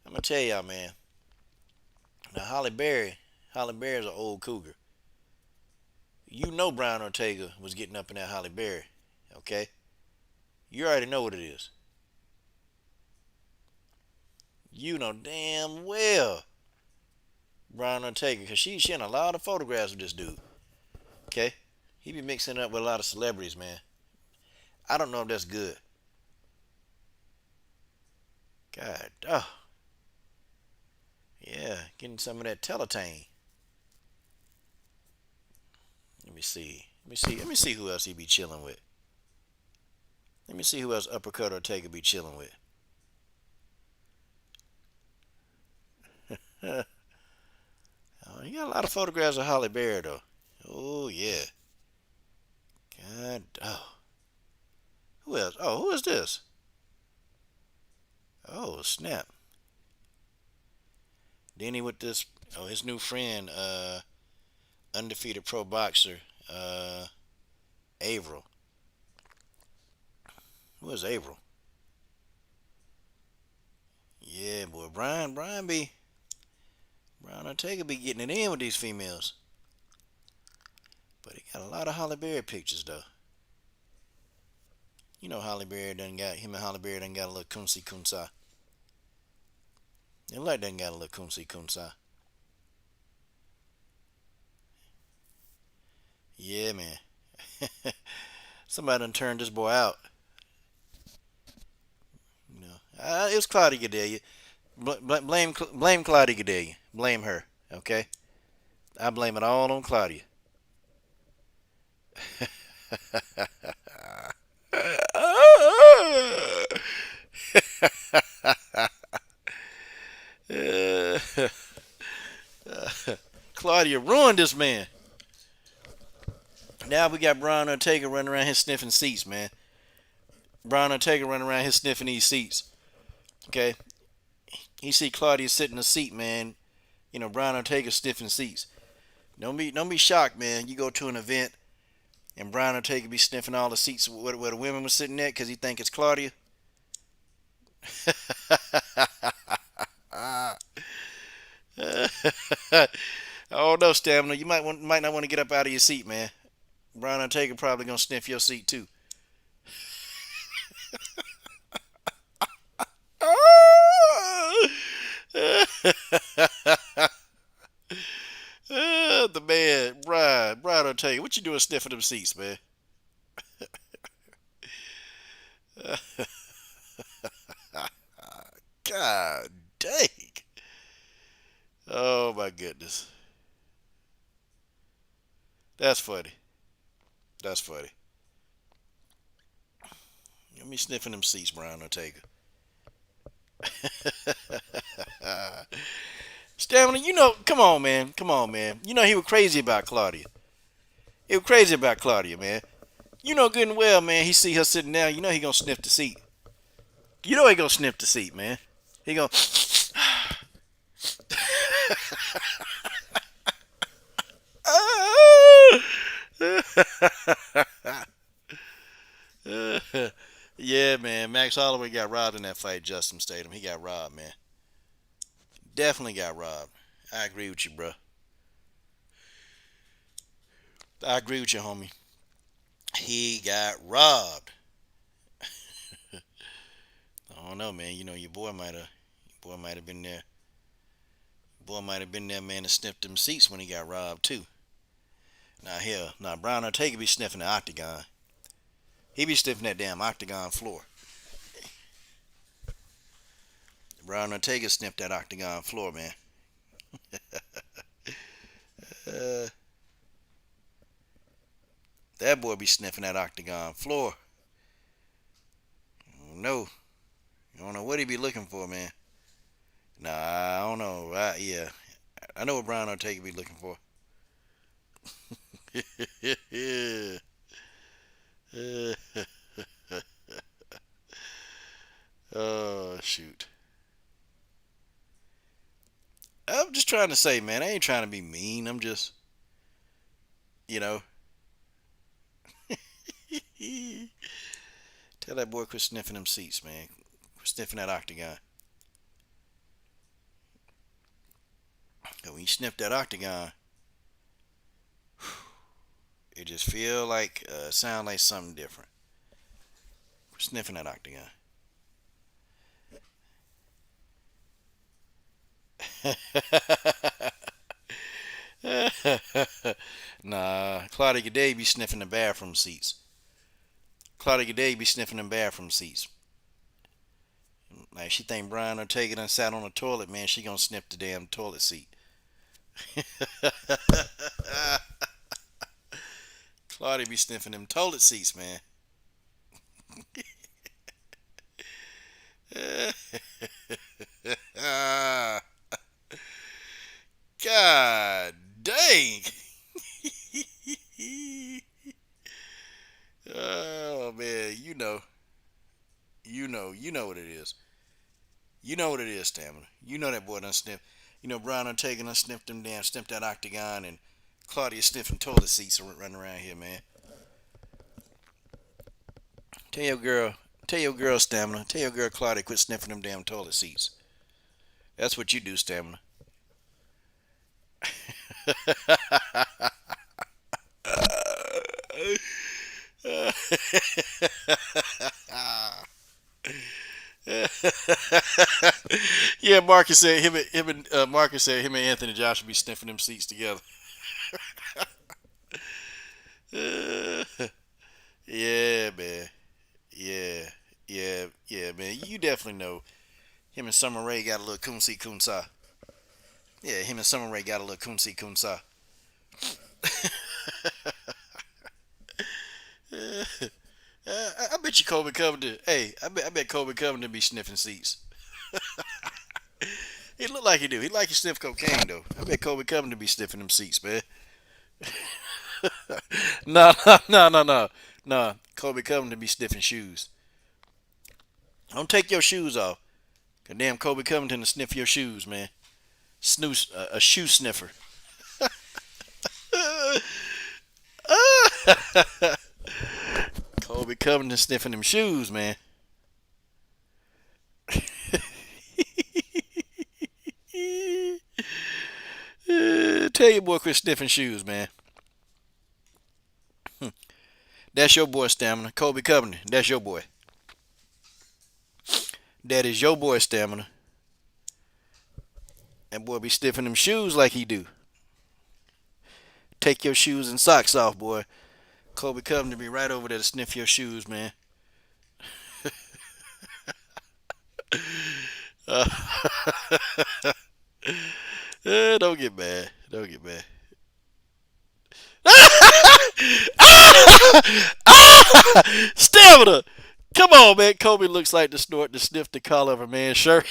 I'm going to tell y'all, man. Now, Holly Berry's an old cougar. You know Brian Ortega was getting up in that Holly Berry, okay? You already know what it is. You know damn well Brian Ortega, because she in a lot of photographs of this dude, okay? He be mixing up with a lot of celebrities, man. I don't know if that's good. God, oh. Yeah, getting some of that Teletane. Let me see who else he be chilling with. Let me see who else Uppercut Ortega be chilling with. Oh, you got a lot of photographs of Holly Berry, though. Oh, yeah. God, oh. Who else? Oh, who is this? Oh, snap. Then he with this, his new friend, undefeated pro boxer, Averill. Who is Averill? Yeah, boy, Brian Ortega be getting it in with these females. But he got a lot of Holly Berry pictures, though. You know Holly Berry him and Holly Berry done got a little kunsa. They like done got a little kunsa. Yeah, man. Somebody done turned this boy out. You know, it was Claudia Gadelha. Blame Claudia Gadelha. Blame her, okay? I blame it all on Claudia. Claudia ruined this man. Now we got Brian Ortega running around here sniffing seats, man. Brian Ortega running around here sniffing these seats. Okay? He see Claudia sitting in a seat, man. You know, Brian Ortega sniffing seats. Don't be shocked, man. You go to an event and Brian Ortega be sniffing all the seats where the women were sitting at because he think it's Claudia. Oh no, Stamina. You might not want to get up out of your seat, man. Brian Ortega probably gonna sniff your seat too. The man, Brian Ortega, what you doing sniffing them seats, man? God dang. Oh my goodness. That's funny. That's funny. Let me sniffing them seats, Brian Ortega. Stamina, you know, come on, man. You know he was crazy about Claudia. He was crazy about Claudia, man. You know good and well, man, he see her sitting down, you know he gonna sniff the seat. You know he gonna sniff the seat, man. He gonna... Yeah, man. Max Holloway got robbed in that fight, Justin Statham. He got robbed, man. Definitely got robbed. I agree with you, bro. I agree with you, homie. He got robbed. don't know, man. You know, your boy might have been there. Boy might have been there, man, and sniffed them seats when he got robbed too. Now Brian Ortega be sniffing the octagon. He be sniffing that damn octagon floor. Brian Ortega sniffed that octagon floor, man. That boy be sniffing that octagon floor. No, I don't know what he be looking for, man. Nah, I don't know. Yeah, I know what Brian Ortega be looking for. Oh, shoot. I'm just trying to say, man, I ain't trying to be mean. I'm just, you know. Tell that boy quit sniffing them seats, man. Quit sniffing that octagon. And when you sniff that octagon, it just feel like, sound like something different. Quit sniffing that octagon. Nah, Claudia G'day be sniffing the bathroom seats. Claudia G'day be sniffing them bathroom seats. Like, she think Brian Ortega done sat on the toilet, man, she gonna sniff the damn toilet seat. Claudia be sniffing them toilet seats, man. God dang. Oh man, you know what it is. You know what it is, Stamina. You know that boy done sniffed. You know Brian Ortega done sniffed that octagon, and Claudia sniffing toilet seats running around here, man. Tell your girl Stamina. Tell your girl Claudia quit sniffing them damn toilet seats. That's what you do, Stamina. Yeah, Marcus said him and Anthony Joshua be sniffing them seats together. Yeah, man. Yeah, man. You definitely know him and Summer Rae got a little coonsy coonsa. Yeah, him and Summer Rae got a little coonsy coonsa. I bet you Colby Covington. Hey, I bet Colby Covington be sniffing seats. He look like he do. He like he sniff cocaine though. I bet Colby Covington be sniffing them seats, man. No. Colby Covington be sniffing shoes. Don't take your shoes off. Cause damn Colby Covington to sniff your shoes, man. A shoe sniffer. Colby Covington sniffing them shoes, man. Tell your boy quit sniffing shoes, man. That's your boy, Stamina. Colby Covington, that's your boy. That is your boy, Stamina. That boy be sniffing them shoes like he do. Take your shoes and socks off, boy. Colby Covington be right over there to sniff your shoes, man. Don't get mad. Don't get mad. Stamina! Come on, man. Kobe looks like the snort to sniff the collar of a man's shirt.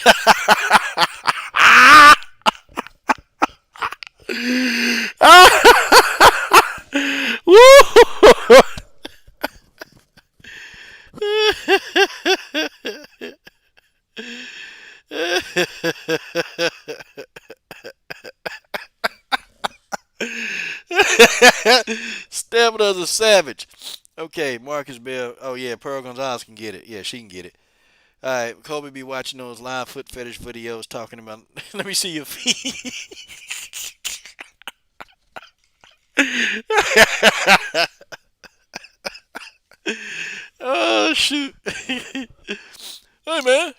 Stamina's a savage. Okay, Marcus Bell. Oh yeah, Pearl Gonzalez can get it. Yeah, she can get it. All right, Kobe be watching those live foot fetish videos talking about. Let me see your feet. Oh shoot. Hey man,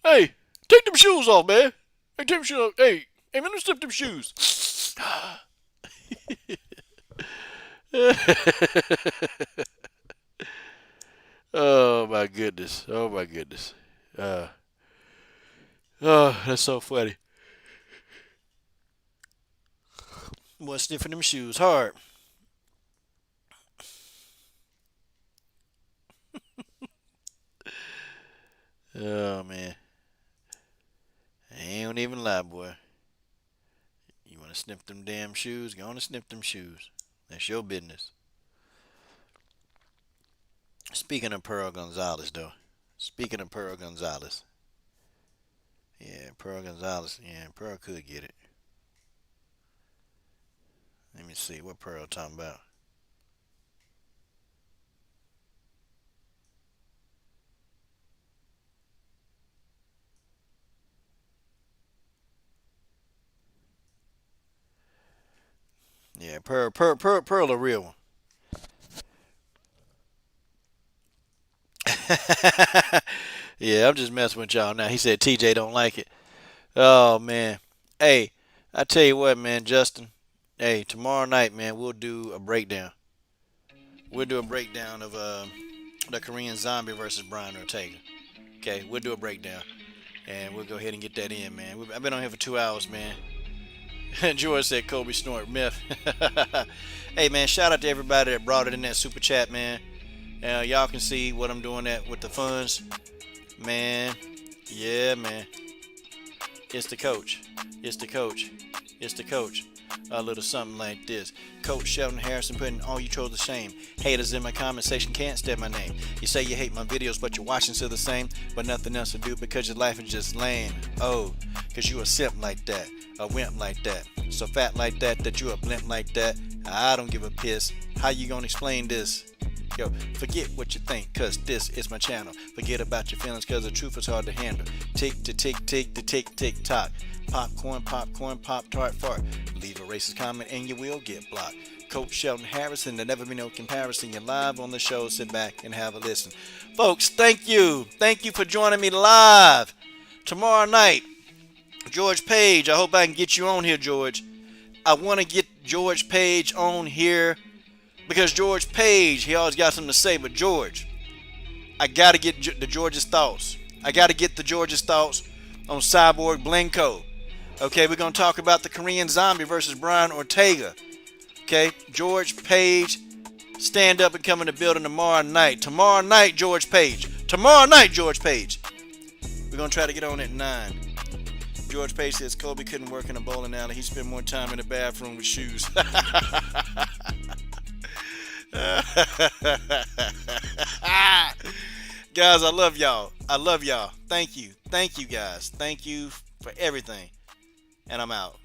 Hey, take them shoes off, man. Hey, take them shoes off. Hey, man, let's slip them shoes. Oh my goodness. Oh my goodness. Oh, that's so funny. Boy, sniffing them shoes hard. Oh man. I ain't even lie, boy. You want to sniff them damn shoes? Go on and sniff them shoes. That's your business. Speaking of Pearl Gonzalez, though. Speaking of Pearl Gonzalez. Yeah, Pearl Gonzalez. Yeah, Pearl could get it. Let me see what Pearl talking about. Yeah, Pearl a real one. Yeah, I'm just messing with y'all now. He said TJ don't like it. Oh man. Hey, I tell you what, man, Justin. Hey, tomorrow night, man, we'll do a breakdown. We'll do a breakdown of the Korean Zombie versus Brian Ortega. Okay, we'll do a breakdown, and we'll go ahead and get that in, man. I've been on here for 2 hours, man. George said Kobe snort myth. Hey, man, shout out to everybody that brought it in that super chat, man. Y'all can see what I'm doing with the funds, man. Yeah, man. It's the coach. It's the coach. It's the coach. A little something like this. Coach Sheldon Harrison putting all you trolls to shame. Haters in my comment section can't stand my name. You say you hate my videos, but you're watching still the same. But nothing else to do because your life is just lame. Oh, cause you a simp like that. A wimp like that. So fat like that you a blimp like that. I don't give a piss. How you gonna explain this? Yo, forget what you think, cause this is my channel. Forget about your feelings, cause the truth is hard to handle. Tick to tick, tick to tick, tick tock. Popcorn, pop tart fart. Leave a racist comment and you will get blocked. Coach Sheldon Harrison, there never be no comparison. You're live on the show. Sit back and have a listen. Folks, thank you. Thank you for joining me live. Tomorrow night, George Page. I hope I can get you on here, George. I want to get George Page on here because George Page, he always got something to say. But George, I got to get the George's thoughts. I got to get the George's thoughts on Cyborg Blencowe. Okay, we're going to talk about the Korean Zombie versus Brian Ortega. Okay, George Page, stand up and come in the building tomorrow night. Tomorrow night, George Page. Tomorrow night, George Page. We're going to try to get on at 9. George Page says Kobe couldn't work in a bowling alley. He spent more time in the bathroom with shoes. Guys, I love y'all. I love y'all. Thank you. Thank you, guys. Thank you for everything. And I'm out.